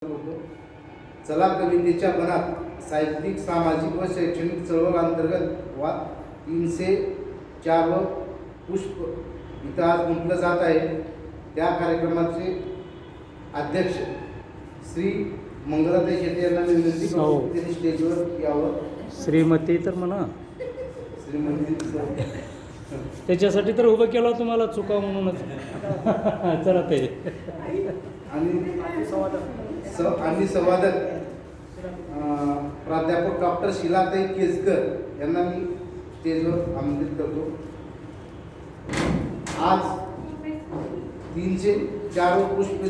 होतो. चला कवितेच्या मनात साहित्यिक सामाजिक व शैक्षणिक चळवळ अंतर्गत वा 304 व पुष्प इथं आज गुंतलं जात आहे. त्या कार्यक्रमाचे अध्यक्ष श्री मंगलाताई शेट्टी यांना विनंती करतो की त्यांनी स्टेजवर यावं. श्रीमती तर म्हणा, श्रीमती त्याच्यासाठी तर उभं केलं तुम्हाला, चुका म्हणूनच. चला ते आणि संवादक प्राध्यापक डॉक्टर शिलाताई केसकर यांना मी स्टेजवर आमंत्रित करतो. आज 304 पुष्प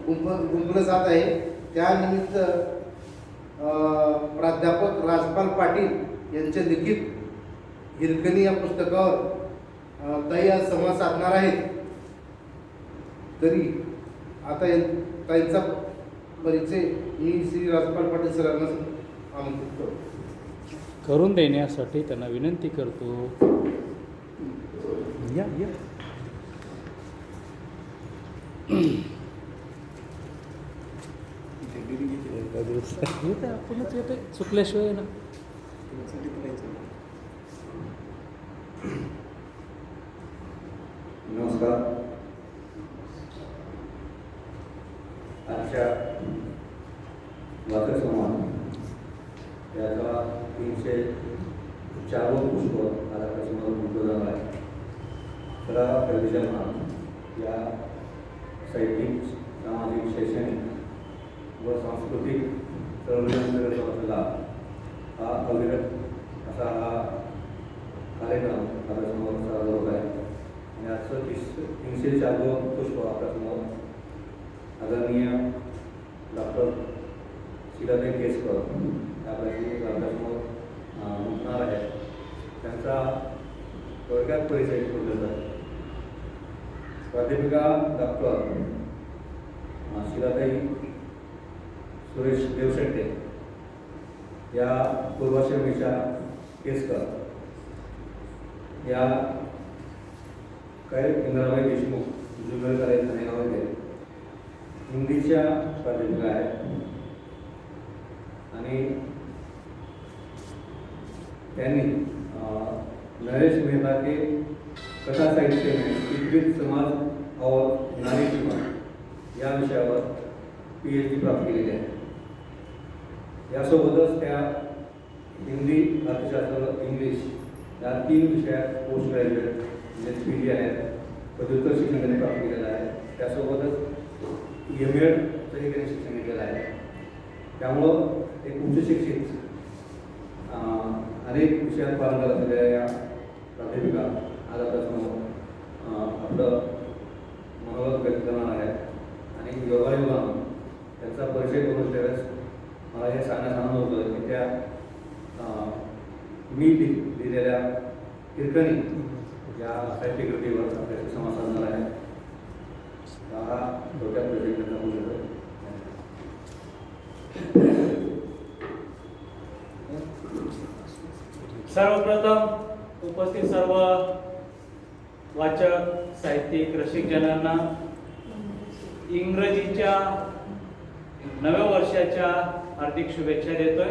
गुंफलं जात आहे. त्यानिमित्त प्राध्यापक राजपाल पाटील यांच्या लिखित हिरकणी या पुस्तकावर ताई आज संवाद साधणार आहेत. तरी आता ताईंचा परिचय मी श्री राजपाल पाटील सरांना आमंत्रित करतो. करून देण्यासाठी त्यांना विनंती करतो. या या आपणच येते चुकल्याशिवाय ना. नमस्कार. आजच्या वाचक संवाद याचा 304 पुष्प आज आपल्यासमोर गुंतलं जाणार आहे. खरा कवितेच्या मनात या साहित्यिक सामाजिक शैक्षणिक व सांस्कृतिक चळवळीअंतर्गत वाचला हा अविरत असा हा कार्यक्रम आपल्यासमोर सादर होत आहे. आणि आजचं 304 पुष्प आपल्यासमोर आदरणीय डॉक्टर शिलाताई केसकर आपल्यासमोर गुंतणार आहे. त्यांचा थोडक्यात परिचय करून देत आहे. प्राध्यापिका डॉक्टर शिलाताई सुरेश देवशेट्टे या पूर्वाश्रमीच्या केसकर या काही इंद्राबाई देशमुख जुन्नर यांच्या नावामध्ये हिंदीच्या प्राध्यापिका आहेत. आणि त्यांनी नरेश मेहता के कथा साहित्य में विपरीत समाज और नारी जीवन या विषयावर PhD प्राप्त केलेली आहे. यासोबतच त्या हिंदी, अर्थशास्त्र, इंग्लिश या 3 विषयात पोस्ट ग्रॅज्युएट म्हणजे PG आहेत. पदव्युत्तर शिक्षण त्यांनी प्राप्त केलेलं आहे. त्यासोबतच MA त्यांनी शिक्षण घेतलेलं आहे. त्यामुळं एक उच्च शिक्षित अनेक विषयात पारंगत असलेल्या या प्राध्यापिका आज आपल्यासमोर आपलं मनोगत व्यक्त करणार आहेत. आणि योगायोगानं त्यांचा परिचय करून त्यावेळेस मला हे सांगण्यास आनंद होतं की त्या मी लिहिलेल्या हिरकणी या साहित्य कृतीवर आपल्याशी संवाद साधणार आहे. हा थोडक्यात परिचय त्यांचा बोलतो. सर्वप्रथम उपस्थित सर्व वाचक, साहित्यिक, रसिक जनांना इंग्रजीच्या नव्या वर्षाच्या हार्दिक शुभेच्छा देतोय.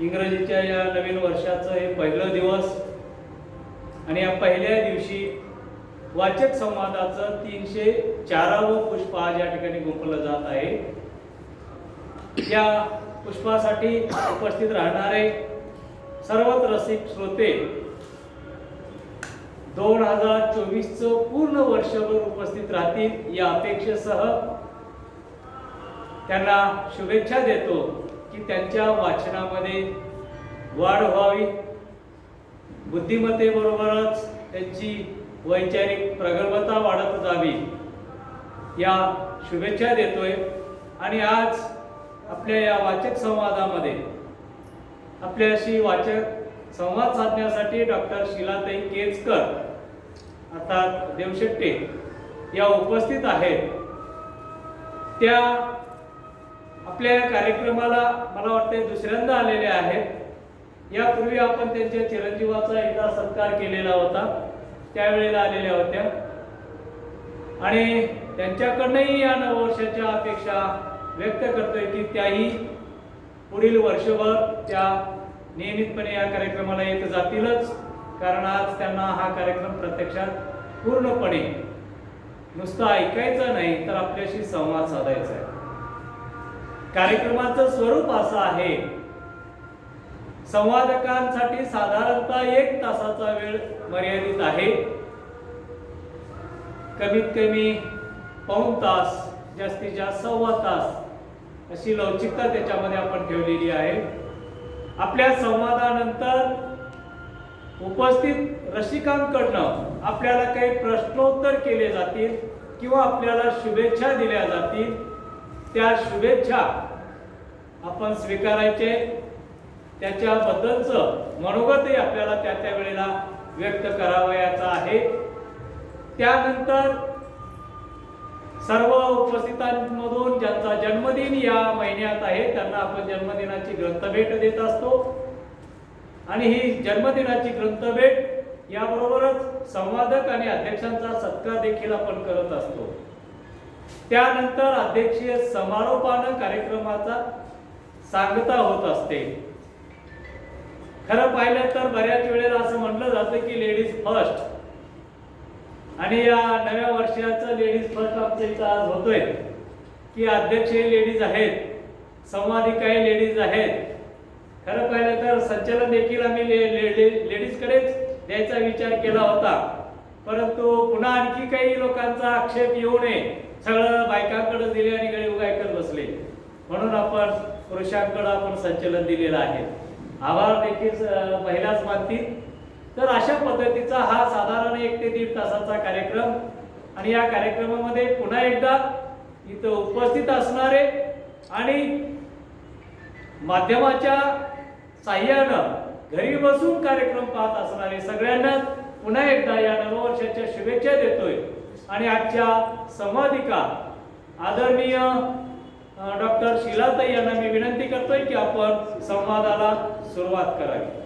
इंग्रजीच्या या नवीन वर्षाचं हे पहिलं दिवस आणि या पहिल्या दिवशी वाचक संवादाचं 304वं पुष्प आज या ठिकाणी गुंफलं जात आहे. या पुष्पासाठी उपस्थित राहणारे सर्वच रसिक श्रोते 2024चं पूर्ण वर्षभर उपस्थित राहतील या अपेक्षेसह त्यांना शुभेच्छा देतो की त्यांच्या वाचनामध्ये वाढ व्हावी, बुद्धिमत्तेबरोबरच त्यांची वैचारिक प्रगल्भता वाढत जावी या शुभेच्छा देतोय. आणि आज आपल्या या वाचक संवादामध्ये आपल्याशी वाचक संवाद साधण्यासाठी डॉक्टर शिलाताई केसकर अर्थात देवशेट्टे या उपस्थित आहेत. त्या आपल्या कार्यक्रमाला मला वाटते दुसऱ्यांदा आलेल्या आहेत. यापूर्वी आपण त्यांच्या चिरंजीवाचा एकदा सत्कार केलेला होता, त्यावेळेला आलेल्या होत्या. आणि त्यांच्याकडनंही या नववर्षाच्या अपेक्षा व्यक्त करतोय की त्याही पुढील वर्षभर त्या नियमितपणे या कार्यक्रमाला येत जातीलच, कारण आज त्यांना हा कार्यक्रम प्रत्यक्षात पूर्णपणे नुसतं ऐकायचं नाही तर आपल्याशी संवाद साधायचा आहे. कार्यक्रमाचं स्वरूप असं आहे, संवादकांसाठी साधारणतः 1 तासाचा वेळ मर्यादित आहे. कमीत कमी पाऊण तास, जास्तीत जास्त सव्वा तास अशी लवचिकता त्याच्यामध्ये आपण ठेवलेली आहे. आपल्या संवादानंतर उपस्थित रसिकांकडनं आपल्याला काही प्रश्नोत्तर केले जातील किंवा आपल्याला शुभेच्छा दिल्या जातील. त्या शुभेच्छा आपण स्वीकारायचे, त्याच्याबद्दलचं मनोगतही आपल्याला त्या त्या वेळेला व्यक्त करावयाचं आहे. त्यानंतर सर्व उपस्थितांमधून ज्यांचा जन्मदिन या महिन्यात आहे त्यांना आपण जन्मदिनाची ग्रंथभेट देत असतो आणि ही जन्मदिनाची ग्रंथभेट याबरोबरच संवादक आणि अध्यक्षांचा सत्कार देखील आपण करत असतो. त्यानंतर अध्यक्षीय समारोपानं कार्यक्रमाचा सांगता होत असते. खरं पाहिलं तर बऱ्याच वेळेला असं म्हटलं जातं की लेडीज फर्स्ट, आणि या नव्या वर्षाचं लेडीज फर्स्ट आमच्या इथं आज होतोय की अध्यक्ष हे लेडीज आहेत, संवादिका हे लेडीज आहेत. खरं पाहिलं तर संचलन देखील आम्ही लेडीजकडेच द्यायचा विचार केला होता, परंतु पुन्हा आणखी काही लोकांचा आक्षेप येऊ नये, सगळं बायकांकडे दिले आणि गडी उगा ऐकत बसले, म्हणून आपण पुरुषांकडे आपण संचलन दिलेलं आहे. आभार देखील महिलाच मानतील. तर अशा पद्धतीचा हा साधारण 1 ते 1.5 तासाचा कार्यक्रम, आणि या कार्यक्रमामध्ये पुन्हा एकदा इथं उपस्थित असणारे आणि माध्यमाच्या साह्यानं घरी बसून कार्यक्रम पाहत असणारे सगळ्यांना पुन्हा एकदा या नववर्षाच्या शुभेच्छा देतोय. आणि आजच्या संवादिका आदरणीय डॉक्टर शीलाताई यांना मी विनंती करतोय की आपण संवादाला सुरुवात करावी.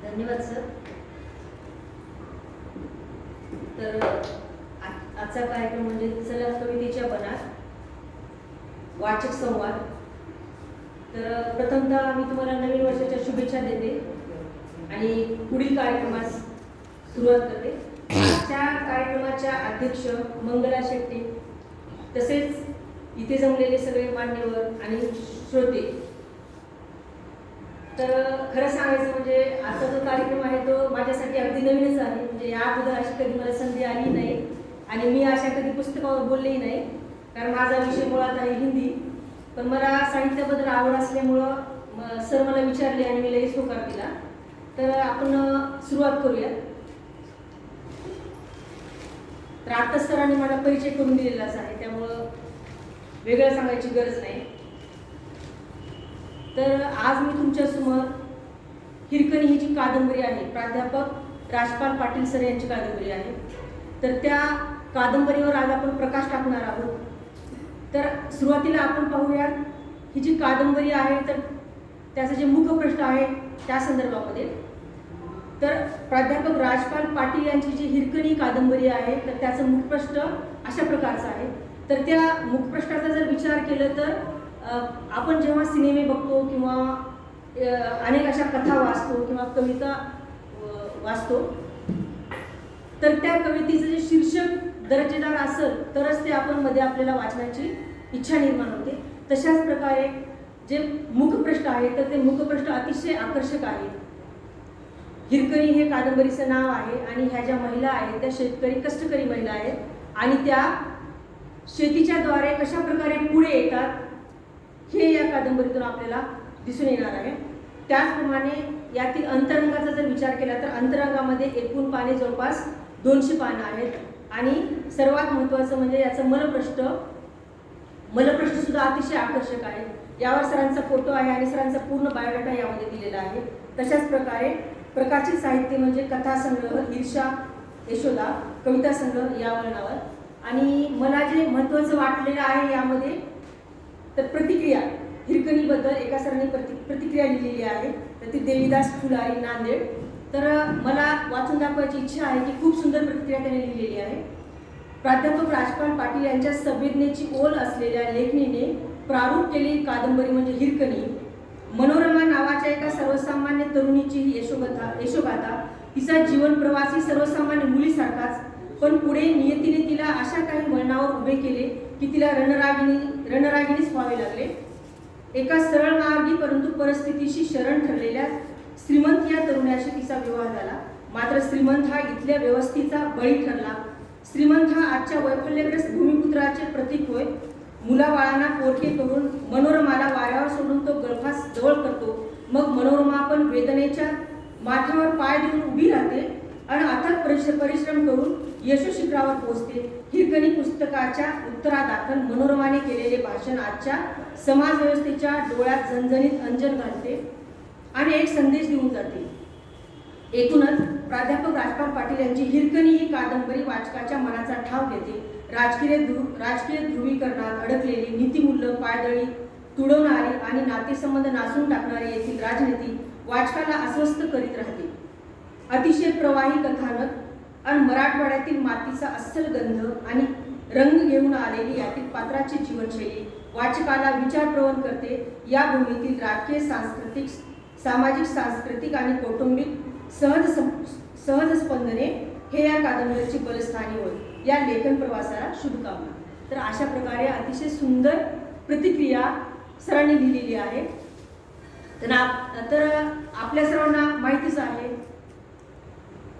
धन्यवाद सर. तर आजचा कार्यक्रम म्हणजे चला कवितेच्या बनात वाचक संवाद. तर प्रथमतः मी तुम्हाला नवीन वर्षाच्या शुभेच्छा देते आणि पुढील कार्यक्रमास सुरुवात करते. आजच्या कार्यक्रमाच्या अध्यक्ष मंगला शेट्टी, तसेच इथे जमलेले सगळे मान्यवर आणि श्रोते. तर खरं सांगायचं म्हणजे आजचा जो कार्यक्रम आहे तो माझ्यासाठी अगदी नवीनच आहे. म्हणजे या अगोदर अशी कधी मला संधी आली नाही आणि मी अशा कधी पुस्तकावर बोललेही नाही, कारण माझा विषय मुळात आहे हिंदी. पण मला साहित्याबद्दल आवड असल्यामुळं सर मला विचारले आणि मी लगेच होकार दिला. तर आपण सुरुवात करूया. तर आता सरांनी मला परिचय करून दिलेलाच आहे, त्यामुळं वेगळं सांगायची गरज नाही. तर आज मी तुमच्यासमोर हिरकणी ही जी कादंबरी आहे, प्राध्यापक राजपाल पाटील सर यांची कादंबरी आहे, तर त्या कादंबरीवर आज आपण प्रकाश टाकणार आहोत. तर सुरुवातीला आपण पाहूया ही जी कादंबरी आहे तर त्याचं जे मुखपृष्ठ आहे त्या संदर्भामध्ये. तर प्राध्यापक राजपाल पाटील यांची जी हिरकणी कादंबरी आहे तर त्याचं मुखपृष्ठ अशा प्रकारचं आहे. तर त्या मुखपृष्ठाचा जर विचार केला तर आपण जेव्हा सिनेमे बघतो किंवा अनेक अशा कथा वाचतो किंवा कविता वाचतो, तर त्या कवितेचं जे शीर्षक दर्जेदार असेल तरच ते आपण मध्ये आपल्याला वाचण्याची इच्छा निर्माण होते. तशाच प्रकारे जे मुखपृष्ठ आहे तर ते मुखपृष्ठ अतिशय आकर्षक आहे. हिरकणी हे कादंबरीचं नाव आहे आणि ह्या ज्या महिला आहेत त्या शेतकरी कष्टकरी महिला आहेत आणि त्या शेतीच्या द्वारे कशा प्रकारे पुढे येतात हे या कादंबरीतून आपल्याला दिसून येणार आहे. त्याचप्रमाणे यातील अंतरंगाचा जर विचार केला तर अंतरंगामध्ये एकूण पाने जवळपास 200 पानं आहेत आणि सर्वात महत्त्वाचं म्हणजे याचं मलप्रश्न सुद्धा अतिशय आकर्षक आहे. यावर सरांचा फोटो आहे आणि सरांचा पूर्ण बायोडाटा यामध्ये दिलेला आहे. तशाच प्रकारे प्रकाशित साहित्य म्हणजे कथासंग्रह, ईर्षा, यशोदा, कविता संग्रह या वळणावर. आणि मला जे महत्त्वाचं वाटलेलं आहे यामध्ये तर प्रतिक्रिया, हिरकणीबद्दल एका सरांनी प्रतिक्रिया लिहिलेली आहे. तर ती देवीदास फुलारी, नांदेड. तर मला वाचून दाखवायची इच्छा आहे की खूप सुंदर प्रतिक्रिया त्याने लिहिलेली आहे. प्राध्यापक राजपाल पाटील यांच्या संवेदनेची ओल असलेल्या लेखणीने प्रारूप केलेली कादंबरी म्हणजे हिरकणी. मनोरमा नावाच्या एका सर्वसामान्य तरुणीची ही यशोगाथा. तिचा जीवन प्रवासी सर्वसामान्य मुलीसारखाच, पण पुढे नियतीने तिला अशा काही वळणावर उभे केले की तिला रणरागिणीच व्हावे लागले. एका सरळ मार्गी परंतु परिस्थितीशी शरण ठरलेल्या श्रीमंत या तरुणाशी तिचा विवाह झाला. मात्र श्रीमंत हा इथल्या व्यवस्थेचा बळी ठरला. श्रीमंत हा आजच्या वैफल्यग्रस्त भूमिपुत्राचे प्रतीक होय. मुलाबाळांना पोरके करून मनोरमाला वाऱ्यावर सोडून तो गळफास जवळ करतो. मग मनोरमा पण वेदनेच्या माथ्यावर पाय देऊन उभी राहते आणि अथक परिश्रम करून यशोशिखरावर पोहोचते. हिरकणी पुस्तकाच्या उत्तरादाखल मनोरमाने केलेले भाषण आजच्या समाज व्यवस्थेच्या डोळ्यात झणझणीत अंजन घालते आणि एक संदेश देऊन जाते. एकूणच प्राध्यापक राजपाल पाटील यांची हिरकणी ही कादंबरी वाचकाच्या मनाचा ठाव घेते. राजकीय ध्रुवीकरणात अडकलेली नीतिमूल्य पायदळी तुडवणारी आणि नातेसंबंध नासून टाकणारी येथील राजनीती वाचकाला अस्वस्थ करीत राहते. अतिशय प्रवाही कथानक आणि मराठवाड्यातील मातीचा अस्सल गंध आणि रंग घेऊन आलेली यातील पात्राची जीवनशैली वाचकाला विचारप्रवण करते. या भूमीतील राजकीय, सामाजिक, सांस्कृतिक आणि कौटुंबिक सहज स्पंदने हे या कादंबरीची बलस्थानी होय. या लेखन प्रवासाला शुभकामना. तर अशा प्रकारे अतिशय सुंदर प्रतिक्रिया सरांनी लिहिलेली आहे. तर आपल्या सर्वांना माहितीच आहे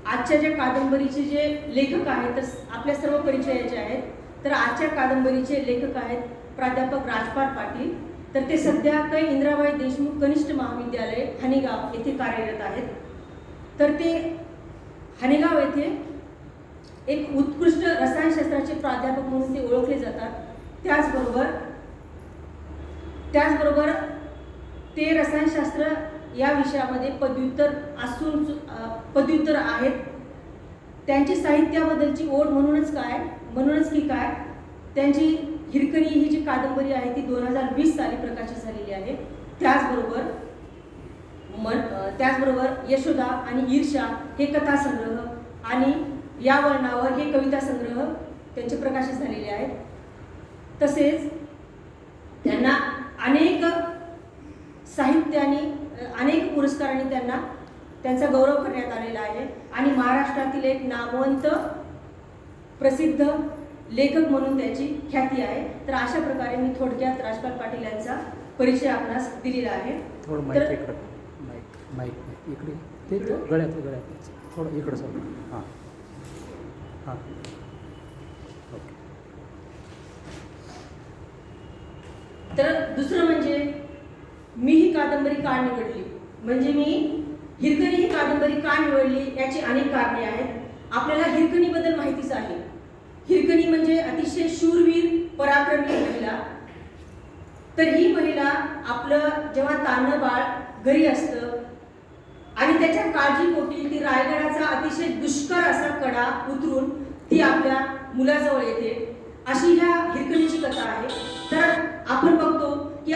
आजच्या ज्या कादंबरीचे जे लेखक आहेत तर आपल्या सर्व परिचयाचे आहेत. तर आजच्या कादंबरीचे लेखक आहेत प्राध्यापक राजपाल पाटील. तर ते सध्या इंदिराबाई देशमुख कनिष्ठ महाविद्यालय हनेगाव येथे कार्यरत आहेत. तर ते हनेगाव येथे एक उत्कृष्ट रसायनशास्त्राचे प्राध्यापक म्हणून ते ओळखले जातात. त्याचबरोबर ते रसायनशास्त्र या विषयामध्ये पदव्युत्तर आहेत. त्यांची साहित्याबद्दलची ओढ म्हणूनच की काय त्यांची हिरकणी ही जी कादंबरी आहे ती 2020 साली प्रकाशित झालेली आहे. त्याचबरोबर यशोदा आणि ईर्षा हे कथासंग्रह आणि या वळणावर हे कविता संग्रह त्यांचे प्रकाशित झालेले आहेत. तसेच त्यांना अनेक साहित्याने अनेक पुरस्कारांनी त्यांचा गौरव करण्यात आलेला आहे आणि महाराष्ट्रातील एक नामवंत प्रसिद्ध लेखक म्हणून त्याची ख्याती आहे. तर अशा प्रकारे मी थोडक्यात राजपाल पाटील यांचा परिचय आपणास दिलेला आहे. माईक इकडे ते गळ्यात थोडं इकडं सर. हां हां ओके. तर दुसरं म्हणजे मी ही कादंबरी का निवडली, म्हणजे मी हिरकणी ही कादंबरी का निवडली याची अनेक कारणे आहेत. आपल्याला हिरकणीबद्दल माहितीच आहे. हिरकणी म्हणजे अतिशय शूरवीर पराक्रमी महिला. तर ही महिला आपलं जेव्हा तान्हं बाळ घरी असतं आणि त्याच्या काळजीपोटी ती रायगडाचा अतिशय दुष्कर असा कडा उतरून ती आपल्या मुलाजवळ येते, अशी ह्या हिरकणीची कथा आहे. तर आपण बघतो की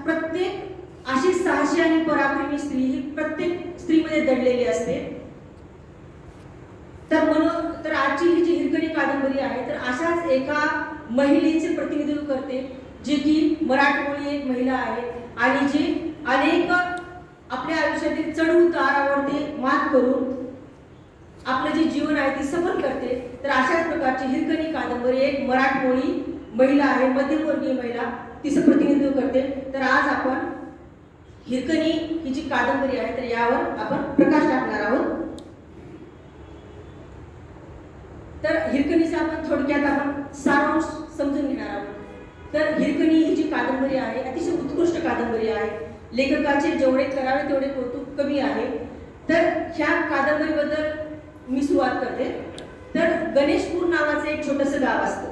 प्रत्येक अशी साहसी आणि पराक्रमी स्त्री ही प्रत्येक स्त्रीमध्ये दडलेली असते. तर आजची ही जी हिरकणी कादंबरी आहे तर अशाच एका महिलेचे प्रतिनिधित्व करते, जी की मराठमोळी एक महिला आहे आणि जी अनेक आपल्या आयुष्यातील चढउतारावरती मात करून आपलं जे जीवन आहे ती सफल करते. तर अशाच प्रकारची हिरकणी कादंबरी एक मराठमोळी महिला आहे, मध्यमवर्गीय महिला, तिचं प्रतिनिधित्व करते. तर आज आपण हिरकणी ही जी कादंबरी आहे तर यावर आपण प्रकाश टाकणार आहोत. तर हिरकणीचा आपण थोडक्यात सारांश समजून घेणार आहोत. तर हिरकणी ही जी कादंबरी आहे अतिशय उत्कृष्ट कादंबरी आहे. लेखकाचे जेवढे करावे तेवढे कौतुक कमी आहे. तर ह्या कादंबरीबद्दल मी सुरुवात करते. तर गणेशपूर नावाचं एक छोटंसं गाव असतं.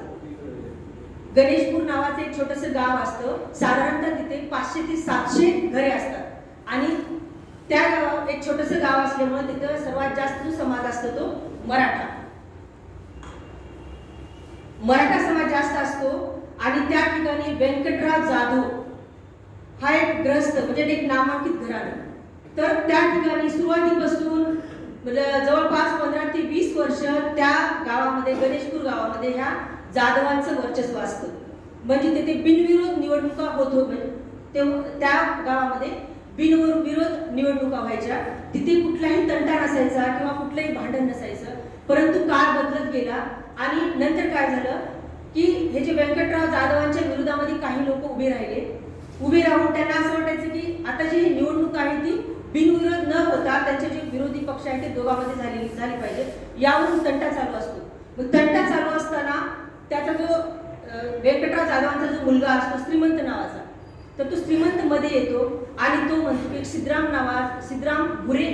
गणेशपूर नावाचं एक छोटंसं गाव असतं. साधारणतः तिथे 500 ते 700 घरे असतात आणि त्या गावात एक छोटंसं गाव असल्यामुळे तिथं सर्वात जास्त जो समाज असतो तो मराठा समाज जास्त असतो. आणि त्या ठिकाणी व्यंकटराव जाधव हा एक ग्रस्त म्हणजे एक नामांकित घराणं. तर त्या ठिकाणी सुरुवातीपासून जवळपास 15 ते 20 वर्ष त्या गावामध्ये, गणेशपूर गावामध्ये ह्या जाधवांचं वर्चस्व असतं. म्हणजे तिथे बिनविरोध निवडणुका होत त्या गावामध्ये बिनविरोध निवडणुका व्हायच्या. तिथे कुठलाही तंटा नसायचा किंवा कुठलंही भांडण नसायचं. परंतु काळ बदलत गेला आणि नंतर काय झालं की हे जे व्यंकटराव जाधवांच्या विरोधामध्ये काही लोक उभे राहून त्यांना असं वाटायचं की आता जी ही निवडणूक आहे ती बिनविरोध न होता त्यांचे जे विरोधी पक्ष आहेत ते दोघांमध्ये झाली पाहिजे, यावरून तंटा चालू असतो. मग तंटा चालू असताना त्याचा जो व्यंकटराव जाधवांचा जो मुलगा असतो श्रीमंत नावाचा, तर तो श्रीमंत मध्ये येतो आणि तो म्हणतो की सिद्धराम भुरे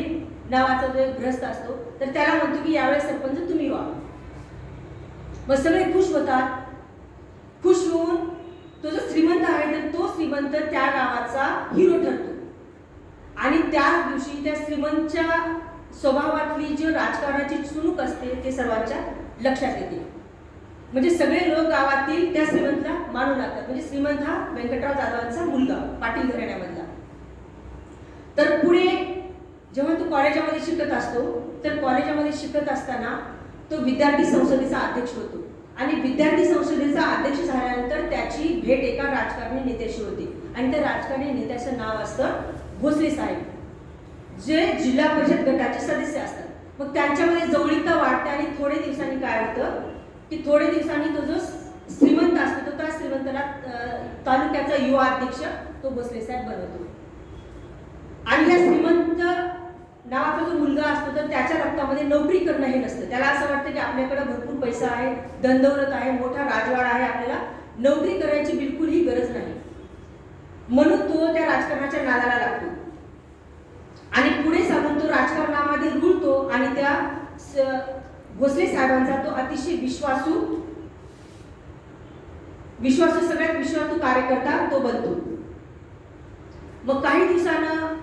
नावाचा जो एक ग्रस्त असतो, तर त्याला म्हणतो की यावेळेस सरपंच तुम्ही व्हा. मग सगळे खुश होतात. खुश होऊन तो जो श्रीमंत आहे तर तो श्रीमंत त्या गावाचा हिरो ठरतो. आणि त्याच दिवशी त्या श्रीमंतच्या स्वभावातली जी राजकारणाची चुणूक असते ते सर्वांच्या लक्षात येते. म्हणजे सगळे लोक गावातील त्या श्रीमंतला मानू लागतात. म्हणजे श्रीमंत हा व्यंकटराव जाधवांचा मुलगा, पाटील घराण्यामधला. तर पुढे जेव्हा तो कॉलेजामध्ये शिकत असतो, तर कॉलेजामध्ये शिकत असताना तो विद्यार्थी संसदेचा अध्यक्ष होतो. आणि विद्यार्थी संसदेचा अध्यक्ष झाल्यानंतर त्याची भेट एका राजकारणी नेत्याशी होती. आणि त्या राजकारणी नेत्याचं नाव असतं भोसले साहेब, जे जिल्हा परिषद गटाचे सदस्य असतात. मग त्यांच्यामध्ये जवळीकता वाढते आणि थोडे दिवसांनी काय होतं की तो जो श्रीमंत असतो तो त्या श्रीमंताला तालुक्याचा युवा अध्यक्ष तो भोसले साहेब बनवतो. आणि या श्रीमंत नावाचा जो मुलगा असतो तर त्याच्या रक्तामध्ये नोकरी करणं हे नसतं. त्याला असं वाटतं की आपल्याकडे भरपूर पैसा आहे, धनदौलत आहे, मोठा राजवाडा आहे, आपल्याला नोकरी करायची बिलकुलही गरज नाही. म्हणून तो त्या राजकारणाच्या नादाला लागतो आणि पुढे चालून तो राजकारणामध्ये रुळतो आणि त्या भोसले साहेबांचा तो अतिशय विश्वासू सगळ्यात विश्वासू कार्यकर्ता तो बनतो. मग काही दिवसानं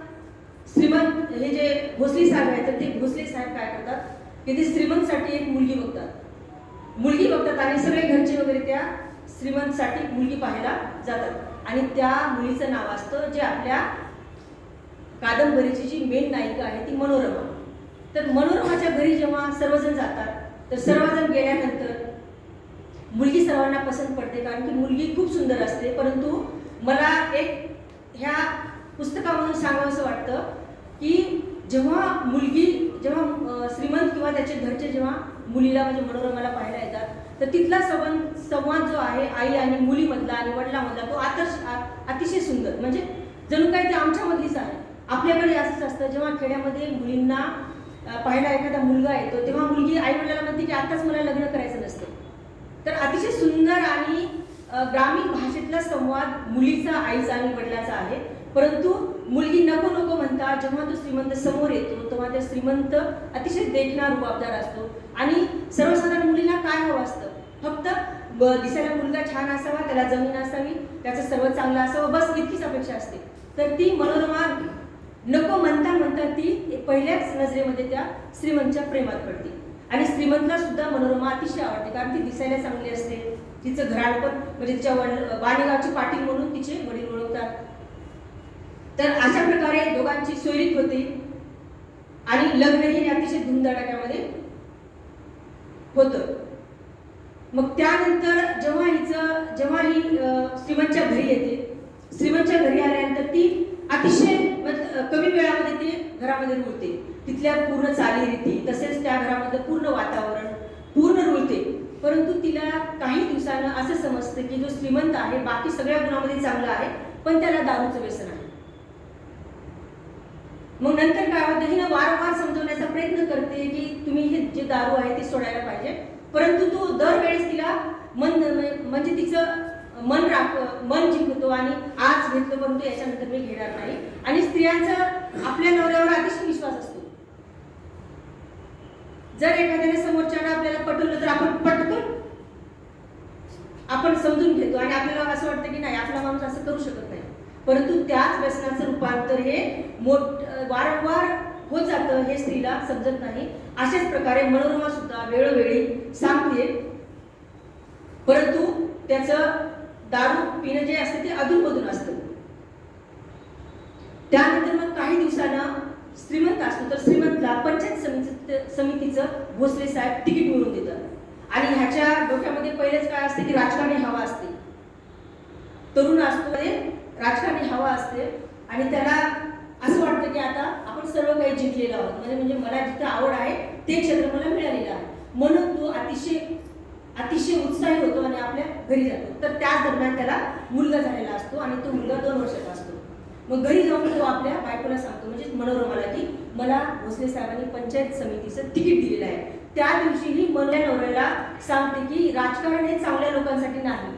श्रीमंत हे जे भोसले साहेब आहेत तर ते भोसले साहेब काय करतात की ते श्रीमंतसाठी एक मुलगी बघतात आणि सगळे घरचे वगैरे त्या श्रीमंतसाठी मुलगी पाहायला जातात. आणि त्या मुलीचं नाव असतं, जे आपल्या कादंबरीची जी मेन नायिका आहे ती मनोरमा. तर मनोरमाच्या घरी जेव्हा सर्वजण जातात तर सर्वजण गेल्यानंतर मुलगी सर्वांना पसंत पडते, कारण की मुलगी खूप सुंदर असते. परंतु मला एक ह्या पुस्तकामधून सांगावंसं वाटतं की जेव्हा श्रीमंत किंवा त्याचे घरचे जेव्हा मुलीला म्हणजे मनोरमाला पाहायला येतात तर तिथला संवाद जो आहे आई आणि मुलीमधला आणि वडिलांमधला तो अतिशय सुंदर, म्हणजे जणू काही ते आमच्यामधलीच आहे. आपल्याकडे असंच असतं, जेव्हा खेड्यामध्ये मुलींना पाहायला एखादा मुलगा येतो तेव्हा मुलगी आई वडिलांना म्हणते की आताच मला लग्न करायचं नसतं. तर अतिशय सुंदर आणि ग्रामीण भाषेतला संवाद मुलीचा, आईचा आणि वडिलाचा आहे. परंतु मुलगी नको म्हणता जेव्हा तो श्रीमंत समोर येतो तेव्हा त्या श्रीमंत अतिशय देखणा रुबाबदार असतो. आणि सर्वसाधारण मुलीला काय हवं असतं, फक्त दिसायला मुलगा छान असावा, त्याला जमीन असावी, त्याचं सर्व चांगलं असावं, बस इतकीच अपेक्षा असते. तर ती मनोरमा नको म्हणता ती पहिल्याच नजरेमध्ये त्या श्रीमंतच्या प्रेमात पडते. आणि श्रीमंतला सुद्धा मनोरमा अतिशय आवडते, कारण ती दिसायला चांगली असते. तिचं घराण पण म्हणजे तिच्या बाणेगावची पाटील म्हणून तिचे वडील ओळखतात. तर अशा प्रकारे दोघांची सोयरीक होते आणि लग्नही अतिशय धुमधडाक्यामध्ये होतं. मग त्यानंतर जेव्हा ही श्रीमंतच्या घरी येते, श्रीमंतच्या घरी आल्यानंतर ती अतिशय कमी वेळामध्ये ती घरामध्ये रुळते. तिथल्या पूर्ण चालीरीती तसेच त्या घरामधलं पूर्ण वातावरण पूर्ण रुळते. परंतु तिला काही दिवसानं असं समजतं की जो श्रीमंत आहे बाकी सगळ्या गुणामध्ये चांगला आहे, पण त्याला दारूचं व्यसन आहे. मग नंतर काय होतं, हिनं वारंवार समजवण्याचा प्रयत्न करते की तुम्ही हे जे दारू आहे ते सोडायला पाहिजे. परंतु तो दरवेळेस तिला म्हणजे तिचं मन जिंकतो आणि आज घेतलं परंतु याच्यानंतर मी घेणार नाही. आणि स्त्रियांचा आपल्या नवऱ्यावर अतिशय विश्वास असतो. जर एखाद्याने समोरच्याला आपल्याला पटवलं तर आपण पटकन आपण समजून घेतो आणि आपल्याला असं वाटतं की नाही, आपला माणूस असं करू शकत नाही. परंतु त्याच व्यसनाचं रूपांतर हे वारंवार होत जातं हे स्त्रीला समजत नाही. अशाच प्रकारे मनोरमा सुद्धा वेळोवेळी सांगते, परंतु त्याचं दारू पिणं जे असतं ते अधूनमधून असतं. त्यानंतर मग काही दिवसांना श्रीमंत असतो तर श्रीमंतला पंचायत समितीचं भोसले साहेब तिकीट मिळवून देतात. आणि ह्याच्या डोक्यामध्ये पहिलेच काय असते की राजकारणी हवा असते. तरुण असतो राजकारणी हवा असते आणि त्याला असं वाटतं की आता आपण सर्व काही जिंकलेलं आहोत, म्हणजे मला जिथं आवड आहे ते क्षेत्र मला मिळालेलं आहे. म्हणून तो अतिशय उत्साही होतो आणि आपल्या घरी जातो. तर त्याच दरम्यान त्याला मुलगा झालेला असतो आणि तो मुलगा 2 वर्षाचा असतो. मग घरी जाऊन तो आपल्या बायकोला सांगतो, म्हणजे मनोरमाला, की मला भोसले साहेबांनी पंचायत समितीचं तिकीट दिलेलं आहे. त्या दिवशीही नवऱ्याला सांगते की राजकारण हे चांगल्या लोकांसाठी नाही,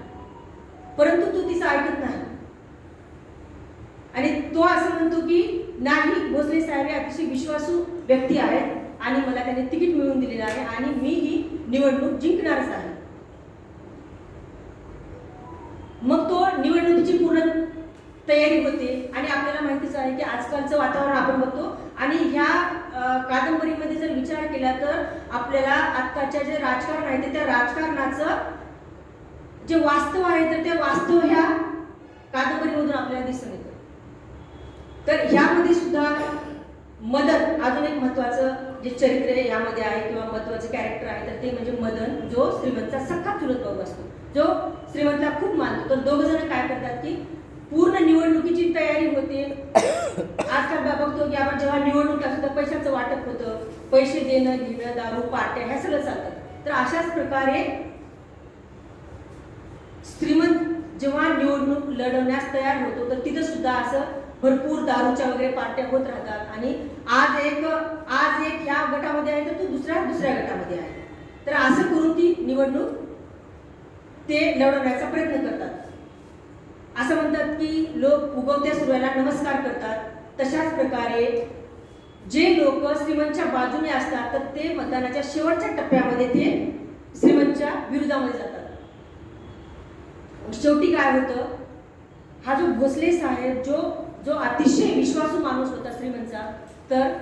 परंतु तो तिचं ऐकत नाही आणि तो असं म्हणतो की नाही, भोसले साहेब हे अतिशय विश्वासू व्यक्ती आहेत आणि मला त्याने तिकीट मिळवून दिलेलं आहे आणि मी ही निवडणूक जिंकणारच आहे. मग तो निवडणुकीची पूर्ण तयारी होते आणि आपल्याला माहितीच आहे की आजकालचं वातावरण आपण बघतो आणि ह्या कादंबरीमध्ये जर विचार केला तर आपल्याला आत्ताच्या जे राजकारण आहे ते त्या राजकारणाचं जे वास्तव आहे तर ते वास्तव ह्या कादंबरीमधून आपल्याला दिसून येतं. तर ह्यामध्ये सुद्धा मदन अजून एक महत्वाचं जे चरित्र यामध्ये आहे किंवा महत्वाचं कॅरेक्टर आहे तर ते म्हणजे मदन, जो श्रीमंतचा सख्खा चुलत भाऊ असतो, जो श्रीमंतला खूप मानतो. तर दोघ जण काय करतात की पूर्ण निवडणुकीची तयारी होते. आजकाल बघतो की आपण जेव्हा निवडणूक असतो तर पैशाचं वाटप होतं, पैसे देणं घेणं, दारू पार्ट्या ह्या सगळं चालतात. तर अशाच प्रकारे श्रीमंत जेव्हा निवडणूक लढवण्यास तयार होतो तर तिथं सुद्धा असं भरपूर दारूच्या वगैरे पार्ट्या होत राहतात आणि आज एक ह्या गटामध्ये आहे तर तो दुसऱ्या गटामध्ये आहे. तर असं करून ती निवडणूक ते लढवण्याचा प्रयत्न करतात. असं म्हणतात की लोक उगवत्या सूर्याला नमस्कार करतात. तशाच प्रकारे जे लोक श्रीमंतच्या बाजूने असतात तर ते मतदानाच्या शेवटच्या टप्प्यामध्ये ते श्रीमंतच्या विरोधामध्ये जातात. शेवटी काय होतं, हा जो भोसले साहेब जो अतिशय विश्वासू माणूस होता श्रीमंतचा, तर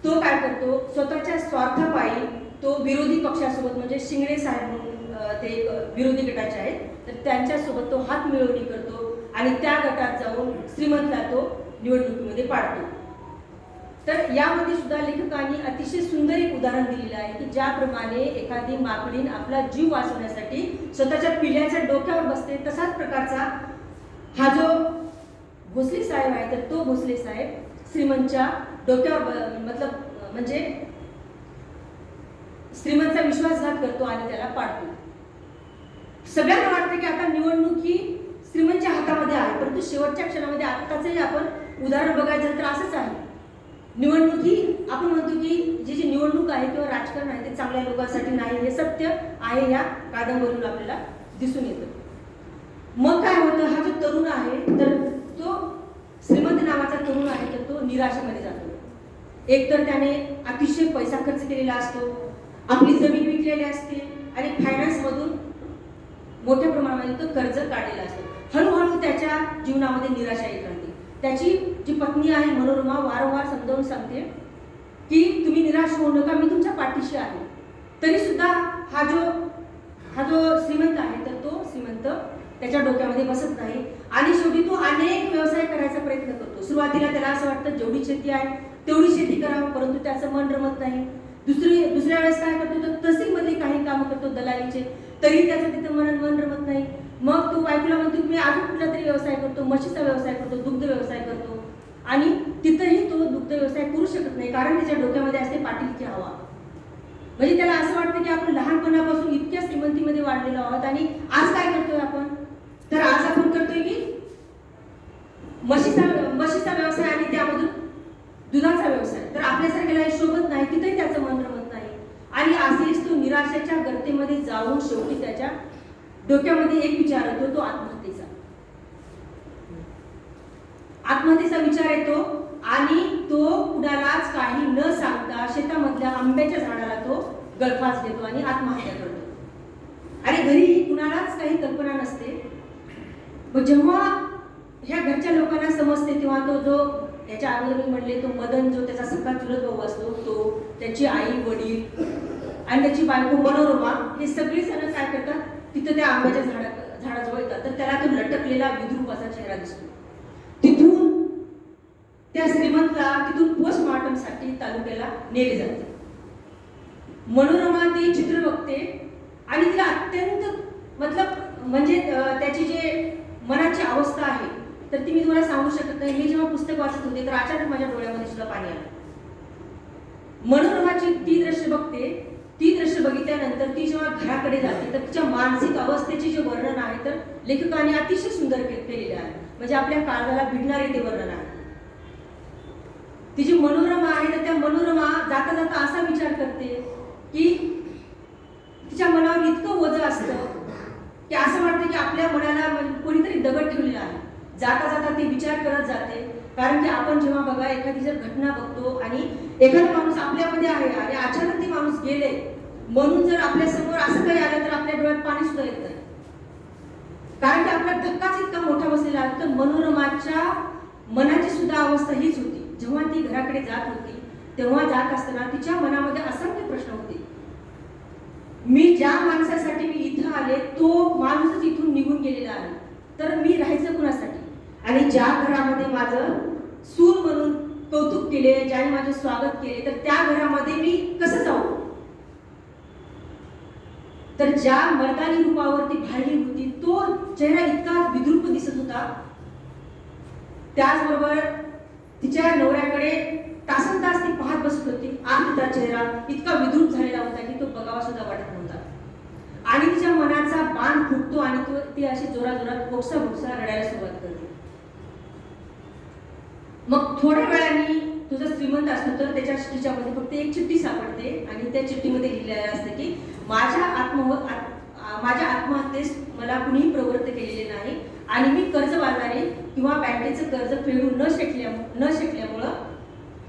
तो काय करतो, स्वतःच्या स्वार्थापायी तो विरोधी पक्षासोबत, म्हणजे शिंगणे साहेब म्हणून ते विरोधी गटाचे आहेत, तर त्यांच्यासोबत तो हात मिळवणी करतो आणि त्या गटात जाऊन श्रीमंतला तो निवडणुकीमध्ये पाडतो. तर यामध्ये सुद्धा लेखकांनी अतिशय सुंदर एक उदाहरण दिलेलं आहे की ज्याप्रमाणे एखादी माकडीन आपला जीव वाचवण्यासाठी स्वतःच्या पिल्ल्याच्या डोक्यावर बसते, तसाच प्रकारचा हा जो भोसले साहेब आहे तर तो भोसले साहेब श्रीमंतच्या डोक्यावर म्हणजे श्रीमंतचा विश्वासघात करतो आणि त्याला पाडतो. सगळ्यांना वाटतं की आता निवडणूक ही श्रीमंतच्या हातामध्ये आहे, परंतु शेवटच्या क्षणामध्ये आत्ताचंही आपण उदाहरण बघायचं तर असंच आहे. निवडणूक ही आपण म्हणतो की जी निवडणूक आहे किंवा राजकारण आहे ते चांगल्या लोकांसाठी नाही, हे सत्य आहे या कादंबरीतून आपल्याला दिसून येतं. मग काय होतं, हा जो तरुण आहे तर तो श्रीमंत नावाचा तरुण आहे तर तो निराशेमध्ये जातो. एकतर त्याने अतिशय पैसा खर्च केलेला असतो, आपली जमीन विकलेली असते आणि फायनान्समधून मोठ्या प्रमाणामध्ये तो कर्ज काढलेला असतो. हळूहळू त्याच्या जीवनामध्ये निराशा येत राहते. त्याची जी पत्नी आहे मनोरमा वारंवार समजावून सांगते की तुम्ही निराश होऊ नका, मी तुमच्या पाठीशी आहे. तरी सुद्धा हा जो श्रीमंत आहे तर तो श्रीमंत त्याच्या डोक्यामध्ये बसत नाही आणि शेवटी तो अनेक व्यवसाय करायचा प्रयत्न करतो. सुरुवातीला त्याला असं वाटतं जेवढी शेती आहे तेवढी शेती करावं, परंतु त्याचं मन रमत नाही. दुसऱ्या वेळेस काय करतो, तर तहसीलमधली काही कामं करतो दलालीचे, तरी त्याचं तिथं मन रमत नाही. मग तो बायकोला म्हणतो मी अजून कुठला तरी व्यवसाय करतो, म्हशीचा व्यवसाय करतो, दुग्ध व्यवसाय करतो आणि तिथंही तो दुग्ध व्यवसाय करू शकत नाही, कारण त्याच्या डोक्यामध्ये असते पाटीलची हवा. म्हणजे त्याला असं वाटतं की आपण लहानपणापासून इतक्या श्रीमंतीमध्ये वाढलेलो आहोत आणि आज काय करतोय आपण, तर आज आपण करतोय की म्हशीचा व्यवसाय आणि त्यामधून दुधाचा व्यवसाय. तर आपल्यासारख्याला हे शोभत नाही, तिथेही त्याचं मन रमत नाही आणि असेच तो निराशेच्या गर्तेमध्ये जाऊन शेवटी त्याच्या डोक्यामध्ये एक विचार येतो, तो आत्महत्येचा विचार येतो. आणि तो कुणालाच काही न सांगता शेतामधल्या आंब्याच्या झाडाला तो गळफास देतो आणि आत्महत्या करतो. आणि घरी कुणालाच काही कल्पना नसते. मग जेव्हा ह्या घरच्या लोकांना समजते तेव्हा तो जो याच्या अगोदर मी म्हणले तो मदन जो त्याचा सगळा चुलत भाऊ असतो तो, त्याची आई वडील आणि त्याची बायको मनोरमा हे सगळे जण काय करतात तिथं त्या आंब्याच्या झाडाजवळ येतात. तर त्याला तो लटकलेला विद्रूपाचा चेहरा दिसतो. तिथून त्या श्रीमंतला तिथून पोस्टमॉर्टमसाठी तालुक्याला नेले जाते. मनोरमा ते चित्र बघते आणि तिला अत्यंत म्हणजे त्याची जे मनाची अवस्था आहे तर ती मी तुम्हाला सांगू शकत नाही. मी जेव्हा पुस्तक वाचत होते तर अचानक माझ्या डोळ्यामध्ये सुद्धा पाणी आलं. मनोरमाची ती दृश्य बघते. ती दृश्य बघितल्यानंतर ती जेव्हा घराकडे जाते तर तिच्या मानसिक अवस्थेचे जे वर्णन आहे तर लेखकाने अतिशय सुंदर केलेले आहे. म्हणजे आपल्या काळाला भिडणारे ते वर्णन आहे. ती जी मनोरमा आहे तर त्या मनोरमा जाता जाता असा विचार करते की तिच्या मनावर इतकं ओझं असतं की असं वाटतं की आपल्या मनाला कोणीतरी दगड ठेवलेला आहे. जाता जाता ती विचार करत जाते. कारण की आपण जेव्हा बघा एखादी जर घटना बघतो आणि एखादा माणूस आपल्यामध्ये आहे आणि अचानक ते माणूस गेले म्हणून जर आपल्या समोर असं काही आलं तर आपल्या डोळ्यात पाणी सुद्धा येत नाही. कारण की आपला धक्काच इतका मोठा बसलेला आहे. तर मनोरमाच्या मनाची सुद्धा अवस्था हीच होती. जेव्हा ती घराकडे जात होती तेव्हा जात असताना तिच्या मनामध्ये असंख्य प्रश्न होते. मी ज्या माणसासाठी मी इथं आले तो माणूसच इथून निघून गेलेला आहे तर मी राहायचं कुणासाठी. आणि ज्या घरामध्ये माझं सून म्हणून कौतुक केले, ज्याने माझे स्वागत केले तर त्या घरामध्ये मी कसं जाऊ. तर ज्या मर्दानी रूपावरती भाळली होती तो चेहरा इतका विद्रूप दिसत होता. त्याचबरोबर तिच्या नवऱ्याकडे तासनतास ती पाहत बसत होती. आज तिचा चेहरा इतका विद्रूप झालेला होता की तो बघावा सुद्धा वाटत नव्हता. आणि तिच्या मनाचा बाण फुटतो आणि ती अशी जोराजोरात बोक्सा रडायला सुरुवात करते. मग थोड्या वेळाने तुझा श्रीमंत असतो तर तिच्यामध्ये फक्त एक चिठ्ठी सापडते आणि त्या चिठ्ठीमध्ये लिहिलेलं असतं की माझ्या आत्महत्येस मला कुणीही प्रवृत्त केलेले नाही आणि मी कर्जबाजारी किंवा बँकेचं कर्ज फेडू न शकल्यामुळं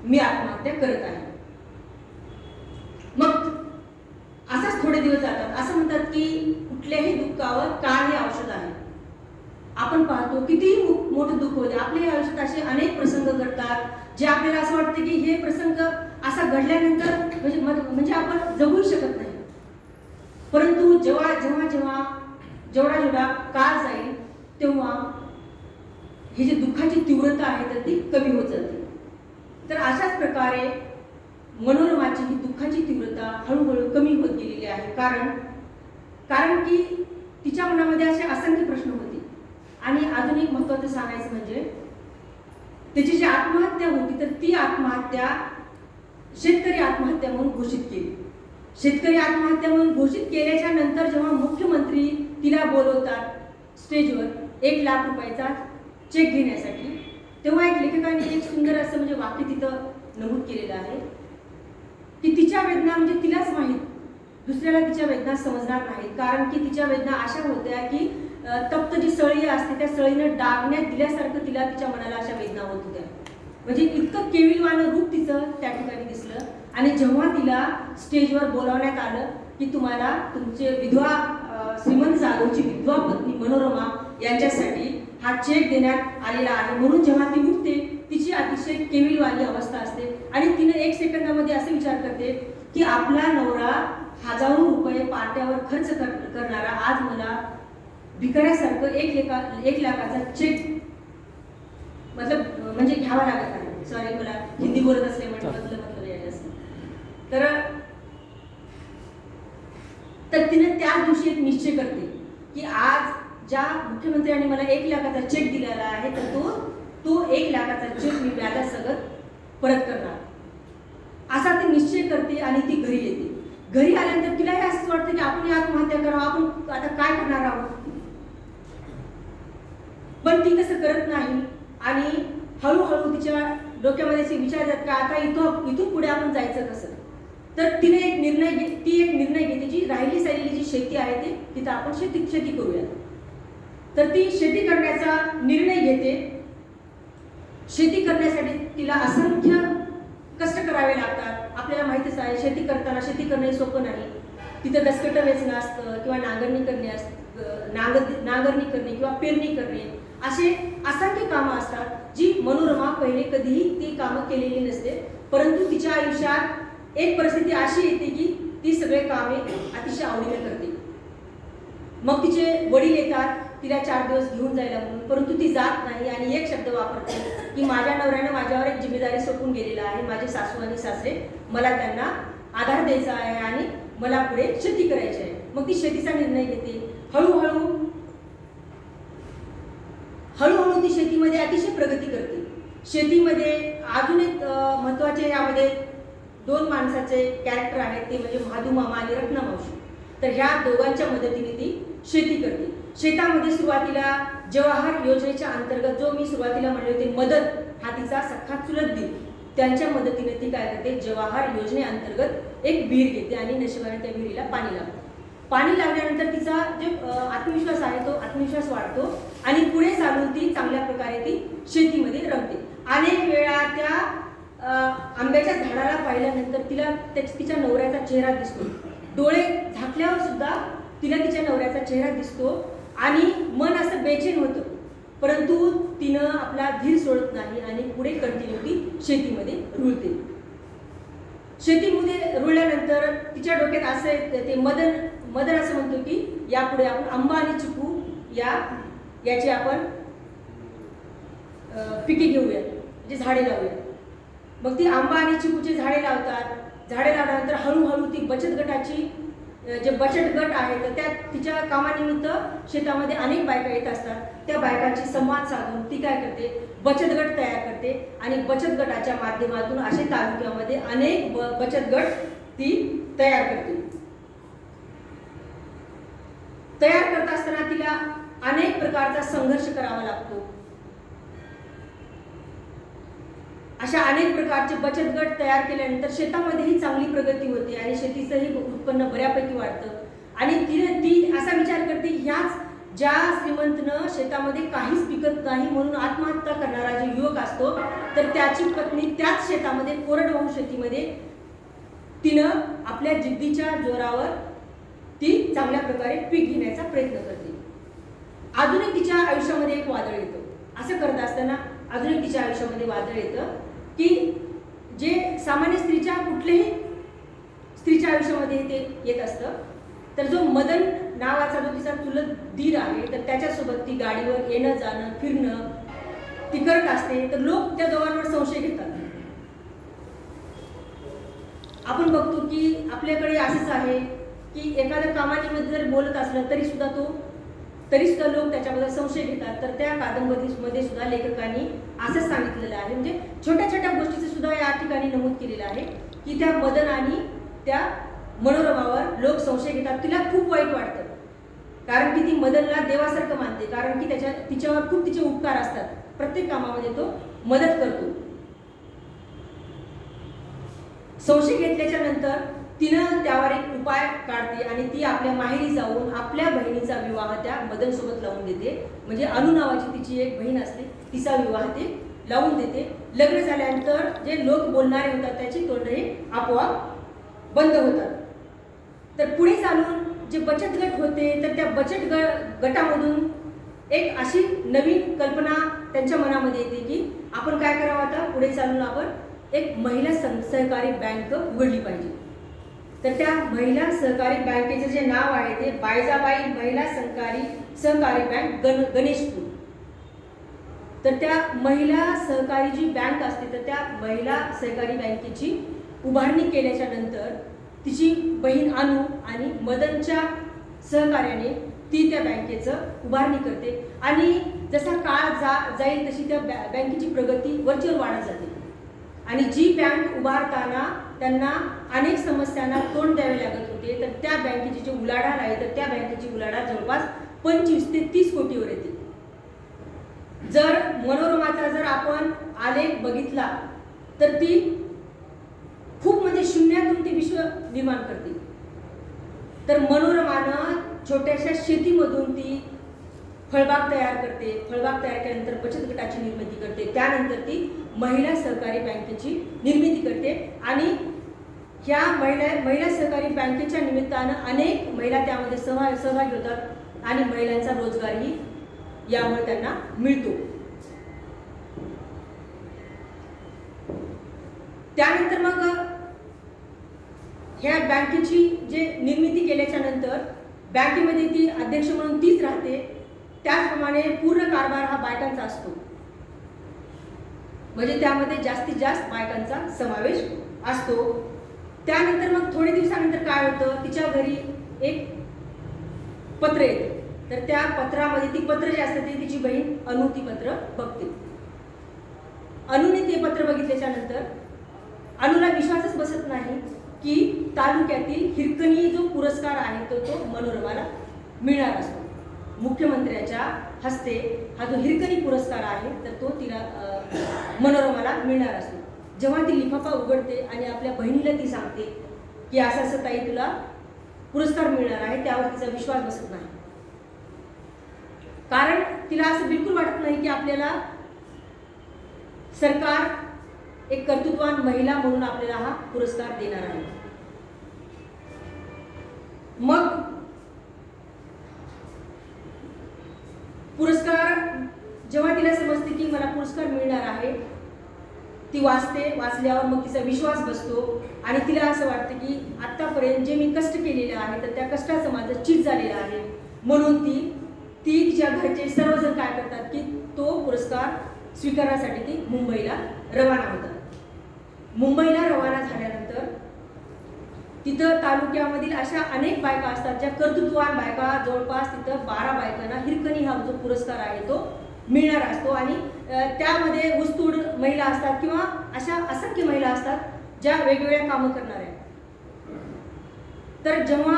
मी आत्महत्या करत आहे. मग असाच थोडे दिवस जातात. असं म्हणतात की कुठल्याही दुःखावर काळ हे औषध आहे. आपण पाहतो कितीही मोठं दुःख होते आपल्या आयुष्यात असे अनेक प्रसंग घडतात जे आपल्याला असं वाटतं की हे प्रसंग असा घडल्यानंतर म्हणजे आपण जगू शकत नाही. परंतु जेवढा काळ जाईल तेव्हा ही जी दुःखाची तीव्रता आहे तर ती कमी होत जाते. तर अशाच प्रकारे मनोरमाची ही दुःखाची तीव्रता हळूहळू कमी होत गेलेली आहे. कारण की तिच्या मनामध्ये असे असंख्य प्रश्न होते. आणि अजून एक महत्त्वाचं सांगायचं म्हणजे त्याची जी आत्महत्या होती तर ती आत्महत्या शेतकरी आत्महत्या म्हणून घोषित केली. शेतकरी आत्महत्या म्हणून घोषित केल्याच्या नंतर जेव्हा मुख्यमंत्री तिला बोलवतात स्टेजवर 1 लाख रुपयाचा चेक घेण्यासाठी तेव्हा एक लेखकाने एक सुंदर असं म्हणजे वाक्य तिथं नमूद केलेलं आहे की तिच्या वेदना म्हणजे तिलाच माहीत, दुसऱ्याला तिच्या वेदना समजणार नाहीत. कारण की तिच्या वेदना अशा होत्या की तप्त जी सळी असते त्या सळीनं डागण्यात दिल्यासारखं तिला तिच्या मनाला अशा वेदना होत होत्या. म्हणजे इतकं केविलवाणं रूप तिचं त्या ठिकाणी दिसलं. आणि जेव्हा तिला स्टेजवर बोलावण्यात आलं की तुम्हाला तुमचे विधवा श्रीमंत जाधवची विधवा पत्नी मनोरमा यांच्यासाठी हा चेक देण्यात आलेला आहे म्हणून जेव्हा ती उठते तिची अतिशय केविलवाणी अवस्था असते आणि तिने 1 सेकंदामध्ये असे विचार करते की आपला नवरा हजारो रुपये पार्ट्यावर खर्च करणारा आज मला भिकाऱ्यासारखं 1 लाखाचा चेक म्हणजे घ्यावा लागत आहे. सॉरी मला हिंदी बोलत असल्यामुळे मतलब यायचं असतं. तर तिने त्याच दिवशी एक निश्चय करते की आज ज्या मुख्यमंत्र्यांनी मला 1 लाखाचा चेक दिलेला आहे तर तो 1 लाखाचा चेक मी व्याजासकट परत करणार असा ती निश्चय करते. आणि ती घरी येते. घरी आल्यानंतर तिलाही असंच वाटतं की आपण आत्महत्या करावं, आपण आता काय करणार आहोत. पण ती तसं करत नाही आणि हळूहळू तिच्या डोक्यामध्ये असे विचार येतात की आता इथून पुढे आपण जायचं कसं. तर तिने एक निर्णय घेते जी राहिलेली जी शेती आहे ती तिथं आपण शेती करूया. तर ती शेती करण्याचा निर्णय घेते. शेती करण्यासाठी तिला असंख्य कष्ट करावे लागतात. आपल्याला माहितीच आहे शेती करताना शेती करणं हे सोपं नाही. तिथं दसकटं वेचणं असतं किंवा नांगरणी करणे नांगरणी करणे किंवा पेरणी करणे असे असंख्य कामं असतात जी मनोरमा पहिले कधीही ती कामं केलेली नसते. परंतु तिच्या आयुष्यात एक परिस्थिती अशी येते की ती सगळे कामे अतिशय आवडीने करते. मग तिचे वडील येतात तिला 4 दिवस घेऊन जायला म्हणून, परंतु ती जात नाही आणि एक शब्द वापरते की माझ्या नवऱ्याने माझ्यावर एक जिम्मेदारी सोपून गेलेला आहे. माझे सासू आणि सासरे मला त्यांना आधार द्यायचा आहे आणि मला पुढे शेती करायची आहे. मग ती शेतीचा निर्णय घेते. हळूहळू ती शेतीमध्ये अतिशय प्रगती करते. शेतीमध्ये अजून एक महत्त्वाचे यामध्ये 2 माणसाचे कॅरेक्टर आहेत, ते म्हणजे महादू मामा आणि रत्ना मावशी. तर ह्या दोघांच्या मदतीने ती शेती करते. शेतामध्ये सुरुवातीला जवाहर योजनेच्या अंतर्गत जो मी सुरुवातीला म्हणले होते मदत हा तिचा सख्खा चुलत दीर, त्यांच्या मदतीने ती काय करते जवाहर योजनेअंतर्गत एक विहीर घेते आणि नशिबाने त्या विहिरीला पाणी लागते. पाणी लागल्यानंतर तिचा जे आत्मविश्वास आहे तो आत्मविश्वास वाढतो आणि पुढे चालून ती चांगल्या प्रकारे ती शेतीमध्ये रमते. अनेक वेळा त्या आंब्याच्या झाडाला पाहिल्यानंतर तिला तिच्या नवऱ्याचा चेहरा दिसतो. डोळे झाकल्यावर सुद्धा तिला तिच्या नवऱ्याचा चेहरा दिसतो आणि मन असं बेचैन होतं. परंतु तिनं आपला धीर सोडत नाही आणि पुढे कंटिन्यू ती शेतीमध्ये रुळते. शेतीमध्ये रुळल्यानंतर तिच्या डोक्यात असं येतं, ते मदन असं म्हणतो की यापुढे आपण आंबा आणि चिकू याची आपण पिके घेऊया, म्हणजे झाडे लावूया. मग ती आंबा आणि चिकूची झाडे लावतात. झाडे लावल्यानंतर हळूहळू ती बचत गटाची जे बचत गट आहे तर त्या तिच्या कामानिमित्त शेतामध्ये अनेक बायका येत असतात. त्या बायकांची संवाद साधून ती काय करते बचत गट तयार करते आणि बचत गटाच्या माध्यमातून असे तालुक्यामध्ये अनेक बचत गट ती तयार करते. तयार करत असताना तिला अनेक प्रकारचा संघर्ष करावा लागतो. अशा अनेक प्रकारचे बचत गट तयार केल्यानंतर शेतामध्येही चांगली प्रगती होते आणि शेतीचंही उत्पन्न बऱ्यापैकी वाढतं. आणि ती असा विचार करते ह्याच ज्या श्रीमंतनं शेतामध्ये काहीच पिकत नाही म्हणून आत्महत्या करणारा जो युवक असतो तर त्याची पत्नी त्याच शेतामध्ये कोरडवाहू शेतीमध्ये तिनं आपल्या जिद्दीच्या जोरावर ती चांगल्या प्रकारे पीक घेण्याचा प्रयत्न करते. अजून एक तिच्या आयुष्यामध्ये एक वादळ येतं. असं करत असताना अजून एक तिच्या आयुष्यामध्ये वादळ येतं की जे सामान्य कुठल्याही स्त्रीच्या आयुष्यामध्ये ते येत असतं. तर जो मदन नावाचा जो तिचा चुलत दीर आहे तर त्याच्यासोबत ती गाडीवर येणं जाणं फिरणं ती करत असते. तर लोक त्या दोघांवर संशय घेतात. आपण बघतो की आपल्याकडे असंच आहे की एखाद्या कामानिमित्त जर बोलत असलं तरी सुद्धा लोक त्याच्याबद्दल संशय घेतात. तर त्या कादंबरीमध्ये सुद्धा लेखकांनी असंच सांगितलेलं आहे, म्हणजे छोट्या छोट्या गोष्टीचं सुद्धा या ठिकाणी नमूद केलेलं आहे की त्या मदन आणि त्या मनोरमावर लोक संशय घेतात. तिला खूप वाईट वाटतं कारण की ती मदनला देवासारखं मानते, कारण की तिच्यावर खूप तिचे उपकार असतात. प्रत्येक कामामध्ये तो मदत करतो. संशय घेतल्याच्या नंतर तिनं त्यावर एक उपाय काढते आणि ती आपल्या माहेरी जाऊन आपल्या बहिणीचा विवाह त्या मदन सोबत लावून देते. म्हणजे अनु नावाची तिची एक बहीण असते, तिचा विवाह ते लावून देते. लग्न झाल्यानंतर जे लोक बोलणारे होतात त्याची तोंडही आपोआप बंद होतात. तर पुढे चालून जे बचत गट होते तर त्या बचत गटामधून एक अशी नवीन कल्पना त्यांच्या मनामध्ये येते की आपण काय करावं आता पुढे चालून आपण एक महिला सहकारी बँक उघडली पाहिजे. तर त्या महिला सहकारी बँकेचं जे नाव आहे ते बायजाबाई महिला सहकारी बँक गणेशपूर. तर त्या महिला सहकारी जी बँक असते तर त्या महिला सहकारी बँकेची उभारणी केल्याच्या नंतर तिची बहीण अनु आणि मदनच्या सहकार्याने ती त्या बँकेचं उभारणी करते आणि जसा काळ जाईल तशी त्या बँकेची प्रगती वरचेवर वाढत जाते. आणि जी बँक उभारताना त्यांना अनेक समस्यांना तोंड द्यावे लागत होते तर त्या बँकेची जी उलाढाल आहे तर त्या बँकेची उलाढाल जवळपास 25 ते 30 कोटीवर येते. जर मनोरमाचा जर आपण आलेख बघितला तर ती खूप म्हणजे शून्यातून ती विश्व निर्माण करते. तर मनोरमानं छोट्याशा शेतीमधून ती फळबाग तयार करते. फळबाग तयार केल्यानंतर बचत गटाची निर्मिती करते, करते. त्यानंतर ती महिला सहकारी बँकेची निर्मिती करते आणि ह्या महिला सहकारी बँकेच्या निमित्तानं अनेक महिला त्यामध्ये सहभागी होतात आणि महिलांचा रोजगारही यामुळे त्यांना मिळतो. त्यानंतर मग ह्या बँकेची जे निर्मिती केल्याच्या नंतर बँकेमध्ये ती अध्यक्ष म्हणून तीच राहते. त्याचप्रमाणे पूर्ण कारभार हा बायकांचा असतो, म्हणजे त्यामध्ये जास्तीत जास्त बायकांचा समावेश असतो. त्यानंतर मग थोडे दिवसानंतर काय होतं, तिच्या घरी एक पत्र येते. तर त्या पत्रामध्ये ती पत्र जे असतं ते तिची बहीण अनु ती पत्र बघते. अनुने ते पत्र बघितल्याच्या नंतर अनुला विश्वासच बसत नाही की तालुक्यातील हिरकणी जो पुरस्कार आहे तो मनोरमाला मिळणार असतो. मुख्यमंत्र्याच्या हस्ते हा जो हिरकणी पुरस्कार आहे तर तो तिला मनोरमाला मिळणार असतो. जेव्हा ती लिफाफा उघडते आणि आपल्या बहिणीला ती सांगते की असं असं ताई तुला पुरस्कार मिळणार आहे, त्यावर तिचा विश्वास बसत नाही. कारण तिला असं बिलकुल वाटत नाही की आपल्याला सरकार एक कर्तृत्ववान महिला म्हणून आपल्याला हा पुरस्कार देणार आहे. मग पुरस्कार जेव्हा तिला समजते की मला पुरस्कार मिळणार आहे, ती वाचल्यावर मग तिचा विश्वास बसतो आणि तिला असं वाटतं की आतापर्यंत जे मी कष्ट केलेले आहे तर त्या कष्टाचं माझं चीज झालेलं आहे. म्हणून ती तिच्या घरचे सर्वजण काय करतात की तो पुरस्कार स्वीकारण्यासाठी ती मुंबईला रवाना होतात. मुंबईला रवाना झाल्यानंतर तिथं तालुक्यामधील अशा अनेक बायका असतात ज्या कर्तृत्ववान बायका, जवळपास तिथं 12 बायकांना हिरकणी हा जो पुरस्कार आहे तो मिळणार असतो. आणि त्यामध्ये ऊसतोड महिला असतात किंवा अशा असंख्य महिला असतात ज्या वेगवेगळ्या कामं करणार आहेत. तर जेव्हा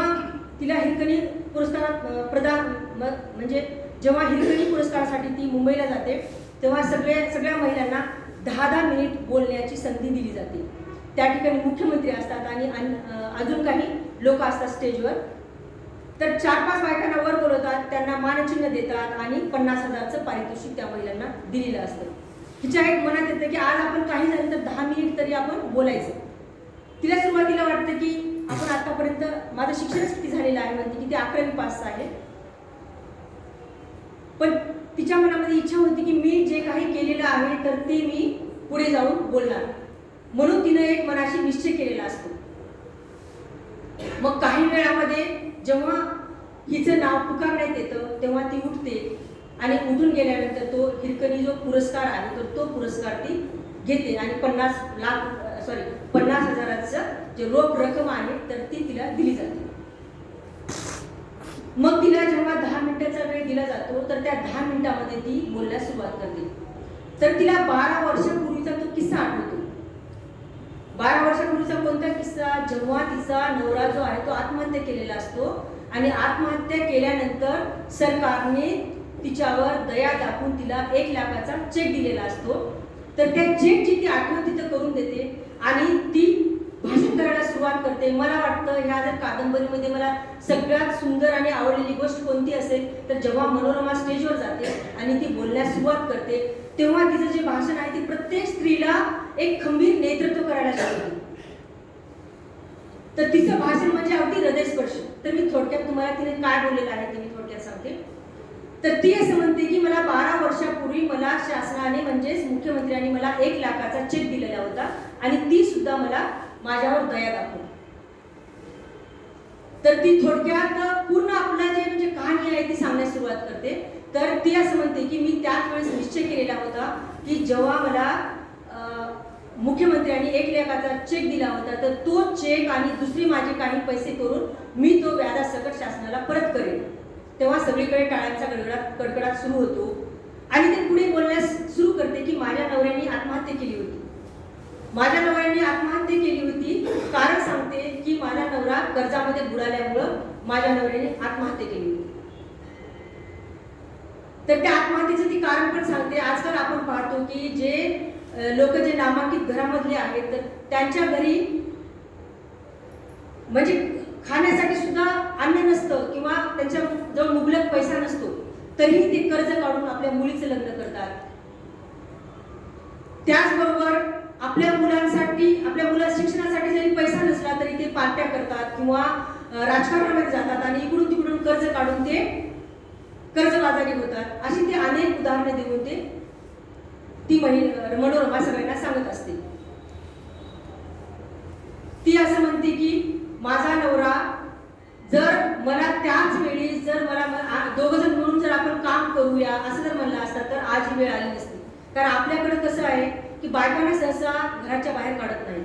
तिला हिरकणी पुरस्कार म्हणजे जेव्हा हिरकणी पुरस्कारासाठी ती मुंबईला जाते तेव्हा सगळ्या महिलांना 10-10 मिनिट बोलण्याची संधी दिली जाते. त्या ठिकाणी मुख्यमंत्री असतात आणि अजून काही लोक असतात स्टेजवर. तर 4-5 बायकांना वर बोलवतात, त्यांना मानचिन्ह देतात आणि 50,000चं पारितोषिक त्या महिलांना दिलेलं असतं. तिच्या एक मनात येतं की आज आपण काही झालं तर 10 मिनिट तरी आपण बोलायचं. तिला सुरुवातीला वाटतं की आपण आतापर्यंत माझं शिक्षणच किती झालेलं आहे, म्हणते की ते 11वी पास आहे. पण तिच्या मनामध्ये इच्छा होती की मी जे काही केलेलं आहे तर ते मी पुढे जाऊन बोलणार. म्हणून तिनं एक मनाशी निश्चय केलेला असतो. मग काही वेळामध्ये जेव्हा हिचं नाव पुकारण्यात येतं तेव्हा ती उठते आणि उठून गेल्यानंतर तो हिरकणी जो पुरस्कार आहे तर तो पुरस्कार ती घेते आणि 50,000चं जे रोख रक्कम आहे तर ती तिला दिली जाते. मग तिला जेव्हा 10 मिनिटाचा वेळ दिला जातो तर त्या 10 मिनिटामध्ये ती बोलण्यास सुरुवात करते. तर तिला 12 वर्षापूर्वीचा तो किस्सा आठवतो. 12 वर्षापूर्वीचा कोणता किस्सा? जेव्हा तिचा नवरा जो आहे तो आत्महत्या केलेला असतो आणि आत्महत्या केल्यानंतर सरकारने तिच्यावर दया दाखवून तिला 1 लाखाचा चेक दिलेला असतो. तर त्या चेकची ती आठवण तिथं करून देते आणि ती भाषण करायला सुरुवात करते. मला वाटतं ह्या जर कादंबरीमध्ये मला सगळ्यात सुंदर आणि आवडलेली गोष्ट कोणती असेल तर जेव्हा मनोरमा स्टेजवर जाते आणि ती बोलण्यास सुरुवात करते तेव्हा तिचं जे भाषण आहे ते प्रत्येक स्त्रीला एक खंबीर नेतृत्व करायला शिकवते. तर तिचं भाषण म्हणजे अगदी हृदयस्पर्श. तर मी थोडक्यात तुम्हाला तिने काय बोललेलं आहे ते मी थोडक्यात सांगते. तर ती असं म्हणते की मला 12 वर्षापूर्वी मला शासनाने म्हणजेच मुख्यमंत्र्यांनी मला 1 लाखाचा चेक दिलेला होता आणि ती सुद्धा मला माझ्यावर दया दाखवली. तर ती थोडक्यात पूर्ण आपला जे म्हणजे कहाणी आहे ती सांगण्यास सुरुवात करते. तर ती असं म्हणते की मी त्याच वेळेस निश्चय केलेला होता की जेव्हा मला मुख्यमंत्र्यांनी 1 लाखाचा चेक दिला होता तर तो चेक आणि दुसरे माझे काही पैसे करून मी तो व्याजासकट शासनाला परत करेन. तेव्हा सगळीकडे टाळ्यांचा कडकडाट सुरू होतो आणि ते पुढे बोलण्यास सुरू करते की माझ्या नवऱ्याने आत्महत्या केली होती. माझ्या नवऱ्याने आत्महत्या केली होती. कारण सांगते की माझा नवरा कर्जामध्ये बुडाल्यामुळं माझ्या नवऱ्याने आत्महत्या केली होती. तर त्या आत्महत्येचं ती कारण पण सांगते. आजकाल आपण पाहतो की जे लोक जे नामांकित घरामधले आहेत तर त्यांच्या घरी म्हणजे खाण्यासाठी सुद्धा अन्न नसतं किंवा त्यांच्या जवळ मुबलक पैसा नसतो तरीही ते कर्ज काढून आपल्या मुलीचं लग्न करतात. त्याचबरोबर आपल्या मुलांसाठी, आपल्या मुलांच्या शिक्षणासाठी जरी पैसा नसला तरी ते पार्ट्या करतात किंवा राजकारणामध्ये जातात आणि इकडून तिकडून कर्ज काढून ते कर्जबाजारी होतात. अशी ते अनेक उदाहरणे देऊन ती मनोरमा सगळ्यांना सांगत असते. ती असं म्हणते की माझा नवरा जर मला त्याच वेळी जर मला दोघ जण मिळून जर आपण काम करूया असं जर म्हणलं असतं तर आज ही वेळ आली नसती. कारण आपल्याकडे कसं आहे की बायकांना सहसा घराच्या बाहेर काढत नाही.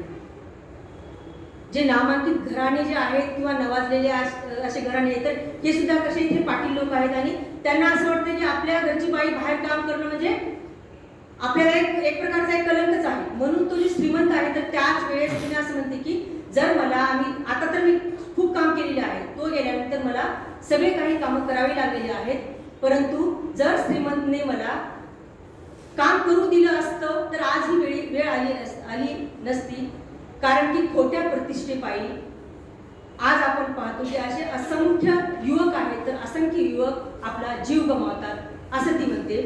जे नामांकित घराणे जे आहेत किंवा नवाजलेले असे घराणे आहेत तर हे सुद्धा कसे इथे पाटील लोक आहेत आणि त्यांना असं वाटतं की आपल्या घरची बाई बाहेर काम करणं म्हणजे आपल्याला एक प्रकारचा एक कलंकच आहे. म्हणून तो जे श्रीमंत आहे तर त्याच वेळेस तिने असं म्हणते की जर मला आता तर मी खूप काम केलेले आहे, तो गेल्यानंतर मला सगळे काही कामं करावी लागलेली आहेत, परंतु जर श्रीमंतने मला काम करू दिलं असतं तर आज ही वेळ आली नसती. कारण की खोट्या प्रतिष्ठेपायी आज आपण पाहतो की असे असंख्य युवक आहेत तर असंख्य युवक आपला जीव गमावतात असं ती म्हणते.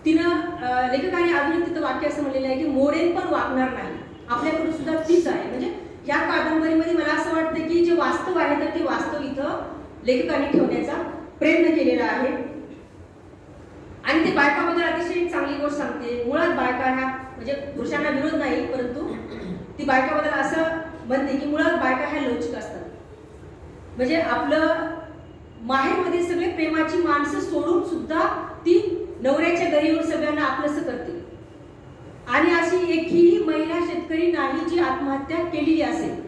तिनं लेखकाने अजून तिथं वाक्य असं म्हणलेलं आहे की मोडेन पण वागणार नाही. आपल्याकडे सुद्धा तीच आहे. म्हणजे या कादंबरीमध्ये मला असं वाटतं की जे वास्तव आहे तर ते वास्तव इथं लेखकाने ठेवण्याचा प्रयत्न केलेला आहे. आणि ते बायकाबद्दल अतिशय चांगली गोष्ट सांगते. मुळात बायका ह्या म्हणजे पुरुषांना विरोध नाही, परंतु ती बायकाबद्दल असं म्हणते की मुळात बायका ह्या लवचिक असतात. म्हणजे आपलं माहेरमध्ये सगळे प्रेमाची माणसं सोडून सुद्धा ती नवऱ्याच्या घरी येऊन सगळ्यांना आपलंसं करते. आणि अशी एकही महिला शेतकरी नाही जी आत्महत्या केलेली असेल.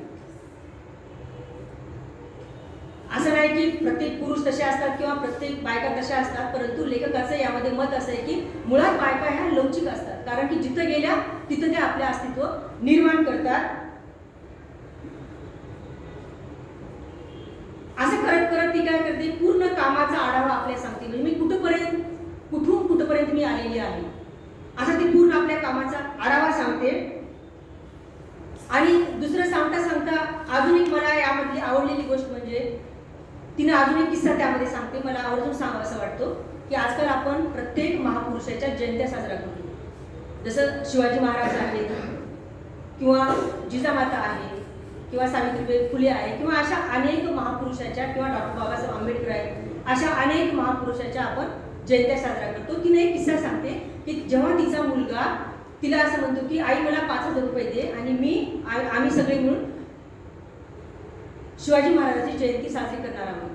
असं नाही की प्रत्येक पुरुष तसे असतात किंवा प्रत्येक बायका तशा असतात, परंतु लेखकाचं यामध्ये मत असं आहे की मुळात बायका ह्या लवचिक असतात. कारण की जिथं गेल्या तिथं त्या आपलं अस्तित्व निर्माण करतात. असं करत करत ती काय करते, पूर्ण कामाचा आढावा आपल्याला सांगते. म्हणजे मी कुठून कुठपर्यंत मी आलेली आहे असं ती पूर्ण आपल्या कामाचा आढावा सांगते. आणि दुसरं सांगता अजून एक मला यामधली आवडलेली गोष्ट म्हणजे तिने अजून एक किस्सा त्यामध्ये सांगते. मला आवर्जून सांगावं असं वाटतो की आजकाल आपण प्रत्येक महापुरुषाच्या जयंत्या साजरा करतो. जसं शिवाजी महाराज आहेत किंवा जिजामाता आहे किंवा सावित्रीबाई फुले आहे किंवा अशा अनेक महापुरुषाच्या किंवा डॉक्टर बाबासाहेब आंबेडकर आहेत, अशा अनेक महापुरुषाच्या आपण जयंत्या साजरा करतो. तिने एक किस्सा सांगते की जेव्हा तिचा मुलगा तिला असं म्हणतो की आई मला 5,000 रुपये दे आणि आम्ही सगळे मिळून शिवाजी महाराजांची जयंती साजरी करणार आहोत.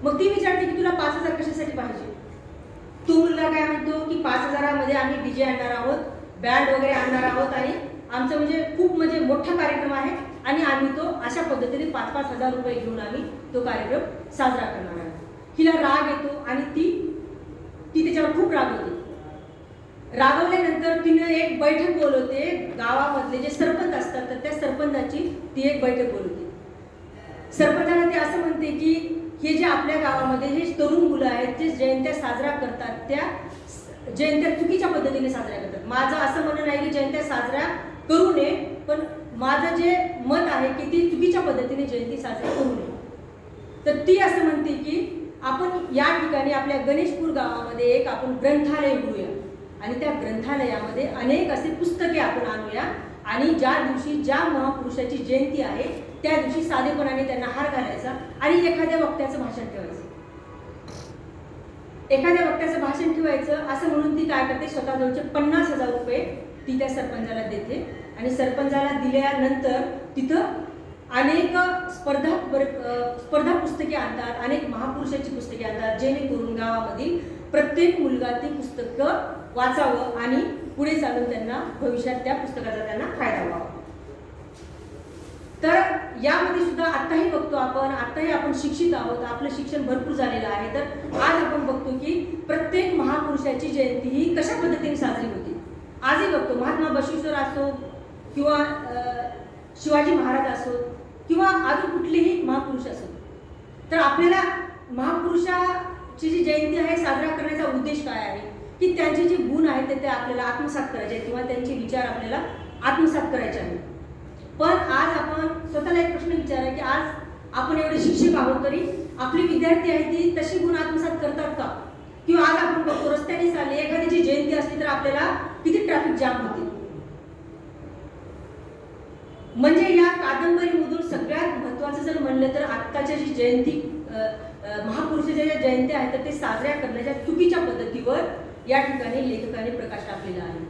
मग ती विचारते की तुला 5,000 कशासाठी पाहिजे. तो मुलगा काय म्हणतो की 5,000मध्ये आम्ही डीजे आणणार आहोत, बँड वगैरे आणणार आहोत आणि आमचं म्हणजे खूप म्हणजे मोठा कार्यक्रम आहे आणि आम्ही तो अशा पद्धतीने 5,000 रुपये घेऊन आम्ही तो कार्यक्रम साजरा करणार आहे. हिला राग येतो आणि ती त्याच्यावर खूप रागवते. रागवल्यानंतर तिने एक बैठक बोलवते. गावामधले जे सरपंच असतात तर त्या सरपंचाची ती एक बैठक बोलवते. सरपंचाला ते असं म्हणते की हे जे आपल्या गावामध्ये हे तरुण मुलं आहेत जे जयंत्या साजरा करतात त्या जयंत्या चुकीच्या पद्धतीने साजऱ्या करतात. माझं असं म्हणणं नाही की जयंत्या साजऱ्या करू नये, पण माझं जे मत आहे की ती चुकीच्या पद्धतीने जयंती साजरी करू नये. तर ती असं म्हणते की आपण या ठिकाणी आपल्या गणेशपूर गावामध्ये एक आपण ग्रंथालय उघडूया आणि त्या ग्रंथालयामध्ये अनेक असे पुस्तके आपण आणूया आणि ज्या दिवशी ज्या महापुरुषाची जयंती आहे त्या दिवशी साधेपणाने त्यांना हार घालायचा आणि एखाद्या वक्त्याचं भाषण ठेवायचं. एखाद्या वक्त्याचं भाषण ठेवायचं असं म्हणून ती काय करते, स्वतःजवळचे 50,000 रुपये ती त्या सरपंचाला देते आणि सरपंचाला दिल्यानंतर तिथं अनेक स्पर्धा पुस्तके आणतात, अनेक महापुरुषाची पुस्तके आणतात, जेणेकरून गावामधील प्रत्येक मुलगा ती पुस्तकं वाचावं आणि पुढे चालून त्यांना भविष्यात त्या पुस्तकाचा त्यांना फायदा व्हावा. तर यामध्ये सुद्धा आत्ताही बघतो आत्ताही आपण शिक्षित आहोत, आपलं शिक्षण भरपूर झालेलं आहे. तर आज आपण बघतो की प्रत्येक महापुरुषाची जयंती ही कशा पद्धतीने साजरी होती. आजही बघतो महात्मा बसवेश्वर असो किंवा शिवाजी महाराज असो किंवा अजून कुठलेही महापुरुष असो, तर आपल्याला महापुरुषाची जी जयंती आहे साजरा करण्याचा उद्देश काय आहे की त्यांचे जे गुण आहेत ते आपल्याला आत्मसात करायचे आहेत किंवा त्यांचे विचार आपल्याला आत्मसात करायचे आहेत. पण आज आपण स्वतःला एक प्रश्न विचारा की आज आपण एवढे शिक्षक आहोत तरी आपली विद्यार्थी आहेत ती तशी गुण आत्मसात करतात का. किंवा आज आपण बघतो रस्त्याने असली तर आपल्याला किती ट्रॅफिक जाम होते. म्हणजे या कादंबरीमधून सगळ्यात महत्त्वाचं जर म्हणलं तर आत्ताच्या जी जयंती महापुरुषाच्या ज्या जयंत्या आहेत तर ते साजऱ्या करण्याच्या चुकीच्या पद्धतीवर या ठिकाणी लेखकाने प्रकाश टाकलेला आहे.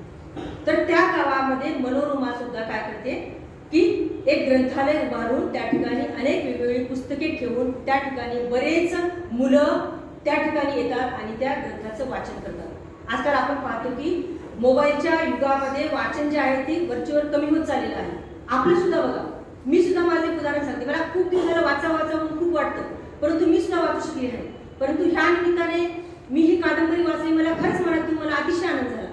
तर त्या गावामध्ये मनोरमा सुद्धा काय करते की एक ग्रंथालय उभारून त्या ठिकाणी अनेक वेगवेगळी पुस्तके ठेवून त्या ठिकाणी बरेच मुलं त्या ठिकाणी येतात आणि त्या ग्रंथाचं वाचन करतात. आजकाल आपण पाहतो की मोबाईलच्या युगामध्ये वाचन जे आहे ती वरचेवर कमी होत चाललेलं आहे. आपलं सुद्धा बघा, मी सुद्धा माझं एक उदाहरण सांगते. मला खूप दिवसाला वाचा म्हणून खूप वाटतं, परंतु मी सुद्धा वाचू शकली नाही. परंतु ह्या निमित्ताने मी ही कादंबरी वाचली, मला खरंच म्हणत मला अतिशय आनंद झाला.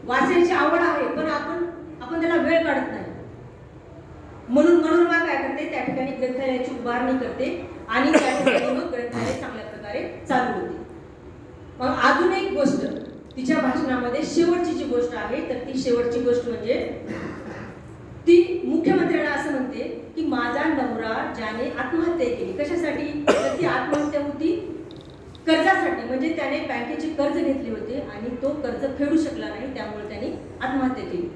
वाचण्याची आवड आहे पण आपण त्याला वेळ काढत नाही. म्हणून मनोरमा काय करते, त्या ठिकाणी ग्रंथालयाची उभारणी करते आणि त्या ठिकाणी मग ग्रंथालय चांगल्या प्रकारे चालू होते. मग अजून एक गोष्ट तिच्या भाषणामध्ये शेवटची जी गोष्ट आहे तर ती शेवटची गोष्ट म्हणजे ती मुख्यमंत्र्याला असं म्हणते की माझा नवरा ज्याने आत्महत्या केली, कशासाठी तर ती आत्महत्या होती कर्जासाठी. म्हणजे त्याने बँकेचे कर्ज घेतले होते आणि तो कर्ज फेडू शकला नाही, त्यामुळे त्याने आत्महत्या केली.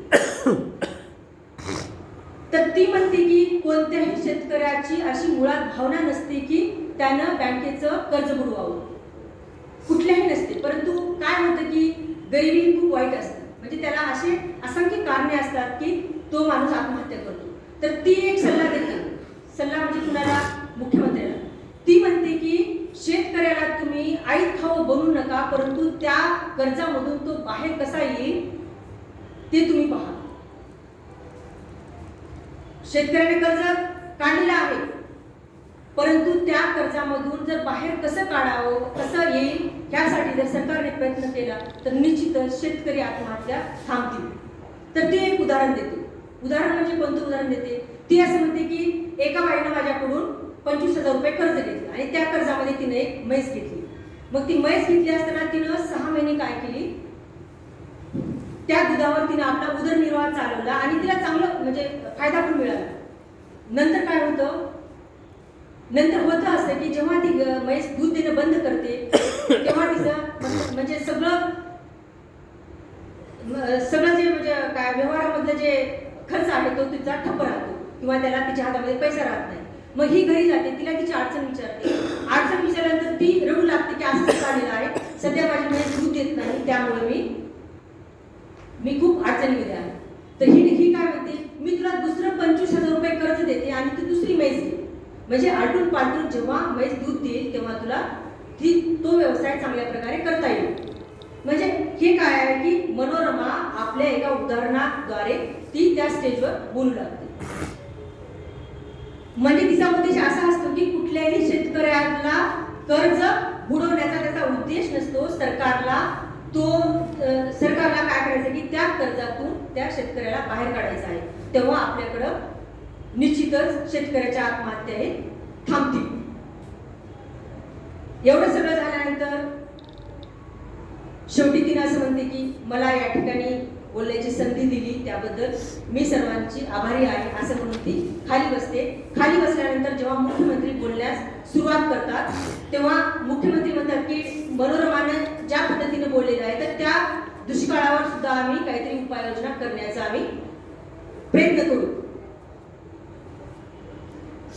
तर ती म्हणते की कोणत्याही शेतकऱ्याची अशी मुळात भावना नसते की त्यानं बँकेचं कर्ज बुडवावं, कुठल्याही नसते. परंतु काय होतं की गरिबी ही खूप वाईट असते. म्हणजे त्याला असे असंख्य कारणे असतात की तो माणूस आत्महत्या करतो. तर ती एक सल्ला देते. सल्ला म्हणजे कुणाला? मुख्यमंत्र्याला. ती म्हणते की शेतकऱ्याला तुम्ही आईत खाऊ बनवू नका, परंतु त्या कर्जामधून तो बाहेर कसा येईल ते तुम्ही पहा. शेतकऱ्याने कर्ज काढलेलं आहे, परंतु त्या कर्जामधून जर बाहेर कसं काढावं, कसं येईल यासाठी जर सरकारने प्रयत्न केला तर निश्चितच शेतकरी आत्महत्या थांबतील. तर ती एक उदाहरण देते. उदाहरण म्हणजे कोणतं उदाहरण देते? ती असं म्हणते की एका बाईनं माझ्याकडून 25,000 रुपये कर्ज घेतले आणि त्या कर्जामध्ये तिने एक म्हैस घेतली. मग ती म्हैस घेतली असताना तिनं 6 महिने काय केली, त्या दुधावर तिने आपला उदरनिर्वाह चालवला आणि तिला चांगलं म्हणजे फायदा पण मिळाला. नंतर काय होतं, नंतर होतं असं की जेव्हा ती म्हैस दूध देणं बंद करते तेव्हा तिचं म्हणजे सगळं जे म्हणजे काय व्यवहारामधलं जे खर्च आहे तो तिचा ठप्प राहतो किंवा त्याला तिच्या हातामध्ये पैसा राहत नाही. मग ही घरी जाते, तिला तिची अडचण विचारते. अडचण विचारल्यानंतर ती रडू लागते की असं झालेलं आहे, सध्या माझी म्हैस दूध देत नाही, त्यामुळे मी खूप अडचणीमध्ये आहे. तर ही काय म्हणते, मी तुला दुसरं 25,000 रुपये कर्ज देते आणि तू दुसरी म्हैस घे. म्हणजे आलटून पालटून जेव्हा म्हैस दूध देईल तेव्हा तुला तो व्यवसाय चांगल्या प्रकारे करता येईल. म्हणजे हे काय आहे की मनोरमा आपल्या एका उदाहरणाद्वारे ती त्या स्टेजवर बोलू लागते. म्हणजे तिचा उद्देश असा असतो की कुठल्याही शेतकऱ्याला कर्ज बुडवण्याचा त्याचा उद्देश नसतो. सरकारला काय करायचं की त्या कर्जातून त्या शेतकऱ्याला बाहेर काढायचं आहे. तेव्हा आपल्याकडं निश्चितच शेतकऱ्याच्या आत्महत्या हे थांबतील. एवढं सगळं झाल्यानंतर शेवटी तिने असं म्हणते की मला या ठिकाणी बोलण्याची संधी दिली त्याबद्दल मी सर्वांची आभारी आहे, असं म्हणून ती खाली बसते. खाली बसल्यानंतर जेव्हा मुख्यमंत्री बोलण्यास सुरुवात करतात तेव्हा मुख्यमंत्री म्हणतात की मनोरमानं ज्या पद्धतीने बोललेलं आहे तर त्या दुष्काळावर सुद्धा आम्ही काहीतरी उपाययोजना करण्याचा आम्ही प्रयत्न करू.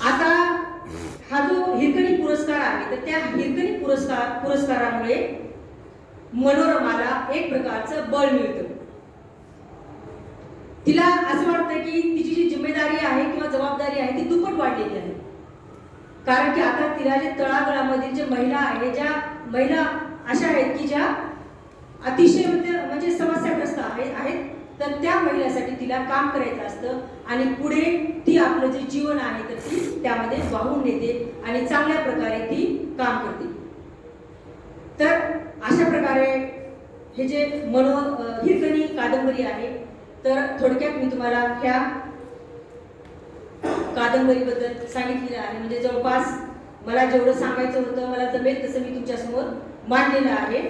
आता हा जो हिरकणी पुरस्कार आहे तर त्या हिरकणी पुरस्कारामुळे मनोरमाला एक प्रकारचं बळ मिळतं. तिला असं वाटतं की तिची जी जिम्मेदारी आहे किंवा जबाबदारी आहे ती दुप्पट वाढलेली आहे. कारण की आता तिला जे तळागाळामधील जे महिला आहे, ज्या महिला अशा आहेत की ज्या अतिशय म्हणजे समस्याग्रस्त आहेत तर त्या महिलांसाठी तिला काम करायचं असतं आणि पुढे ती आपलं जे जीवन आहे तर ती त्यामध्ये वाहून नेते आणि चांगल्या प्रकारे ती काम करते. तर अशा प्रकारे हे जे हिरकणी कादंबरी आहे तर थोडक्यात मी तुम्हाला ह्या कादंबरीबद्दल सांगितलेलं आहे. म्हणजे जवळपास मला जेवढं सांगायचं होतं मला जमेल तसं मी तुमच्यासमोर मांडलेलं आहे.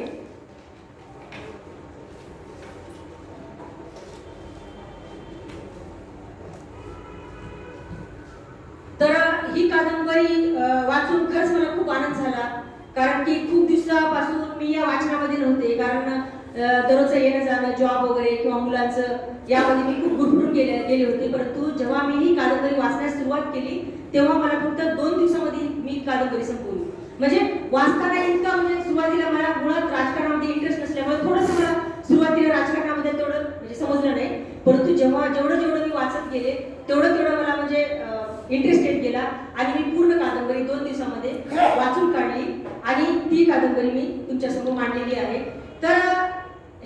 तर ही कादंबरी वाचून खरंच मला खूप आनंद झाला. कारण की खूप दिवसापासून मी या वाचनामध्ये नव्हते. कारण दररोजचं येणं जाणं, जॉब वगैरे किंवा मुलांचं यामध्ये मी खूप गुंतून गेले होते. परंतु जेव्हा मी ही कादंबरी वाचण्यास सुरुवात केली तेव्हा मला फक्त 2 दिवसामध्ये मी कादंबरी संपवली. म्हणजे वाचताना इतका म्हणजे सुरुवातीला मला मुळात राजकारणामध्ये इंटरेस्ट नसल्यामुळे थोडंसं मला सुरुवातीला राजकारणामध्ये तेवढं म्हणजे समजलं नाही. परंतु जेवढं मी वाचत गेले तेवढं मला म्हणजे इंटरेस्ट येत गेला आणि मी पूर्ण कादंबरी 2 दिवसामध्ये वाचून काढली आणि ती कादंबरी मी तुमच्यासमोर मांडलेली आहे. तर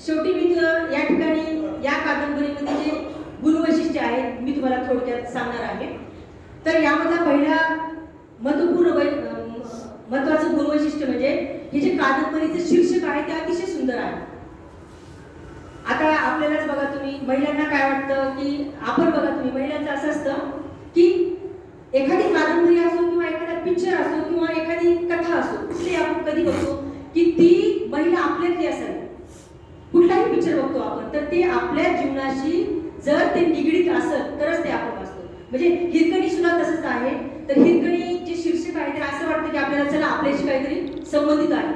शेवटी मी या ठिकाणी या कादंबरीमध्ये जे गुणवैशिष्ट्य आहेत मी तुम्हाला थोडक्यात सांगणार आहे. तर यामधला पहिला महत्त्वाचं गुणवैशिष्ट्य म्हणजे हे जे कादंबरीचं शीर्षक आहे ते अतिशय सुंदर आहे. आता आपल्यालाच बघा तुम्ही महिलांना काय वाटतं की आपण बघा तुम्ही महिलांचं असं असतं की एखादी कादंबरी असो किंवा एखादा पिक्चर असो किंवा एखादी कथा असो कुठली आपण कधी बघतो की ती महिला आपल्यातली असेल. कुठलाही पिक्चर बघतो आपण तर ते आपल्या जीवनाशी जर ते निगडीत असेल तरच ते आपण वाचतो. म्हणजे हिरकणी सुद्धा तसंच आहे. तर हिरकणी जे शीर्षक आहे ते असं वाटतं की आपल्याला चला आपल्याशी काहीतरी संबंधित आहे.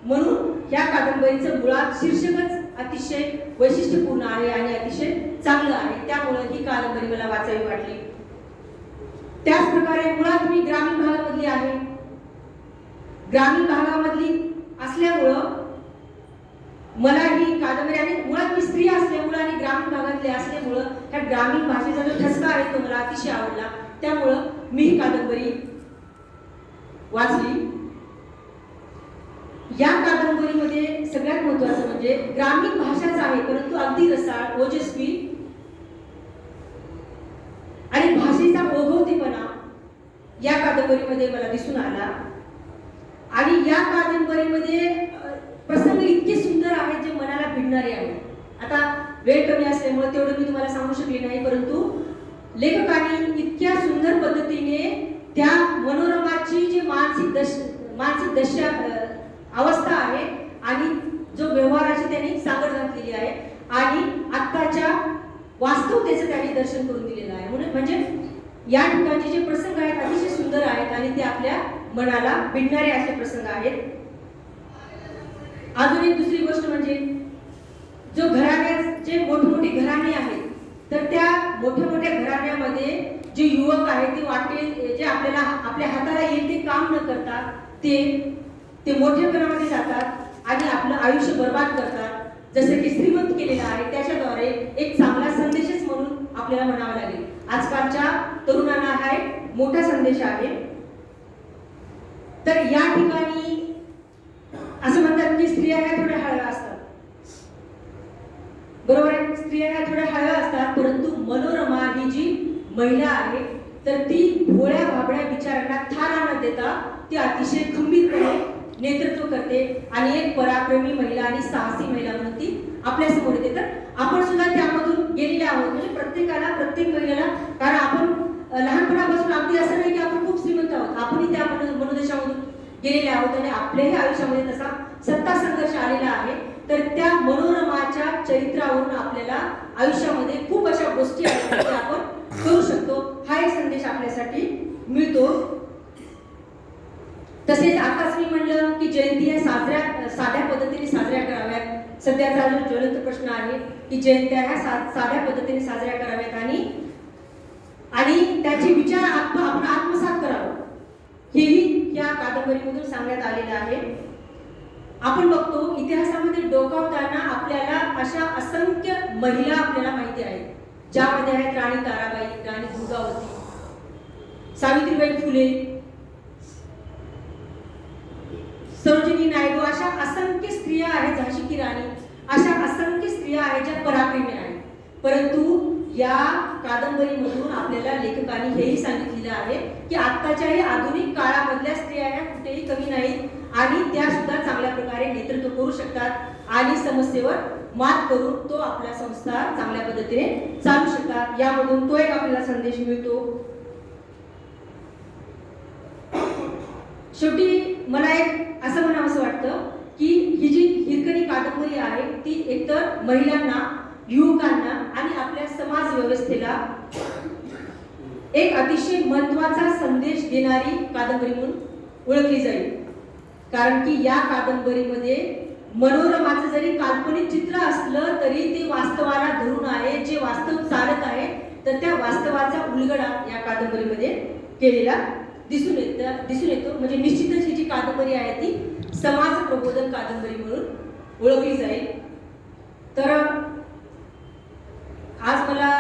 म्हणून या कादंबरीचं मुळात शीर्षकच अतिशय वैशिष्ट्यपूर्ण आहे आणि अतिशय चांगलं आहे. त्यामुळे ही कादंबरी मला वाचावी वाटली. त्याच प्रकारे मुळात मी ग्रामीण भागामधली आहे. ग्रामीण भागामधली असल्यामुळं मला ही कादंबरी आणि मुळात मी स्त्री असल्यामुळं आणि ग्रामीण भागातले असल्यामुळं ह्या ग्रामीण भाषेचा जो ठसका आहे तो मला अतिशय आवडला. त्यामुळं मी ही कादंबरी वाचली. या कादंबरीमध्ये सगळ्यात महत्त्वाचं म्हणजे ग्रामीण भाषाच आहे परंतु अगदी रसाळ, ओजस्वी आणि भाषेचा ओघवतेपणा या कादंबरीमध्ये मला दिसून आला. आणि या कादंबरीमध्ये प्रसंग इतके सुंदर आहेत जे मनाला भिडणारे आहेत. आता वेळ कमी असल्यामुळे तेवढं मी तुम्हाला सांगू शकले नाही. परंतु लेखकाने इतक्या सुंदर पद्धतीने त्या मनोरमाची जी मानसिक दशा अवस्था आहे आणि जो व्यवहाराची त्यांनी सांगड घातलेली आहे आणि आत्ताच्या वास्तवतेचं त्यांनी दर्शन करून दिलेलं आहे. म्हणून म्हणजे या ठिकाणचे जे प्रसंग आहेत अतिशय सुंदर आहेत आणि ते आपल्या मनाला भिडणारे असे प्रसंग आहेत. अजून एक दुसरी गोष्ट म्हणजे जो घराण्यात जे मोठमोठे घराणे आहेत तर त्या मोठ्या घराण्यामध्ये जे युवक आहेत ते वाटेल जे आपल्याला आपल्या हाताला येईल ते काम न करता ते मोठेपणामध्ये जातात आणि आपलं आयुष्य बर्बाद करतात. जसं की श्रीमंत केलेलं आहे त्याच्याद्वारे एक चांगला संदेशच म्हणून आपल्याला म्हणावा लागेल. आजकालच्या तरुणांना हा एक मोठा संदेश आहे. तर या ठिकाणी असं म्हणतात की स्त्रिया ह्या थोड्या हळव्या असतात. बरोबर आहे, स्त्रिया ह्या थोड्या हळव्या असतात. परंतु मनोरमा ही जी महिला आहे तर ती भोळ्या भाबड्या विचारांना थारा न देता ती अतिशय खंबीरपणे नेतृत्व करते आणि एक पराक्रमी महिला आणि साहसी महिला म्हणून ती आपल्या समोर येते. तर आपण सुद्धा त्यामधून गेलेले आहोत. म्हणजे प्रत्येक महिलेला कारण आपण लहानपणापासून अगदी असं नाही की आपण खूप श्रीमंत आहोत. आपणही त्या मनोदशामधून गेलेले आहोत आणि आपल्याही आयुष्यामध्ये तसा सत्ता संघर्ष आलेला आहे. तर त्या मनोरमाच्या चरित्रावरून आपल्याला आयुष्यामध्ये खूप अशा गोष्टी आहेत ज्या आपण करू शकतो. हा एक संदेश आपल्यासाठी मिळतो. तसेच आताच मी म्हणलं की जयंती ह्या साध्या पद्धतीने साजऱ्या कराव्यात. सध्याचा जो ज्वलंत प्रश्न आहे की जयंत्या ह्या साध्या पद्धतीने साजऱ्या कराव्यात आणि त्याचे विचार आपण आत्मसात करावं हेही या कादंबरीमधून सांगण्यात आलेलं आहे. आपण बघतो इतिहासामध्ये डोकावताना आपल्याला अशा असंख्य महिला आपल्याला माहिती आहेत ज्यामध्ये आहेत राणी ताराबाई, राणी दुर्गावती, सावित्रीबाई फुले, सरोजिनी नायडू. अशा असंख्य स्त्रिया आहेत, झाशी की राणी, अशा असंख्य स्त्रिया आहेत ज्या पराक्रमी आहेत. परंतु या कादंबरीमधून आपल्याला लेखकांनी हेही सांगितलेलं आहे की आत्ताच्याही आधुनिक काळामधल्या स्त्रिया ह्या कुठेही कमी नाहीत आणि त्या सुद्धा चांगल्या प्रकारे नेतृत्व करू शकतात आणि समस्येवर मात करून तो आपला संस्था चांगल्या पद्धतीने चालू शकतात. यामधून तो एक आपल्याला संदेश मिळतो. शेवटी मला एक असं म्हणावंसं वाटतं की ही जी हिरकणी कादंबरी आहे ती एकतर महिलांना, युवकांना आणि आपल्या समाज व्यवस्थेला एक अतिशय महत्त्वाचा संदेश देणारी कादंबरी म्हणून ओळखली जाईल. कारण की या कादंबरीमध्ये मनोरमाचं जरी काल्पनिक चित्र असलं तरी ते वास्तवाला धरून आहे, जे वास्तव चालत आहे, तर त्या वास्तवाचा उलगडा या कादंबरीमध्ये केलेला दिसून येतो. म्हणजे निश्चितच ही जी कादंबरी आहे ती समाज प्रबोधन कादंबरी म्हणून ओळखली जाईल. तर आज मला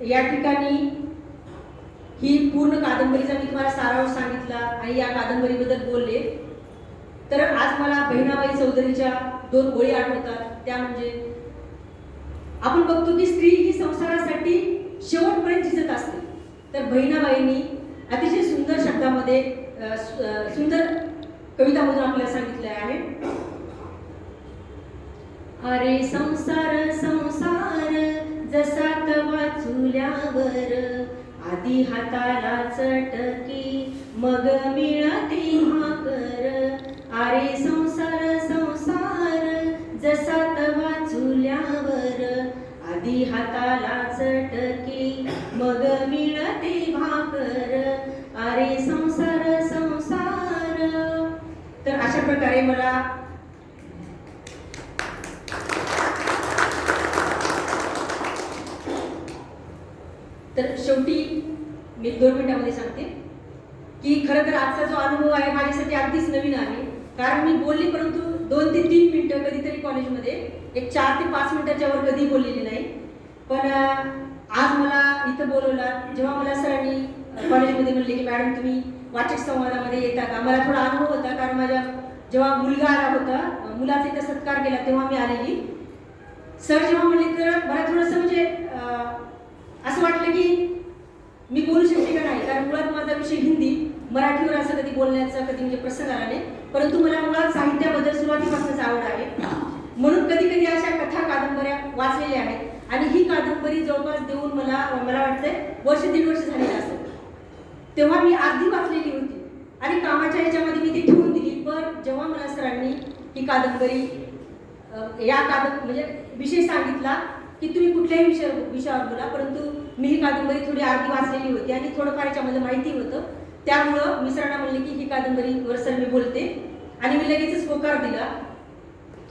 या ठिकाणी ही पूर्ण कादंबरीचा मी तुम्हाला सारांश सांगितला आणि या कादंबरीबद्दल बोलले. तर आज मला बहिणाबाई चौधरीच्या 2 ओळी आठवतात. त्या म्हणजे, आपण बघतो की स्त्री ही संसारासाठी शेवटपर्यंत झिजत असते, तर बहिणाबाईंनी अतिशय सुंदर शब्दामध्ये सुंदर कवितामधून आपल्याला सांगितले आहे. अरे संसार संसार जसा तवा चुल्यावर, आधी हाताला चटकी मग मिळते भाकर. अरे संसार संसार जसा तवा चुल्यावर, आधी हाताला चटकी मग मिळते भाकर. अरे संसार संसार. तर अशा प्रकारे मला तर शेवटी मी 2 मिनिटांमध्ये सांगते की खरं तर आजचा जो अनुभव आहे माझ्यासाठी अगदीच नवीन आहे. कारण मी बोलली परंतु 2 ते 3 मिनिटं कधीतरी कॉलेजमध्ये, एक 4 ते 5 मिनिटाच्या वर कधी बोललेली नाही. पण आज मला इथं बोलवलं, जेव्हा मला सरांनी कॉलेजमध्ये म्हणले की मॅडम तुम्ही वाचक संवादामध्ये येता का. मला थोडा अनुभव होता, कारण माझ्या जेव्हा मुलगा आला होता, मुलाचा इथं सत्कार केला तेव्हा मी आलेली. सर जेव्हा म्हणले तर मला थोडंसं म्हणजे असं वाटलं की मी बोलू शकते का नाही, कारण मुळात माझा विषय हिंदी, मराठीवर असं कधी बोलण्याचा कधी म्हणजे प्रसंग आला नाही. परंतु मला मुळात साहित्याबद्दल सुरुवातीपासूनच आवड आहे, म्हणून कधी कधी अशा कथा कादंबऱ्या वाचलेल्या आहेत. आणि ही कादंबरी जवळपास देऊन मला वाटतंय 1-1.5 वर्ष झालेलं असेल. तेव्हा मी अर्धी वाचलेली होती आणि कामाच्या ह्याच्यामध्ये मी ती ठेवून दिली. पण जेव्हा मला सरांनी ही कादंबरी म्हणजे विषय सांगितला की तुम्ही कुठल्याही विषयावर बोला, परंतु मी ही कादंबरी थोडी अर्धी वाचलेली होती आणि थोडंफार याच्यामध्ये माहिती होतं. त्यामुळं मी सरांना म्हणले की ही कादंबरीवर सर मी बोलते, आणि मी लगेचच होकार दिला.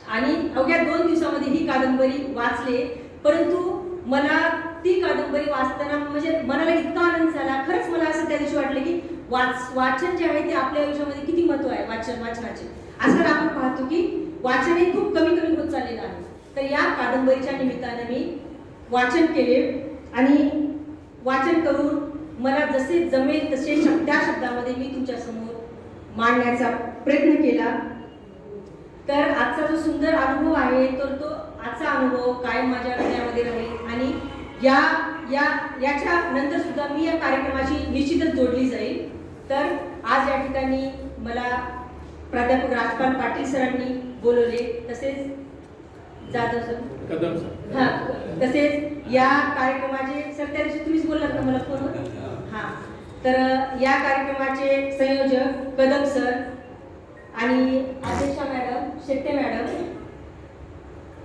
आणि अवघ्या 2 दिवसामध्ये ही कादंबरी वाचले. परंतु मला ती कादंबरी वाचताना म्हणजे मनाला इतका आनंद झाला. खरंच मला असं त्या दिवशी वाटलं की वाचन जे आहे ते आपल्या आयुष्यामध्ये किती महत्त्व आहे वाचनाचे. आजकाल आपण पाहतो की वाचन हे खूप कमी होत चाललेलं आहे. तर या कादंबरीच्या निमित्तानं मी वाचन केले आणि वाचन करून मला जसे जमेल तसे त्या शब्दामध्ये मी तुमच्यासमोर मांडण्याचा प्रयत्न केला. तर आजचा जो सुंदर अनुभव आहे तर तो आजचा अनुभव कायम माझ्या हृदयामध्ये राहील. आणि याच्या नंतर सुद्धा मी या कार्यक्रमाशी निश्चितच जोडली जाईल. तर आज या ठिकाणी मला प्राध्यापक राजपाल पाटील सरांनी बोलवले, तसेच जाधव सर, कदम सर, हां, तसेच या कार्यक्रमाचे सर त्या दिवशी तुम्हीच बोललात ना मला फोनवर. हां, तर या कार्यक्रमाचे संयोजक कदम सर आणि आदेशा मॅडम, शेट्टे मॅडम,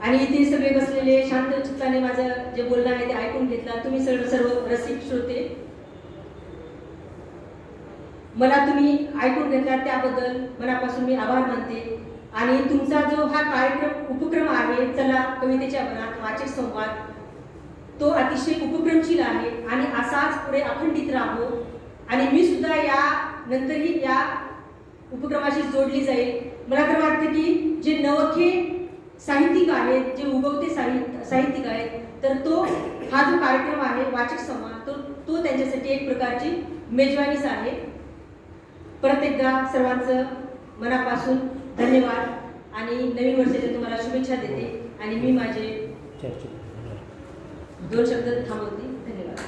आणि इथे सगळे बसलेले शांत चित्ताने माझं जे बोलणं आहे ते ऐकून घेतला तुम्ही सर्व रसिक श्रोते. मला तुम्ही ऐकून घेतला त्याबद्दल मनापासून मी आभार मानते. आणि तुमचा जो हा उपक्रम आहे, चला कवितेच्या मनात वाचक संवाद, तो अतिशय उपक्रमशील आहे आणि असाच पुढे अखंडित राहो. आणि मी सुद्धा या नंतरही या उपक्रमाशी जोडली जाईल. मला तर वाटतं की जे नवखे साहित्यिक आहेत, जे उगवते साहित्यिक आहेत, तर तो हा जो कार्यक्रम आहे वाचक संवाद, तो त्यांच्यासाठी एक प्रकारची मेजवानीच आहे. परत एकदा सर्वांचं मनापासून धन्यवाद आणि नवीन वर्षाच्या तुम्हाला शुभेच्छा देते. आणि मी माझे 2 शब्द थांबवते. धन्यवाद.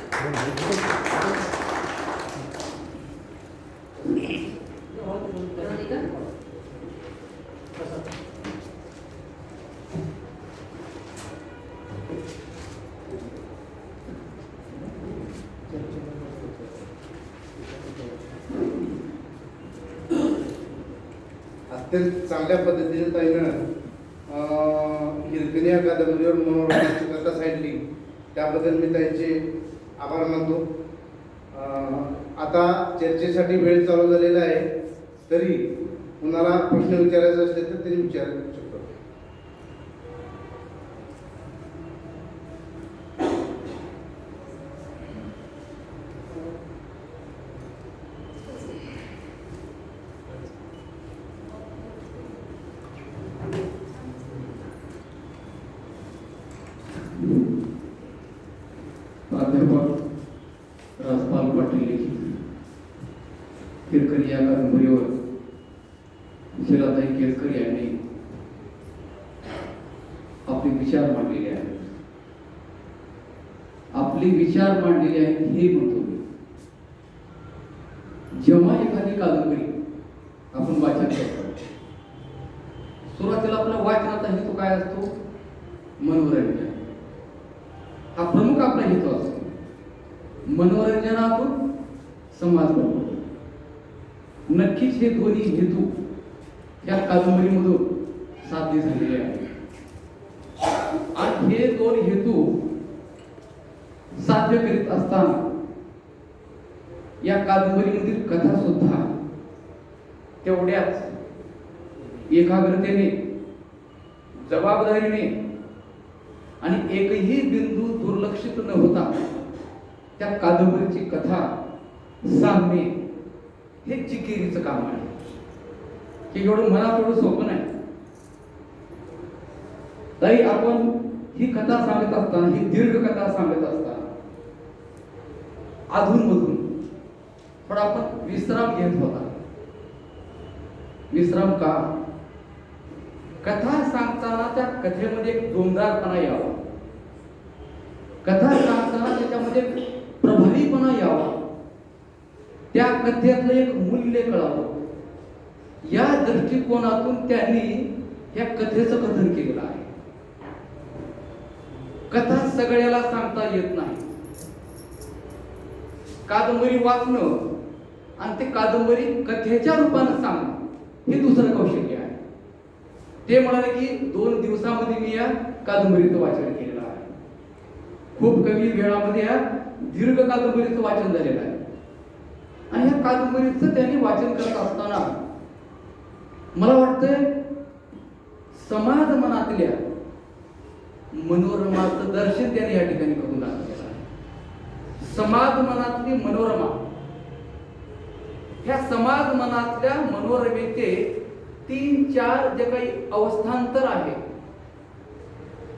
अत्यंत चांगल्या पद्धतीने ताईनं हिरकणी या कादंबरीवर मनोरंजनाची कथा सांगितली, त्याबद्दल मी त्यांचे आभार मानतो. आता चर्चेसाठी वेळ चालू झालेला आहे, तरी कुणाला प्रश्न विचारायचा असेल तर त्यांनी विचारू शकतो. हिरकणी या कादंबरीवर शिलाताई केळकर यांनी आपले विचार मांडलेले आहेत. आपले विचार मांडलेले आहेत हे म्हणतो मी. जेव्हा एखादी कादंबरी आपण वाचन करतो, सुरुवातीला आपला वाचनाचा हेतू काय असतो? मनोरंजन हा प्रमुख आपला हेतू असतो. मनोरंजनातून समाज घडतो. नक्कीच हे दोन्ही हेतू या कादंबरीमधून साध्य झालेले आहेत. आणि हे दोन हेतू साध्य करीत असताना या कादंबरीमधील कथा सुद्धा तेवढ्याच एकाग्रतेने, जबाबदारीने आणि एकही बिंदू दुर्लक्षित न होता त्या कादंबरीची कथा सांगणे हे चिकिरीचं काम आहे. की एवढं मनात एवढं सोपं नाही. तरी आपण ही कथा सांगत असताना, ही दीर्घ कथा सांगत असताना अधूनमधून थोडा आपण विश्राम घेत होता. विश्राम का? कथा सांगताना त्या कथेमध्ये एक जोमदारपणा यावा, कथा सांगताना त्याच्यामध्ये प्रभावीपणा यावा, त्या कथेतलं एक मूल्य कळावं, या दृष्टिकोनातून त्यांनी या कथेचं कथन केलेलं आहे. कथा सगळ्याला सांगता येत नाही. कादंबरी वाचणं आणि ते कादंबरी कथेच्या रूपानं सांगणं हे दुसरं कौशल्य आहे. ते म्हणाले की 2 दिवसामध्ये मी या कादंबरीचं वाचन केलेलं आहे. खूप कमी वेळामध्ये या दीर्घ कादंबरीचं वाचन झालेलं आहे. आणि या कादंबरीचं त्यांनी वाचन करत असताना मला वाटतंय समाज मनातल्या मनोरमाचं दर्शन त्यांनी या ठिकाणी करून दाखवलेलं आहे. समाज मनातली मनोरमा, ह्या समाज मनातल्या मनोरमेचे 3-4 जे काही अवस्थांतर आहे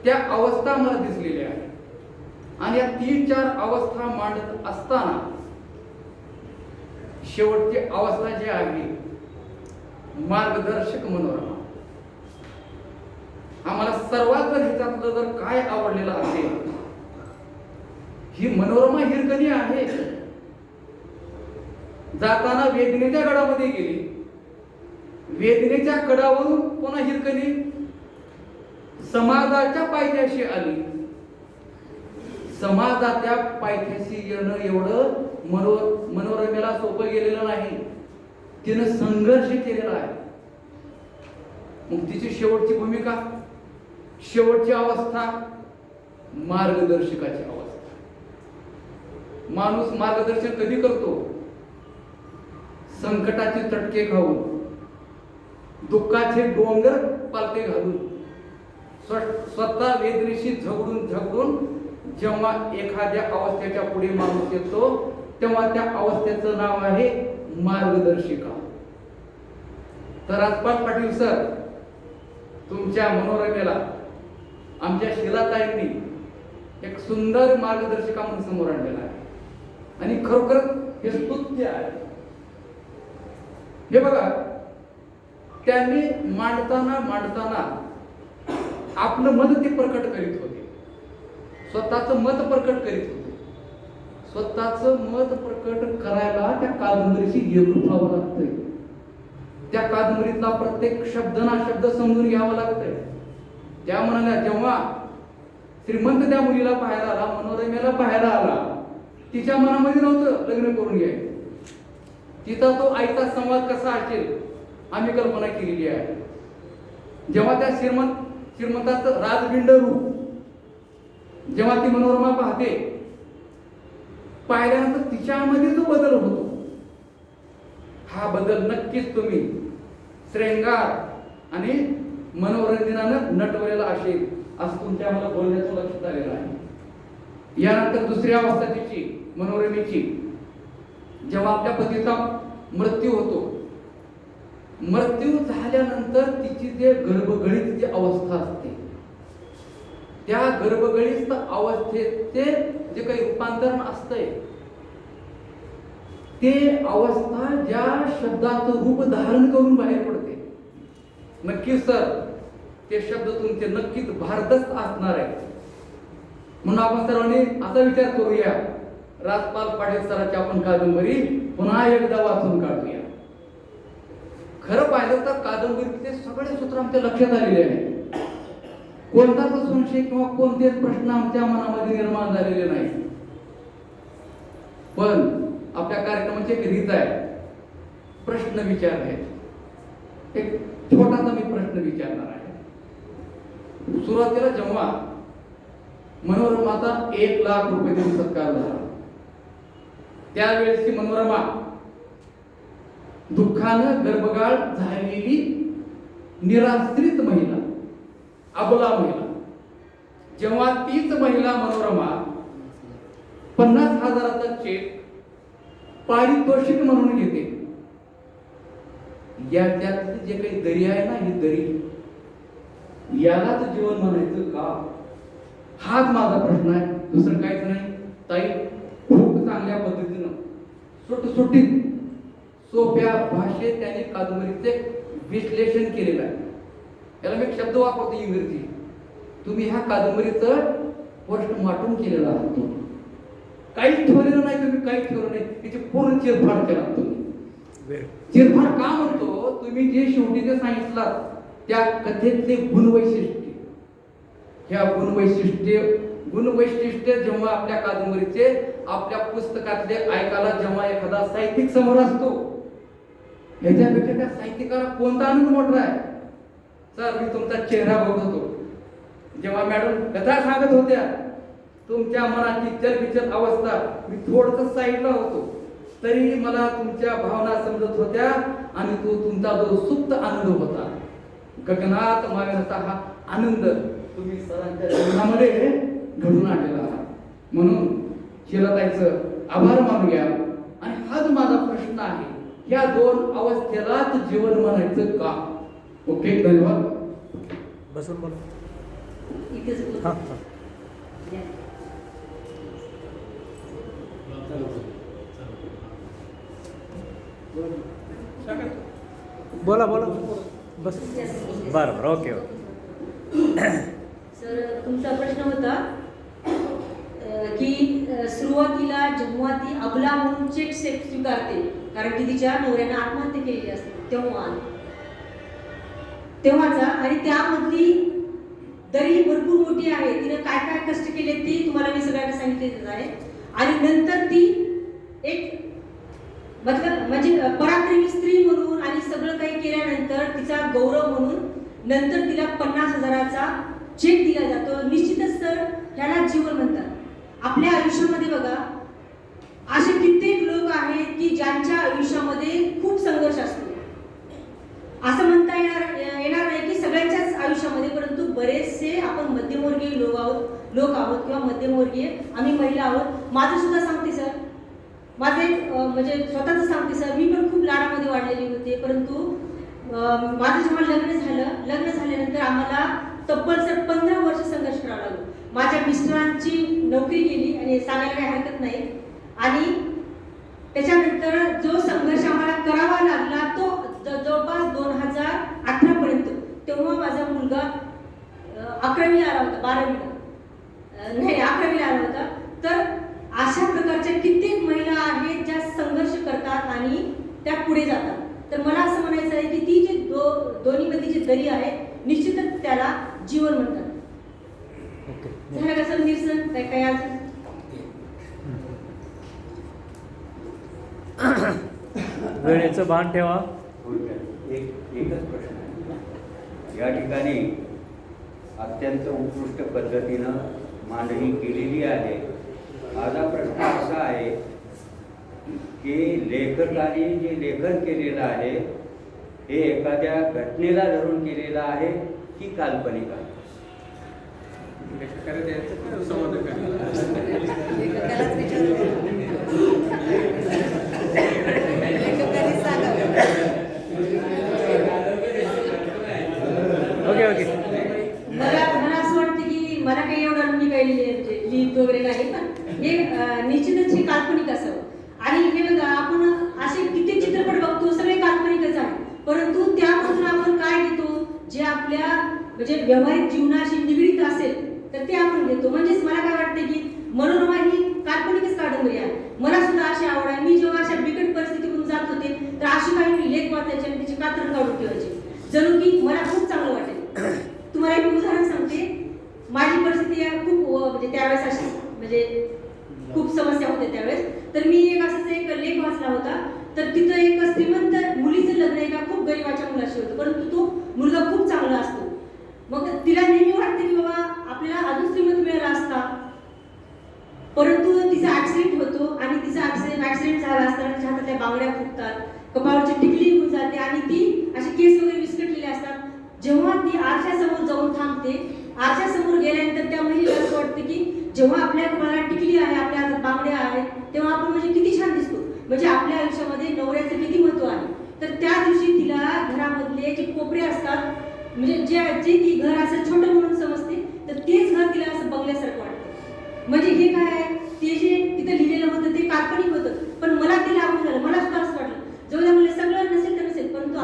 त्या अवस्था मला दिसलेल्या आहेत. आणि या 3-4 अवस्था मांडत असताना शेवटची अवस्था जी आहे मार्गदर्शक मनोरमा, आम्हाला सर्वात जर ह्याच्यातलं जर काय आवडलेलं असेल, ही मनोरमा हिरकणी आहे. जाताना वेदनेच्या गडामध्ये गेली, वेदनेच्या कडावरून पुन्हा हिरकणी समाजाच्या पायथ्याशी आली. समाजाच्या पायथ्याशी येणं एवढं मनोरमेला सोपं गेलेलं नाही. तिनं संघर्ष केलेला आहे. मग तिची शेवटची भूमिका, शेवटची अवस्था मार्गदर्शकाची अवस्था. माणूस मार्गदर्शन कधी करतो? संकटाचे चटके खाऊन, दुःखाचे डोंगर पालथे घालून, स्वतः वेदनेशी झगडून जेव्हा एखाद्या अवस्थेच्या पुढे माणूस येतो तेव्हा त्या अवस्थेचं नाव आहे मार्गदर्शिका. तर राजपाल पाटील सर, तुमच्या मनोरमेला आमच्या शिलाताईंनी एक सुंदर मार्गदर्शिका म्हणून समोर आणलेला आहे. आणि खरोखर हे स्तुत्य आहे. हे बघा, त्यांनी मांडताना आपलं मत ते प्रकट करीत होते. स्वतःचं मत प्रकट करीत होते. स्वतःचं मत प्रकट करायला त्या कादंबरीशी एकरूप व्हावं लागतंय. त्या कादंबरीतला प्रत्येक शब्द ना शब्द समजून घ्यावा लागतंय. त्या म्हणाल्या, जेव्हा श्रीमंत त्या मुलीला पाहायला आला, मनोरमेला पाहायला आला, तिच्या मनामध्ये नव्हतं लग्न करून घ्यायचं. तिचा तो आईचा संवाद कसा असेल आम्ही कल्पना केलेली आहे. जेव्हा त्या श्रीमंताचं राजबिंड रूप जेव्हा ती मनोरमा पाहते, पाहिल्यानंतर तिच्यामध्ये जो बदल होतो, हा बदल नक्कीच तुम्ही श्रृंगार आणि मनोरंजनानं नटवलेला असेल असं तुमच्या मला बोलण्याचं लक्षात आलेलं आहे. यानंतर दुसरी अवस्था तिची मनोरमेची, जेव्हा आपल्या पतीचा मृत्यू होतो, मृत्यू झाल्यानंतर तिची जे गर्भगळीत जी अवस्था असते, त्या गर्भगळीत अवस्थेचे जे काही रूपांतरण असतंय ते अवस्था ज्या शब्दाचं रूप धारण करून बाहेर पडते, नक्कीच सर ते शब्द तुमचे नक्कीच भारदस्त असणार आहे. म्हणून आपण सर्वांनी असा विचार करूया, राजपाल पाटील सरांची आपण कादंबरी पुन्हा एकदा वाचून काढूया. खरं पाहिलं तर कादंबरीचे सगळे सूत्र आमच्या लक्षात आलेले आहे. कोणताच संशय किंवा कोणतेच प्रश्न आमच्या मनामध्ये निर्माण झालेले नाही. पण आपल्या कार्यक्रमाची एक रीत आहे, प्रश्न विचारणे. एक छोटासा मी प्रश्न विचारणार आहे. सुरुवातीला जेव्हा मनोरमाचा 1,00,000 रुपये देऊन सत्कार झाला, त्यावेळेस ती मनोरमा दुःखानं गर्भगाळ झालेली निराश्रित महिला, अबला महिला, जेव्हा तीच महिला मनोरमा 50,000चा चेक पारितोषिक म्हणून घेते, त्यात जे काही दरी आहे ना, ही दरी, यालाच जीवन म्हणायचं का? हाच माझा प्रश्न आहे, दुसरं काहीच नाही. ताई खूप चांगल्या पद्धतीनं सुटसुटीत सोप्या भाषेत त्याने कादंबरीचे विश्लेषण केलेलं आहे. याला मी एक शब्द वापरतो इंग्रजी, तुम्ही ह्या कादंबरीचं पोस्टमार्टम केलेलं आहात. काहीच ठेवलेलं नाही, तुम्ही काहीच ठेवलं नाही, त्याची पूर्ण चिरफाड केला तुम्ही. चिरफाड का म्हणतो? तुम्ही जे शेवटी जे सांगितलं त्या कथेतले गुणवैशिष्ट्य, ह्या गुणवैशिष्ट्य जेव्हा आपल्या कादंबरीचे, आपल्या पुस्तकातले ऐकायला जेव्हा एखादा साहित्यिक समोर असतो, याच्यापेक्षा त्या साहित्यिकाला कोणता आनंद मोठा आहे? सर मी तुमचा चेहरा बघत होतो जेव्हा मॅडम कथा सांगत होत्या, तुमच्या मनाची चलबिचल अवस्था, मी थोडस साईडला होतो तरी मला तुमच्या भावना समजत होत्या आणि तो तुमचा जो सुप्त आनंद होता, गगनात मावेनाचा हा आनंद तुम्ही सरांच्या जीवनामध्ये घडून आणलेला आहात. म्हणून शिलाताईचं आभार मानूया. आणि हाच माझा प्रश्न आहे, या दोन अवस्थेलाच जीवन म्हणायचं का? ओके, धन्यवाद. बसून बोला. इथेच बोलू. हां बोला बोला बस. बरं बरं, ओके ओके. सर तुमचा प्रश्न होता की सुरुवातीला जेव्हा ती अबला म्हणून चेक स्वीकारते, कारण की तिच्या नवऱ्याने आत्महत्या केलेली असते, तेव्हाचा, आणि त्यामधली दरी भरपूर मोठी आहे, तिने काय काय कष्ट केले ती तुम्हाला मी सगळ्यांना सांगितलेलं आहे. आणि नंतर ती एक म्हणजे पराक्रमी स्त्री म्हणून आणि सगळं काही केल्यानंतर तिचा गौरव म्हणून नंतर तिला 50,000चा चेक दिला जातो. निश्चितच तर ह्याला जीवन म्हणतात. आपल्या आयुष्यामध्ये बघा असे कित्येक लोक आहेत की ज्यांच्या आयुष्यामध्ये खूप संघर्ष असतो. असं म्हणता येणार नाही की सगळ्यांच्याच आयुष्यामध्ये, परंतु बरेचसे आपण मध्यमवर्गीय लोक आहोत किंवा मध्यमवर्गीय आम्ही महिला आहोत. माझं सुद्धा सांगते सर, माझे म्हणजे स्वतःच सांगते सर, मी पण खूप लाडामध्ये वाढलेली होते, परंतु माझं जेव्हा लग्न झाल्यानंतर आम्हाला तब्बल सर 15 वर्ष संघर्ष करावा लागला. माझ्या मिस्टरांची नोकरी केली आणि सांगायला काही हरकत नाही, आणि त्याच्यानंतर जो संघर्ष आम्हाला करावा लागला तो जवळपास 2018 पर्यंत. तेव्हा माझा मुलगा 11वीला आला होता, 11वीला आला होता. तर अशा प्रकारच्या कित्येक महिला आहेत ज्या संघर्ष करतात आणि त्या पुढे जातात. तर मला असं म्हणायचं आहे की ती जी दोन्ही मधली जी दरी आहे, निश्चितच त्याला जीवन म्हणतात. झालं का सर निरसन? काय अजून? वेळेचं भान ठेवा. एकच प्रश्न आहे. या ठिकाणी अत्यंत उत्कृष्ट पद्धतीनं मांडणी केलेली आहे. माझा प्रश्न असा आहे की लेखकाने जे लेखन केलेलं आहे हे एखाद्या घटनेला धरून केलेलं आहे की काल्पनिक आहे? Okay okay. मला असं वाटतं की मला काही एवढं मी काही लिहित वगैरे नाही, पण हे निश्चितच हे काल्पनिक असावं. आणि हे बघा, आपण असे किती चित्रपट बघतो, सगळे काल्पनिकच आहे, परंतु त्यामधून आपण काय घेतो, जे आपल्या म्हणजे व्यावहारिक जीवनाशी निगडीत असेल तर ते आपण घेतो. म्हणजेच मला काय वाटते की मनोरमा ही काल्पनिकच कादंबरी आहे. मला सुद्धा अशी आवड आहे. मी जेव्हा अशा बिकट परिस्थितीतून जात होते तर अशी काही मी लेख वाचायचे आणि त्याची कात्रण काढून ठेवायची, जणू की मला खूप चांगलं वाटेल. तुम्हाला एक उदाहरण सांगते. माझी परिस्थिती खूप म्हणजे त्यावेळेस अशी म्हणजे खूप समस्या होत्या त्यावेळेस. तर मी एक असंच एक लेख वाचला होता. तर तिथं एक श्रीमंत मुलीचं लग्न एका खूप गरीबाच्या मुलाशी होतं, परंतु तो मुलगा खूप चांगला असतो. मग तिला नेहमी वाटते की बाबा आपल्याला अजून श्रीमंत मिळाला असता, परंतु तिचा ऍक्सिडेंट होतो आणि तिचा ऍक्सिडेंट झाला असताना तिच्या हातातल्या बांगड्या फुटतात, कपाळाची टिकली निघून जाते आणि ती असे केस वगैरे विस्कटलेले असतात. जेव्हा ती आरशासमोर जाऊन थांबते, आरशासमोर गेल्यानंतर त्या महिलेला असं वाटतं की जेव्हा आपल्या कपाळाला टिकली आहे, आपल्या हातात बांगड्या आहेत, तेव्हा आपण म्हणजे किती छान दिसतो, म्हणजे आपल्या आयुष्यामध्ये नवऱ्याचं किती महत्व आहे. तर त्या दिवशी तिला घरामधले जे कोपरे असतात, म्हणजे जे ती घर असं छोटं म्हणून समजते, तर तेच घर तिला असं बंगल्यासारखं वाटतं. म्हणजे हे काय आहे, ते जे तिथं लिहिलेलं होतं ते काल्पनिक होतं, पण मला ते लागून झालं. मला सुद्धा असं वाटलं जेव्हा मला सगळं नसेल तर नसेल, परंतु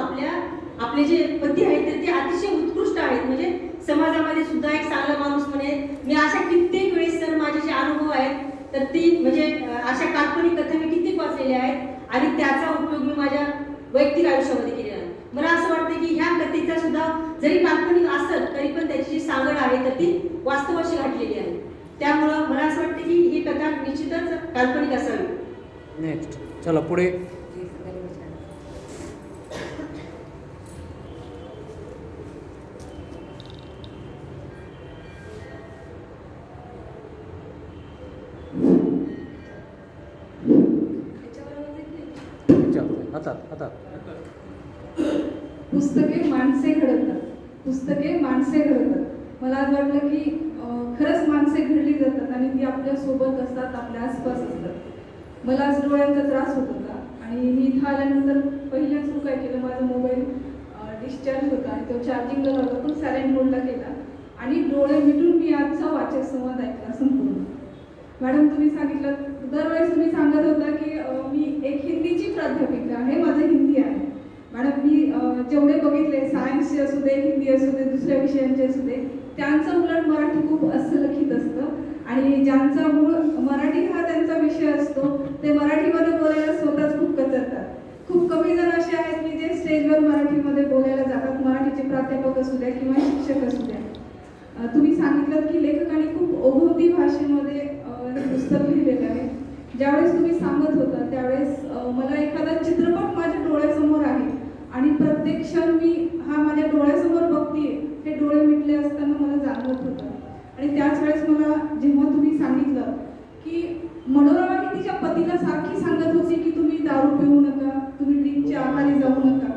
आपले जे पती आहेत तर ते अतिशय उत्कृष्ट आहेत, म्हणजे समाजामध्ये सुद्धा एक चांगला माणूस म्हणेल. मी अशा कित्येक वेळेस सर माझे जे अनुभव आहेत तर ती म्हणजे अशा काल्पनिक कथा मी कित्येक वाचलेल्या आहेत आणि त्याचा उपयोग मी माझ्या वैयक्तिक आयुष्यामध्ये केलेला आहे. मला असं वाटतं की ह्या कथेचा सुद्धा जरी काल्पनिक असेल तरी पण त्याची जी सांगड आहे तर ती वास्तवाशी घातलेली आहे. त्यामुळं मला असं वाटतं की ही कथा निश्चितच काल्पनिक असावी. नेक्स्ट चला पुढे. हातात पुस्तके माणसे घडवतात. पुस्तके माणसे घडवतात. मला आज वाटलं की खरंच माणसे घडली जातात आणि ती आपल्या सोबत असतात, आपल्या आसपास असतात. मला आज डोळ्यांचा त्रास होत होता आणि मी इथं आल्यानंतर पहिल्यांदा सुरू काय केलं, माझा मोबाईल डिस्चार्ज होता आणि तो चार्जिंगला लावला, पण सायलेंट मोडला केला आणि डोळे मिटून मी आजचा वाचक संवाद ऐकला संपूर्ण. मॅडम तुम्ही सांगितलं, दरवेळेस तुम्ही सांगत होता की मी एक हिंदीची प्राध्यापिका आहे, माझं हिंदी आहे. मॅडम मी जेवढे बघितले, सायन्सचे असू दे, हिंदी असू दे, दुसऱ्या विषयांचे असू दे, त्यांचं उलट मराठी खूप अस्सलखित असतं आणि ज्यांचा मूळ मराठी हा त्यांचा विषय असतो ते मराठीमध्ये बोलायला स्वतःच खूप कचरतात. खूप कमी जण असे आहेत की जे स्टेजवर मराठीमध्ये बोलायला जातात, मराठीचे प्राध्यापक असू द्या किंवा शिक्षक असू द्या. तुम्ही सांगितलं की लेखकाने खूप ओघवती भाषेमध्ये पुस्तक लिहिलेलं आहे. ज्यावेळेस तुम्ही सांगत होता त्यावेळेस मला एखादा चित्रपट माझ्या डोळ्यासमोर आहे आणि प्रत्येक क्षण मी हा माझ्या डोळ्यासमोर बघतीये, हे डोळे मिटले असताना मला जाणवत होतं. आणि त्याच वेळेस मला जेव्हा तुम्ही सांगितलं की मनोरमा ही तिच्या पतीला सारखी सांगत होती की तुम्ही दारू पिऊ नका, तुम्ही ड्रिंकच्या आहारी जाऊ नका,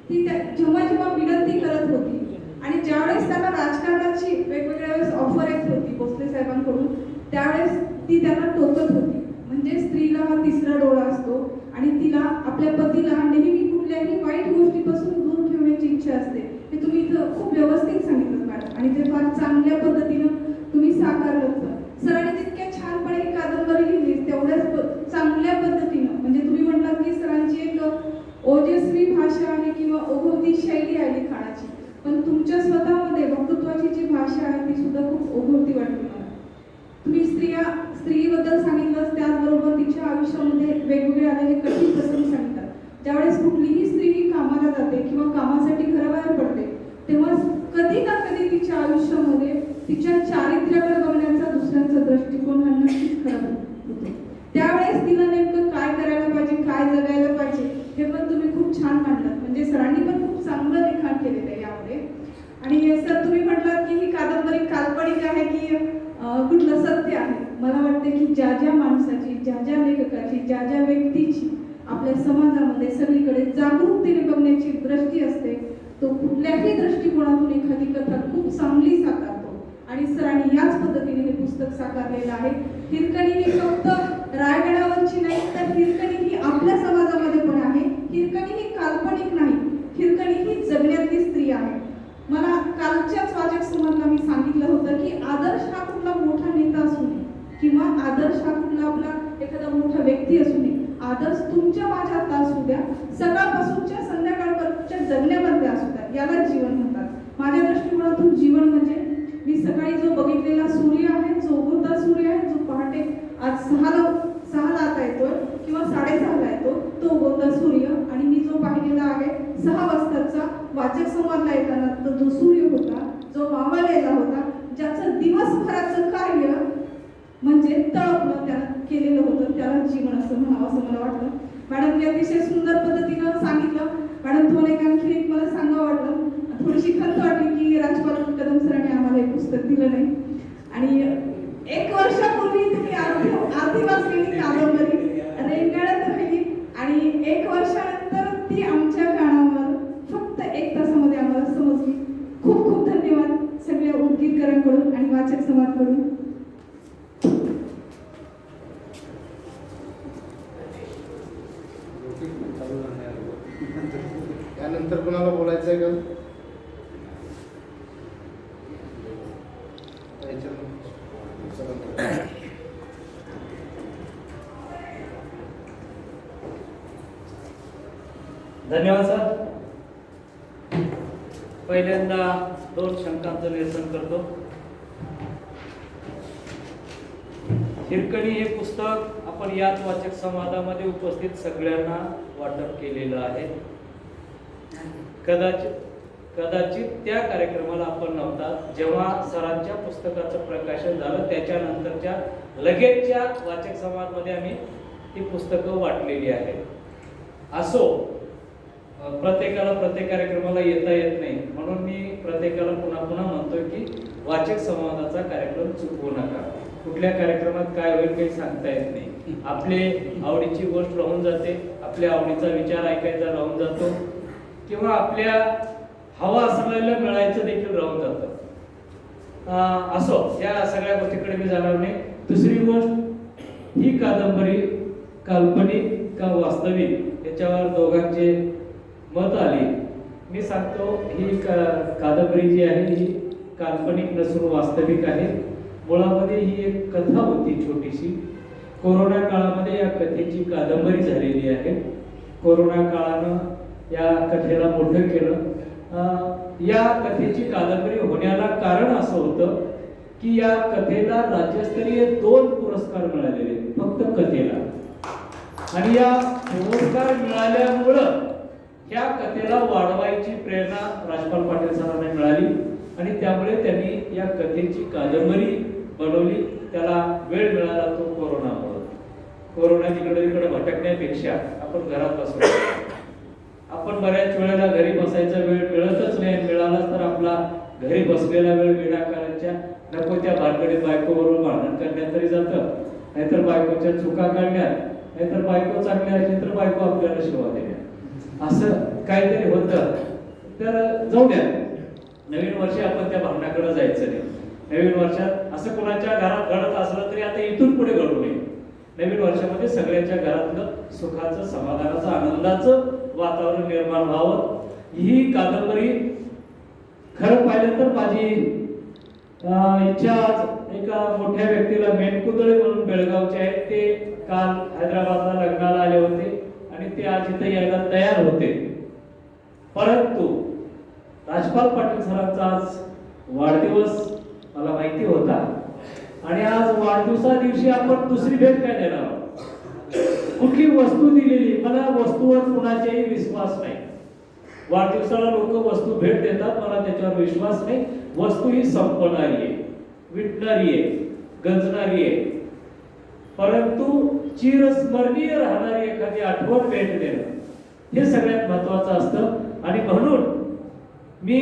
ती जेव्हा विनंती करत होती आणि ज्यावेळेस त्यांना राजकारणाची वेगवेगळ्या वेळेस ऑफर येत होती भोसले साहेबांकडून, त्यावेळेस ती त्यांना टोकत होती. म्हणजे स्त्रीला हा तिसरा डोळा असतो आणि तिला आपल्या पतीला नेहमी कुठल्याही वाईट गोष्टीपासून दूर ठेवण्याची इच्छा असते. हे तुम्ही इथं खूप व्यवस्थित सांगितलं मॅडम आणि ते फार चांगल्या पद्धतीनं तुम्ही साकारलं होतं. सरांनी जितक्या छानपणे ही कादंबरी लिहिली तेवढ्याच चांगल्या पद्धतीनं, म्हणजे तुम्ही म्हटलात की सरांची एक ओजस्वी भाषा आहे किंवा ओघवती शैली आहे लिखाणाची, पण तुमच्या स्वतःमध्ये वक्तृत्वाची जी भाषा आहे ती सुद्धा खूप ओघवती वाटते मला. तुम्ही स्त्रीबद्दल सांगितलं, त्याचबरोबर तिच्या आयुष्यामध्ये वेगवेगळे आलेले कठीण प्रसंग सांगतात. ज्यावेळेस कुठलीही स्त्री ही कामाला जाते किंवा कामासाठी घराबाहेर पडते तेव्हा कधी ना कधी तिच्या आयुष्यामध्ये तिच्या चारित्र्याकडे बघण्याचा दुसऱ्यांचा दृष्टिकोन हा नक्कीच खराब होतो. त्यावेळेस तिला नेमकं काय करायला पाहिजे, काय जगायला पाहिजे हे पण तुम्ही खूप छान मांडलात. म्हणजे सरांनी पण खूप चांगलं लिखाण केलेलं आहे यामध्ये. आणि सर तुम्ही म्हटलात की ही कादंबरी काल्पनिक आहे की कुठलं सत्य आहे. मला वाटते की ज्या ज्या माणसाची, ज्या ज्या लेखकाची, ज्या ज्या व्यक्तीची आपल्या समाजामध्ये सगळीकडे जागरूकतेने बघण्याची दृष्टी असते, तो कुठल्याही दृष्टिकोनातून एखादी कथा खूप चांगली साकारतो आणि सरांनी याच पद्धतीने हे पुस्तक साकारलेलं आहे. हिरकणी ही फक्त रायगडावरची नाही तर हिरकणी ही आपल्या समाजामध्ये पण आहे. हिरकणी ही काल्पनिक नाही, हिरकणी ही जगण्यातली स्त्री आहे. मला कालच्याच वाचक समाजाला मी सांगितलं होतं की आदर्श हा कुठला मोठा नेता असू नये किंवा आदर्श हा कुठला आपला एखादा मोठा व्यक्ती असू नये, आजच तुमच्या माझ्यात असू द्या, सकाळपासूनच्या संध्याकाळपर्यंतच्या जगण्यामध्ये असू द्या, याला जीवन म्हणतात. माझ्या दृष्टिकोनातून जीवन म्हणजे मी सकाळी जो बघितलेला सूर्य आहे, जो उगवता सूर्य आहे, जो पहाटे आज 6ला आता येतोय किंवा 6:30ला येतो, तो उगवता सूर्य. आणि मी जो पाहिलेला आहे 6 वाजताचा वाचक संवादला येताना तो जो सूर्य होता, जो मावळलेला होता, ज्याचं दिवसभराचं कार्य म्हणजे तळपणं त्यानं केलेलं होतं, त्याला जीवन असं म्हणावं असं मला वाटलं. मॅडमने अतिशय सुंदर पद्धतीनं सांगितलं. मॅडम तुम्हाला आणखी एक मला सांगावं वाटलं, थोडीशी खंत वाटली की राजपाल कदम सरांनी आम्हाला हे पुस्तक दिलं नाही. आणि 1 वर्षापूर्वी तुम्ही अर्धी वाचलेली कादंबरी रेंगाळत राहिली आणि 1 वर्षानंतर ती आमच्या कानावर फक्त 1 तासामध्ये आम्हाला समजली. खूप खूप धन्यवाद सगळ्या उद्गीतकरांकडून आणि वाचक समाजाकडून. त्यानंतर कोणाला बोलायचं आहे का? धन्यवाद सर. पहिल्यांदा 2 शंकांचं निरसन करतो. हिरकणी हे पुस्तक आपण याच वाचक संवादामध्ये उपस्थित सगळ्यांना वाटप केलेलं आहे. कदाचित त्या कार्यक्रमाला आपण नव्हता जेव्हा सरांच्या पुस्तकाचं प्रकाशन झालं, त्याच्यानंतरच्या लगेचच्या वाचक संवादमध्ये आम्ही ती पुस्तकं वाटलेली आहेत. असो, प्रत्येकाला प्रत्येक कार्यक्रमाला येता येत नाही, म्हणून मी प्रत्येकाला पुन्हा पुन्हा म्हणतोय की वाचक संवादाचा कार्यक्रम चुकवू नका. कुठल्या कार्यक्रमात काय होईल काही सांगता येत नाही. आपले आवडीची गोष्ट राहून जाते, आपल्या आवडीचा विचार ऐकायचा राहून जातो, किंवा आपल्या हवा असलेलं मिळायचं देखील राहून जातं. असो, या सगळ्या गोष्टीकडे मी जाणार नाही. दुसरी गोष्ट, ही कादंबरी काल्पनिक का वास्तविक याच्यावर दोघांचे मत आली. मी सांगतो, ही कादंबरी जी आहे ही काल्पनिक नसून वास्तविक आहे. मुळामध्ये ही एक कथा होती छोटीशी. कोरोना काळामध्ये या कथेची कादंबरी झालेली आहे. कोरोना काळानं या कथेला मोठं केलं. या कथेची कादंबरी होण्याला कारण असं होतं की या कथेला राज्यस्तरीय 2 पुरस्कार मिळालेले फक्त कथेला. आणि या पुरस्कार मिळाल्यामुळं या कथेला वाढवायची प्रेरणा राजपाल पाटील सरांना मिळाली आणि त्यामुळे त्यांनी या कथेची कादंबरी बनवली. त्याला वेळ मिळाला तो कोरोनामुळे. कोरोना जिकडे तिकडे भटकण्यापेक्षा आपण घरात बसलो. आपण बऱ्याच वेळेला घरी बसायचा वेळ मिळतच नाही. मिळालाच तर आपला घरी बसलेला वेळ विनाकारणच्या नको त्या भानगडीत बायकोबरोबर भांडण करण्यात तरी जातं, नाहीतर बायकोच्या चुका काढण्यात, नाहीतर बायको चांगली असली तर बायको आपल्याला शिवा देण्यात, असं काहीतरी होतं. तर जाऊ द्या, नवीन वर्षी आपण त्या भांडणाकडे जायचं नाही. नवीन वर्षात असं कोणाच्या घरात घडत असलं तरी आता इथून पुढे घडू नये. नवीन वर्षामध्ये सगळ्यांच्या घरातलं सुखाचं, समाधानाचं, आनंदाचं वातावरण निर्माण व्हावं. ही कादंबरी खरं पाहिलं तर माझी इच्छा आज एका मोठ्या व्यक्तीला मेनकुदळे म्हणून बेळगावचे आहेत, ते काल हैदराबादला लग्नाला आले होते आणि ते आज इथे यायला तयार होते. परंतु राजपाल पाटील सरांचा आज वाढदिवस मला माहिती होता आणि आज वाढदिवसा दिवशी आपण दुसरी भेट काय देणार आहोत? कुठली वस्तू दिलेली? मला वस्तूवर कुणाचाही विश्वास नाही. वाढदिवसाला लोक वस्तू भेट देतात, मला त्याच्यावर विश्वास नाही. वस्तू ही संपणारी आहे, विटणारी आहे, गंजणारी आहे, परंतु चिरस्मरणीय राहणारी एखादी आठवण भेट देणं हे सगळ्यात महत्वाचं असतं. आणि म्हणून मी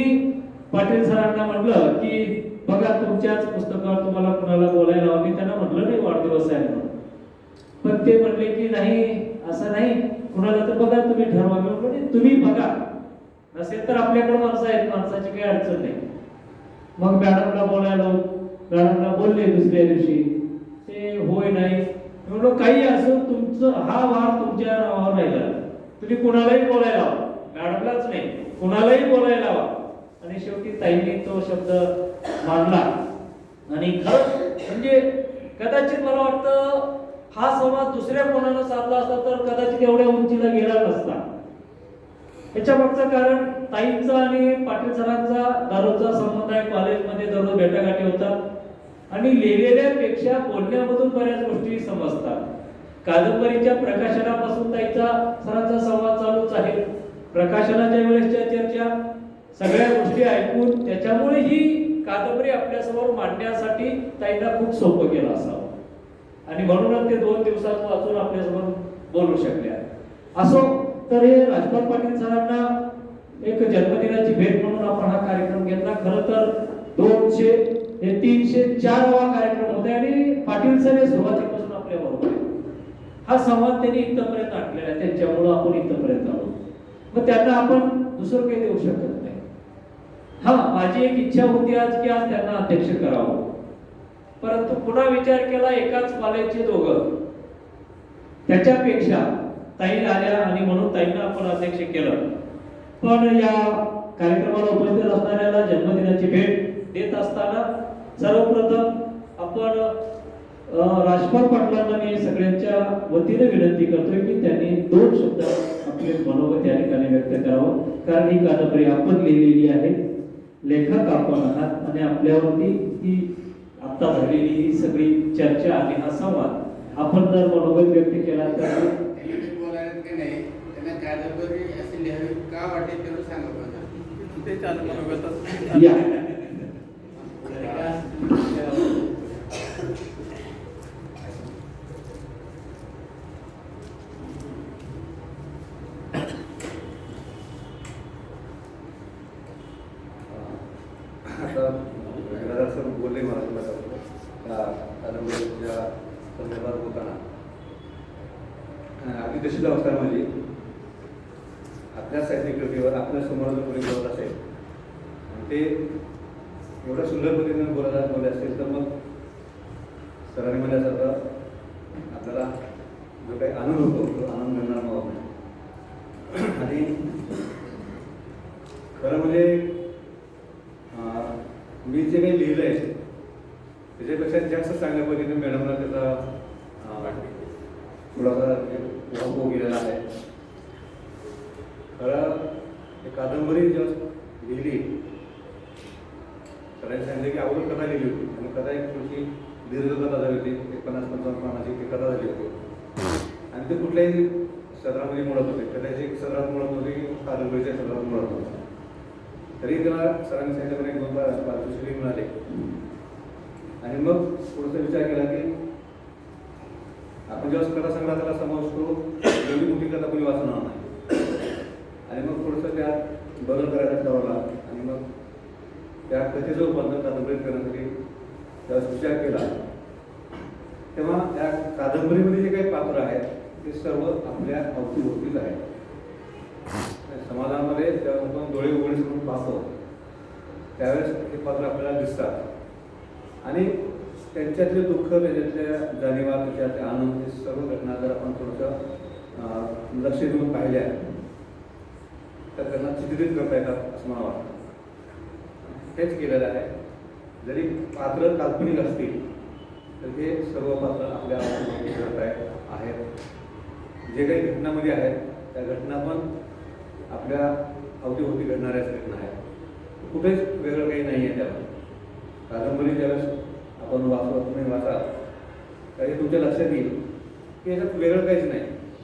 पाटील सरांना म्हटलं की बघा, तुमच्याच पुस्तकावर तुम्हाला कुणाला बोलायला हवं. मी त्यांना म्हटलं नाही वाढदिवस आहे म्हणून, पण ते म्हणले की नाही, असं नाही, कुणाला तर बघा तुम्ही ठरवा. मी म्हटलं तुम्ही बघा, नसेल तर आपल्याकडे माणसं आहेत, माणसाची काही अडचण नाही. मग मॅडमला बोलायला, मॅडमला बोलले दुसऱ्या दिवशी, ते होय नाही. म्हणून काही असो, तुमचं हा वार तुमच्या नावावर राहिला. तुम्ही कुणालाही बोलायला हवं, मॅडमलाच नाही, कुणालाही बोलायला हवं. आणि शेवटी ताईंनी तो शब्द मानला. आणि खरंच म्हणजे कदाचित मला वाटतं हा संवाद दुसऱ्या कोणाला साधला असता तर कदाचित एवढ्या उंचीला गेला नसता. याच्या मागचं कारण ताईंचा आणि पाटील सरांचा दररोजचा संबंध आहे. कॉलेजमध्ये दररोज भेटागाठी होतात आणि लिहिलेल्यापेक्षा बोलण्यामधून बऱ्याच गोष्टी समजतात. कादंबरीच्या प्रकाशनापासून ताईचा सरांचा संवाद चालूच आहे. प्रकाशनाच्या वेळेसच्या चर्चा सगळ्या गोष्टी ऐकून त्याच्यामुळे ही कादंबरी आपल्यासमोर मांडण्यासाठी ताईंना खूप सोपं केलं असावं आणि म्हणूनच ते 2 दिवसात वाचून आपल्यासमोर बोलू शकले आहे. असो तर हे राजपाल पाटील सरांना एक जन्मदिनाची भेट म्हणून आपण हा कार्यक्रम घेतला. खरं तर 200 हे 304वा कार्यक्रम होता आणि पाटील सर हे सुरुवातीपासून आपल्या बरोबर आहे. हा संवाद त्यांनी इथपर्यंत आणलेला आहे, त्यांच्यामुळे आपण इथपर्यंत आलो. मग त्यांना आपण दुसरं काही देऊ शकत नाही. हा, माझी एक इच्छा होती आज की आज त्यांना अध्यक्ष करावं, परंतु पुन्हा विचार केला एकाच कॉलेजचे दोघं, त्याच्यापेक्षा ताई आल्या आणि म्हणून ताईंना आपण अध्यक्ष केलं. पण या कार्यक्रमाला उपस्थित असणाऱ्याला जन्मदिनाची भेट देत असताना सर्वप्रथम आपण राजपाल पाटलांना मी सगळ्यांच्या वतीने विनंती करतोय की त्यांनी 2 शब्द आपले मनोगत या ठिकाणी व्यक्त करावं. कारण ही कादंबरी आपण लिहिलेली आहे, लेखक आपण आहात आणि आपल्यावरती ही आता झालेली ही सगळी चर्चा आणि हा संवाद आपण जर मनोगत व्यक्त केला तर बोलायला की नाही त्यांना कादंबरी असे लिहावी का वाटेल तेवढं सांगा बघा. ते चालू मनोगत या आता सर बोलले मला कादंबरीच्या संदर्भात बोलताना अगदी तशीच अवस्था म्हणजे आपल्या साहित्य कृतीवर आपल्या समोर जर कोणी बोलत असेल आणि ते एवढ्या सुंदर पद्धतीने बोलत असेल तर मग सरांनी म्हणल्यासारखं आपल्याला जो काही आनंद होतो तो आनंद मिळणार मग नाही. आणि खरं म्हणजे मी जे काही लिहिलं आहे त्याच्यापेक्षा जास्त चांगल्या पद्धतीने मॅडमला त्याचा थोडासा उहापोह गेलेला आहे. खरं ही कादंबरी जेव्हा लिहिली सरांनी सांगितलं की अगोदर कथा लिहिली होती आणि कथा एक थोडीशी दीर्घकथा झाली होती, 50-55 पानाची ती कथा झाली होती आणि ते कुठल्याही सदरामध्ये मुळत होते. कथाची सदरात मुळत होती, कादंबरीच्या सदरात मुळत होते. तरी त्याला सरांनी सांगितलं एक 2 पारितोषिक मिळाले आणि मग थोडासा विचार केला की आपण जेव्हा कथा संग्रहाला समाविष्ट करू एवढी मोठी कथा कोणी वाचणार नाही आणि मग थोडंसं त्यात बदल करायला ठरवला आणि मग त्या कथेचं रूपांतर कादंबरीत करण्यासाठी त्यावेळेस विचार केला. तेव्हा त्या कादंबरीमध्ये जे काही पात्र आहेत ते सर्व आपल्या अवतीभोवतीच आहेत. समाजामध्ये जेव्हा आपण डोळे उघडे करून पाहतो त्यावेळेस हे पात्र आपल्याला दिसतात आणि त्यांच्यातले दुःख, त्याच्यातल्या जाणीवा, त्याच्यातले आनंद, हे सर्व घटना जर आपण थोडंसं लक्ष देऊन पाहिल्या तर त्यांना चित्रित करता येतात असं मला वाटतं. तेच केलेलं आहे. जरी पात्र काल्पनिक असतील तर हे सर्व पात्र आपल्या घडत आहेत. जे काही घटनामध्ये आहेत त्या घटना पण आपल्या अवतीभोवती घडणाऱ्याच घटना आहेत. कुठेच वेगळं काही नाही आहे त्याला. कादंबरी ज्यावेळेस आपण तुम्ही वाचा त्यावेळी तुमच्या लक्षात येईल की याच्यात वेगळं काहीच नाही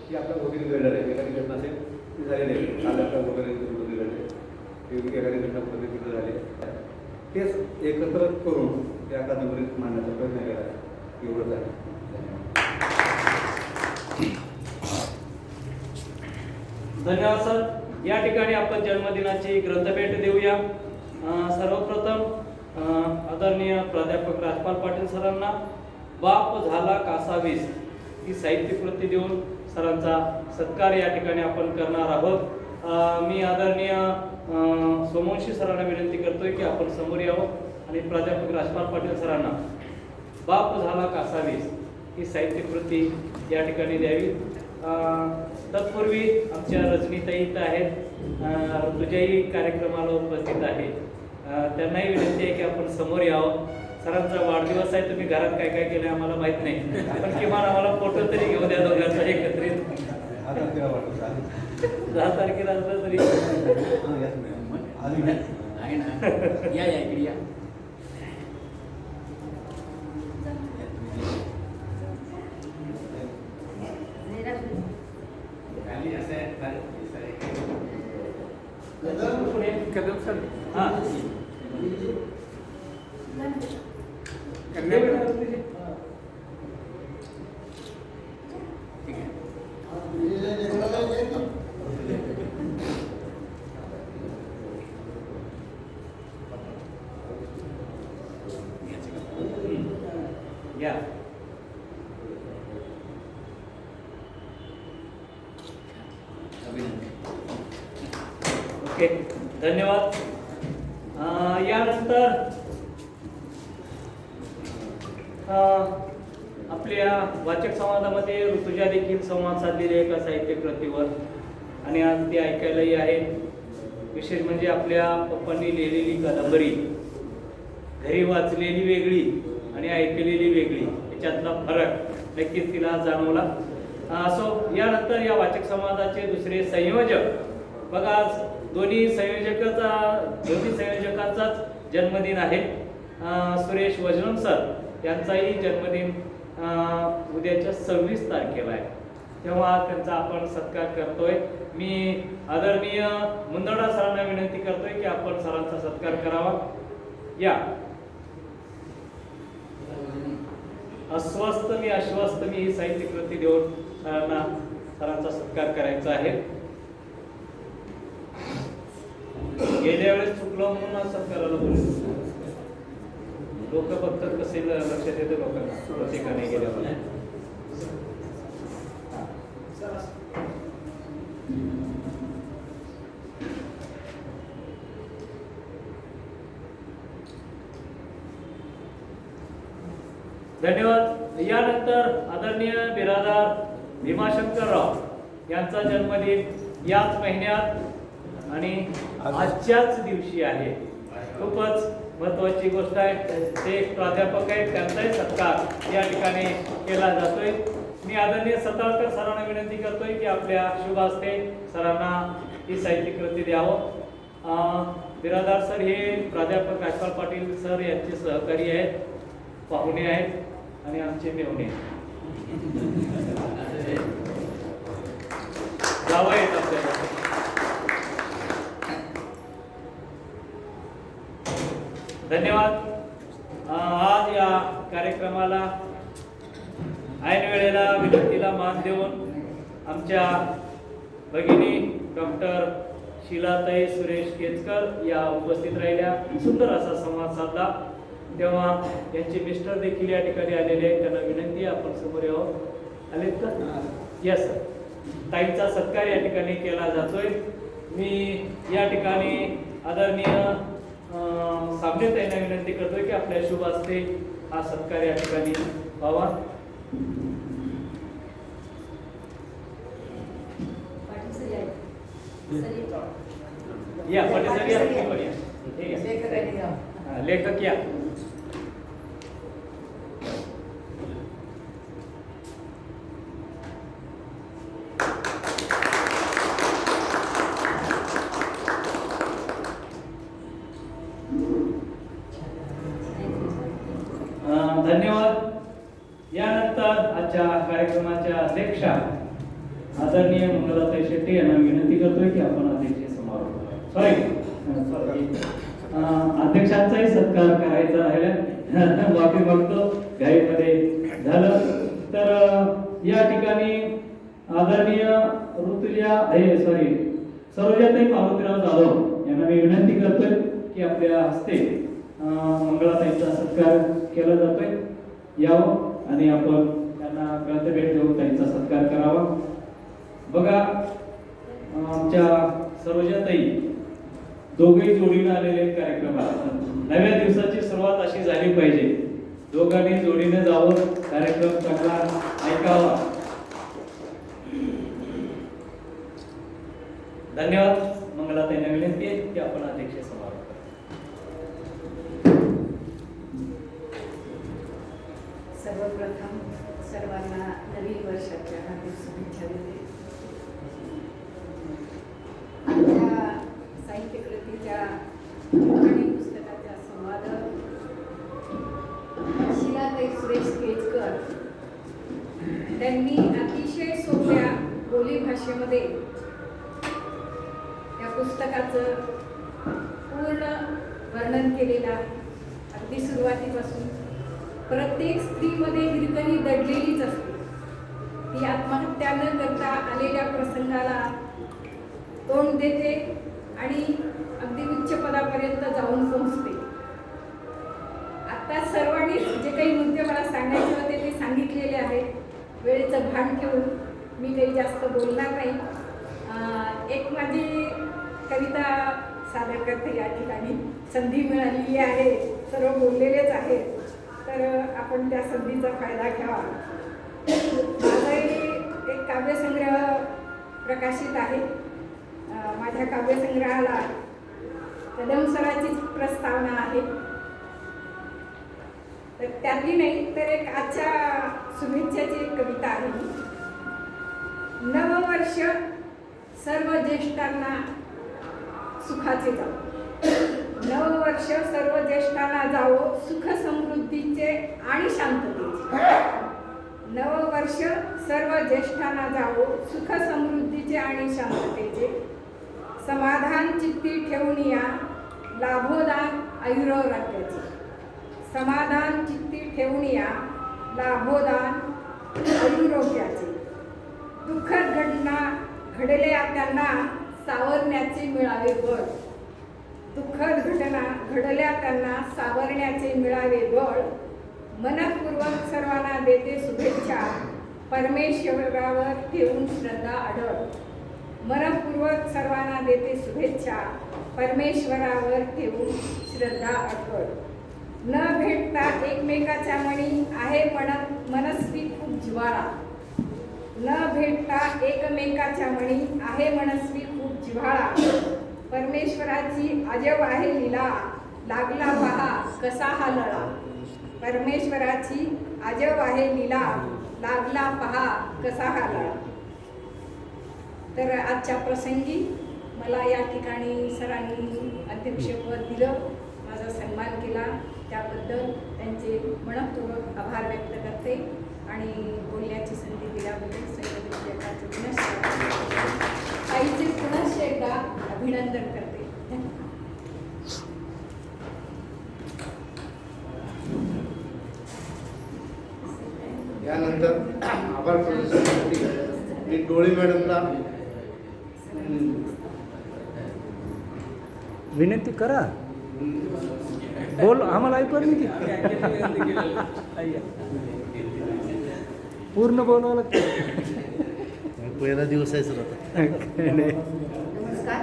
की आपल्या भोवतीने घडलं आहे. एखादी घटना असेल ती झालेली आहे, कालच्या वगैरे घडले, एखादी घटना पद्धतीनं झाली, तेच एकत्र करून त्या कादंबरीत मांडण्याचा प्रयत्न केला आहे. एवढंच आहे. धन्यवाद सर. या ठिकाणी आपण जन्मदिनाची ग्रंथभेट देऊया. सर्वप्रथम आदरणीय प्राध्यापक राजपाल पाटील सरांना बाप झाला कासावीस ही साहित्यकृती देऊन सरांचा सत्कार या ठिकाणी आपण करणार आहोत. मी आदरणीय सोमवंशी सरांना विनंती करतोय की आपण समोर यावं आणि प्राध्यापक राजपाल पाटील सरांना बाप झाला कासावीस ही साहित्यकृती या ठिकाणी द्यावी. तत्पूर्वी आमच्या रजनीताई इथं आहेत, ऋतुजाई कार्यक्रमाला उपस्थित आहे. त्यांनाही विनंती आहे की आपण समोर यावं. सरांचा वाढदिवस आहे, तुम्ही घरात काय काय केलंय आम्हाला माहित नाही, पण किमान आम्हाला फोटो तरी घेऊ द्या दोघांचा एकत्रित. 10 तारखेला असलं तरी आहे ना, या इकडे या. खाली असं आहे, असं आहे. कदम सर हा ठीक आहे. या. ओके, धन्यवाद. यानंतर आपल्या वाचक संवादामध्ये ऋतुजा देखील संवाद साधलेले एका साहित्य कृतीवर, आणि आज ते ऐकायलाही आहे. विशेष म्हणजे आपल्या पप्पांनी लिहिलेली कादंबरी घरी वाचलेली वेगळी आणि ऐकलेली वेगळी, याच्यातला फरक नक्कीच तिला जाणवला. असो, यानंतर या वाचक संवादाचे दुसरे संयोजक बघा, आज दोन्ही संयोजकांचाच जन्मदिन आहे. सुरेश वजनम सर यांचाही जन्मदिन उद्याच्या 26 तारखेला आहे, तेव्हा त्यांचा आपण सत्कार करतोय. मी आदरणीय मुंदडा सरांना विनंती करतोय की आपण सरांचा सत्कार करावा. या. अस्वस्थ मी अश्वस्थ मी ही साहित्य कृती देऊन सरांचा सत्कार करायचा आहे. गेल्या वेळेस चुकलो म्हणून सत्काराला बोललो. लोक बघतात कसे लक्षात येतं लोकांना प्रत्येकाने गेल्यावर. धन्यवाद. यानंतर आदरणीय बिरादार भीमाशंकरराव यांचा जन्मदिन याच महिन्यात आणि आजच्याच दिवशी आहे. खूपच महत्वाची गोष्ट आहे. ते एक प्राध्यापक आहेत, त्यांचाही सत्कार या ठिकाणी केला जातोय. मी आदरणीय सताळकर सरांना विनंती करतोय की आपल्या शुभ हस्ते सरांना ही साहित्य कृती द्यावं. बिरादार सर हे प्राध्यापक राजपाल पाटील सर यांचे सहकारी आहेत, पाहुणे आहेत आणि आमचे मेहुणे जावं आहेत आपल्याला. धन्यवाद. आज या कार्यक्रमाला ऐन वेळेला विनंतीला मान देऊन आमच्या भगिनी डॉक्टर शीलाताई सुरेश केचकर या उपस्थित राहिल्या, सुंदर असा संवाद साधला. तेव्हा यांचे मिस्टर देखील या ठिकाणी आलेले आहेत, त्यांना विनंती आहे आपण समोर यावं. आलेत का? Yes sir. ताईंचा सत्कार या ठिकाणी केला जातोय. मी या ठिकाणी आदरणीय सामने ताईंना विनंती करतोय की आपल्या शुभ हस्ते हा सत्कार या ठिकाणी व्हावा. या पाटील सर या. ठीक आहे, लेखक या. धन्यवाद. यानंतर आजच्या कार्यक्रमाच्या अध्यक्षा आदरणीय मंगलाताई शेट्टी यांना विनंती करतोय की आपण अध्यक्ष समारोप अध्यक्षांचाही सत्कार करायचा राहिला, माफी मागतो घाईमध्ये झालं. तर या ठिकाणी आदरणीय सरोजाताई मारुतीराव जाधव यांना मी विनंती करतोय की आपल्या हस्ते मंगळाताईंचा सत्कार केला जातोय. यावं आणि आपण त्यांना ग्रंथभेट देऊन त्यांचा सत्कार करावा. बघा, आमच्या सरोजाताई दोघेही जोडीने आलेले कार्यक्रमात नव्या दिवसाची सुरुवात अशी झाली पाहिजे, दोघांनी जोडीने जावं, कार्यक्रम चांगला ऐकावा. धन्यवाद. मंगलाताईंना विनंती आहे की आपण अध्यक्ष समारोप करा. सर्वप्रथम सर्वांना नवीन वर्षाच्या हार्दिक शुभेच्छा देते. आमच्या साहित्य कृतीच्या आणि पुस्तकाच्या संवादक शिलाताई सुरेश केजकर त्यांनी अतिशय सोप्या बोलीभाषेमध्ये त्या पुस्तकाचं पूर्ण वर्णन केलेलं आहे. अगदी सुरुवातीपासून प्रत्येक स्त्रीमध्ये हिरकणी दडलेलीच असते. ती आत्महत्या न करता आलेल्या प्रसंगाला तोंड देते आणि अगदी उच्च पदापर्यंत जाऊन पोहोचते. आता सर्वांनी जे काही मुद्दे मला सांगायचे होते ते सांगितलेले आहेत. वेळेचं भान ठेवून मी काही जास्त बोलणार नाही. एक माझी कविता सादर करते या ठिकाणी. संधी मिळालेली आहे, सर्व बोललेलेच आहेत, तर आपण त्या संधीचा फायदा घ्यावा. माझाही एक काव्यसंग्रह प्रकाशित आहे. माझ्या काव्यसंग्रहाला कदम सराचीच प्रस्तावना आहे. तर त्यातली नाही तर एक आजच्या शुभेच्छाची एक कविता आहे. नववर्ष सर्व ज्येष्ठांना सुखाचे जावो. नववर्ष सर्व ज्येष्ठांना जावो, सुख समृद्धीचे आणि शांततेचे. नववर्ष सर्व ज्येष्ठांना जावो, सुख समृद्धीचे आणि शांततेचे. समाधान चित्ती ठेवून या, लाभोदान आयुरारोग्याचे. समाधान चित्ती ठेवून या, लाभोदान आयुरारोग्याचे. दुःखद घटना घडल्या त्यांना सावरण्याचे मिळावे बळ. दुःखद घटना घडल्या त्यांना सावरण्याचे मिळावे बळ. मनपूर्वक सर्वांना देते शुभेच्छा, परमेश्वरावर ठेवून श्रद्धा अढळ. मनपूर्वक सर्वांना देते शुभेच्छा, परमेश्वरावर ठेवून श्रद्धा अढळ. न भेटता एकमेकाच्या मणी आहे मनस्वी खूप जिव्हाळा. न भेटता एकमेकाच्या मणी आहे मनस्वी खूप जिव्हाळा. परमेश्वराची अजब आहे लीला, लागला पहा कसा हा लळा. परमेश्वराची अजब आहे लीला, लागला पहा कसा हा लळा. तर आजच्या प्रसंगी मला या ठिकाणी सरांनी अध्यक्षपद दिलं, माझा सन्मान केला, त्याबद्दल त्यांचे मनपूर्वक आभार व्यक्त करते आणि बोलण्याची संधी दिल्याबद्दल सैनिकांचे ताईचे पुनश्च एकदा अभिनंदन करते. यानंतर आभार प्रदर्शनासाठी मी डोळे मॅडमला विनंती करा. बोल, आम्हाला ऐकू नाही की पूर्ण बोलावं लागतं. पहिला दिवस आहे सर आता. नमस्कार.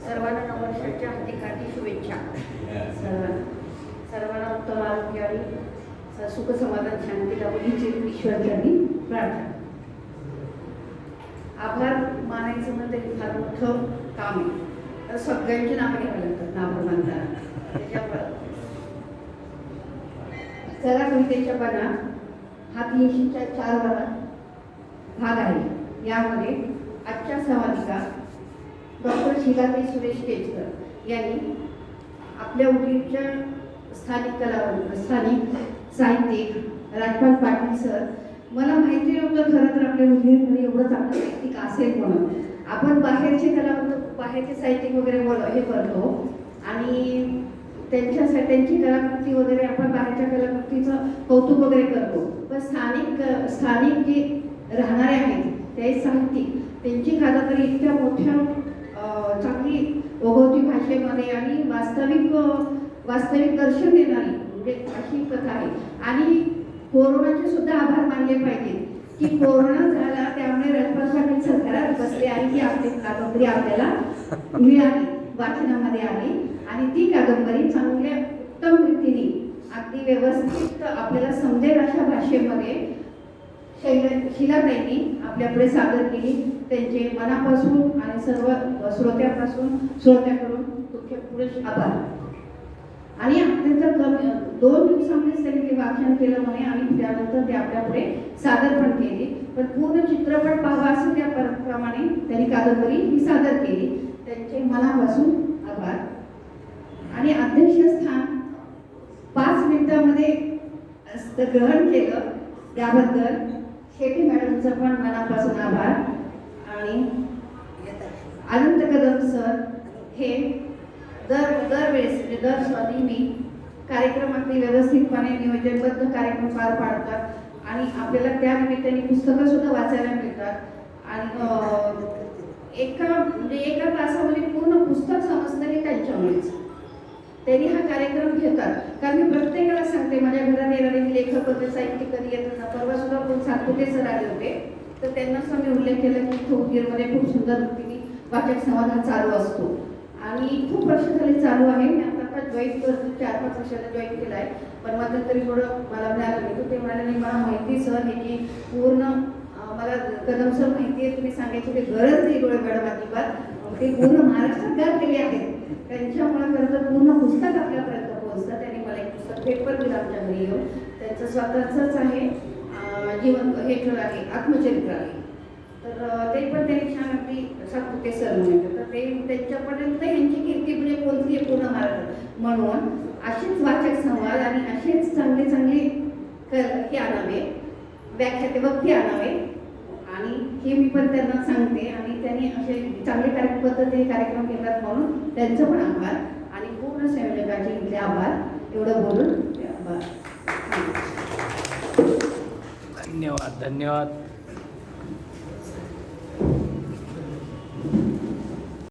सर्वांना नववर्षाच्या हार्दिक हार्दिक शुभेच्छा. सर्वांना उत्तम आरोग्य आणि सुख समाधान शांती लाभो हीच ईश्वराची प्रार्थना. आभार मानायचं म्हणजे फार मोठं काम आहे. तर सगळ्यांची नावं घ्यावी लागतात नावं मानताना. त्याच्यामुळं जरा कवितेच्या पाना हा 304 भाग आहे. यामध्ये आजच्या संवादिका डॉक्टर शिलाताई सुरेश केजकर यांनी आपल्या उदगीरच्या स्थानिक कलावंत, स्थानिक साहित्यिक राजपाल पाटील सर, मला माहिती नव्हतं खरं तर आपल्या उदगीरमध्ये एवढं चांगलं साहित्यिक असेल म्हणून. आपण बाहेरचे कलावंत, बाहेरचे साहित्यिक वगैरे हे करतो आणि त्यांची कलाकृती वगैरे आपण बाहेरच्या कलाकृतीचं कौतुक वगैरे करतो. पण स्थानिक जे राहणारे आहेत ते साहित्यिक, त्यांची कादंबरी इतक्या मोठ्या चांगली ओघवती भाषेमध्ये आणि वास्तविक दर्शन देणारी म्हणजे अशी कथा आहे. आणि कोरोनाचे सुद्धा आभार मानले पाहिजे की कोरोना झाला त्यामुळे राजपाल पाटील सर घरात बसले आणि ती आपली कादंबरी आपल्याला मिळाली, वाचनामध्ये आली आणि ती कादंबरी चांगल्या उत्तम रीतीने अगदी व्यवस्थित आपल्याला समजेल अशा भाषेमध्ये शिलाताईंनी आपल्यापुढे सादर केली. त्यांचे मनापासून आणि सर्व श्रोत्याकडून तुमचे पुढे आभार. आणि अत्यंत कमी 2 दिवसांमध्येच त्यांनी ते वाचन केलं म्हणे आणि त्यानंतर ते आपल्या पुढे सादर पण केली. पण पूर्ण चित्रपट पाहावा असं त्या प्रमाणे त्यांनी कादंबरी ही सादर केली. त्यांचे मनापासून आभार. आणि अध्यक्षस्थान 5 मिनिटांमध्ये ग्रहण केलं त्याबद्दल शेट्टी मॅडमचं पण मनापासून आभार. आणि अनंत कदम सर हे दरवेळेस म्हणजे दर नेहमी कार्यक्रम अगदी व्यवस्थितपणे नियोजनबद्ध कार्यक्रम पार पाडतात आणि आपल्याला त्या निमित्ताने पुस्तकं सुद्धा वाचायला मिळतात. आणि एका तासामध्ये पूर्ण पुस्तक समजतं हे त्यांच्यामुळेच. त्यांनी हा कार्यक्रम घेतात. कारण मी प्रत्येकाला सांगते, माझ्या घरात येणारे लेखक होते, साहित्यिक कधी येतात ना, परवा सुद्धा कोण सातपुते सर आले होते, तर त्यांना सुद्धा मी उल्लेख केला की उदगीरमध्ये खूप सुंदर रीतीने वाचक संवाद हा चालू असतो आणि खूप वर्ष झाले चालू आहे. मी आता जॉईन करतो, 4-5 वर्षाला जॉईन केला आहे. पण मात्र तरी थोडं मला मिळालं नाही. ते म्हणाले नाही मला माहिती सर ह्याची पूर्ण मला कदम सर माहिती आहे, तुम्ही सांगायची काही गरज नाही डोळे मॅडम अजिबात. ते पूर्ण महाराष्ट्रात गाजलेले आहेत. त्यांच्यामुळे खरं तर पूर्ण पुस्तक आपल्यापर्यंत पोहोचतं. त्यांनी मला एक पुस्तक पेपर दिलं आमच्या घरी येऊन. त्यांचं स्वतःचंच आहे, जीवन हे आहे, आत्मचरित्र आहे. तर ते पण त्यांनी छान अगदी सातपुते सर म्हणतात. तर ते त्यांच्यापर्यंत यांची कीर्ती म्हणजे पोहोचली आहे पूर्ण महाराष्ट्रात. म्हणून असेच वाचक संवाद आणि असेच चांगले चांगले हे आणावे, व्याख्याते वक्ते आणावे. आणि हे मी पण त्यांना सांगते. आणि त्यांनी असे चांगले पद्धतीने कार्यक्रम घेतात म्हणून त्यांचं पण आभार आणि पूर्ण संयोजकाचे इथले आभार. एवढं बोलून आभार. धन्यवाद.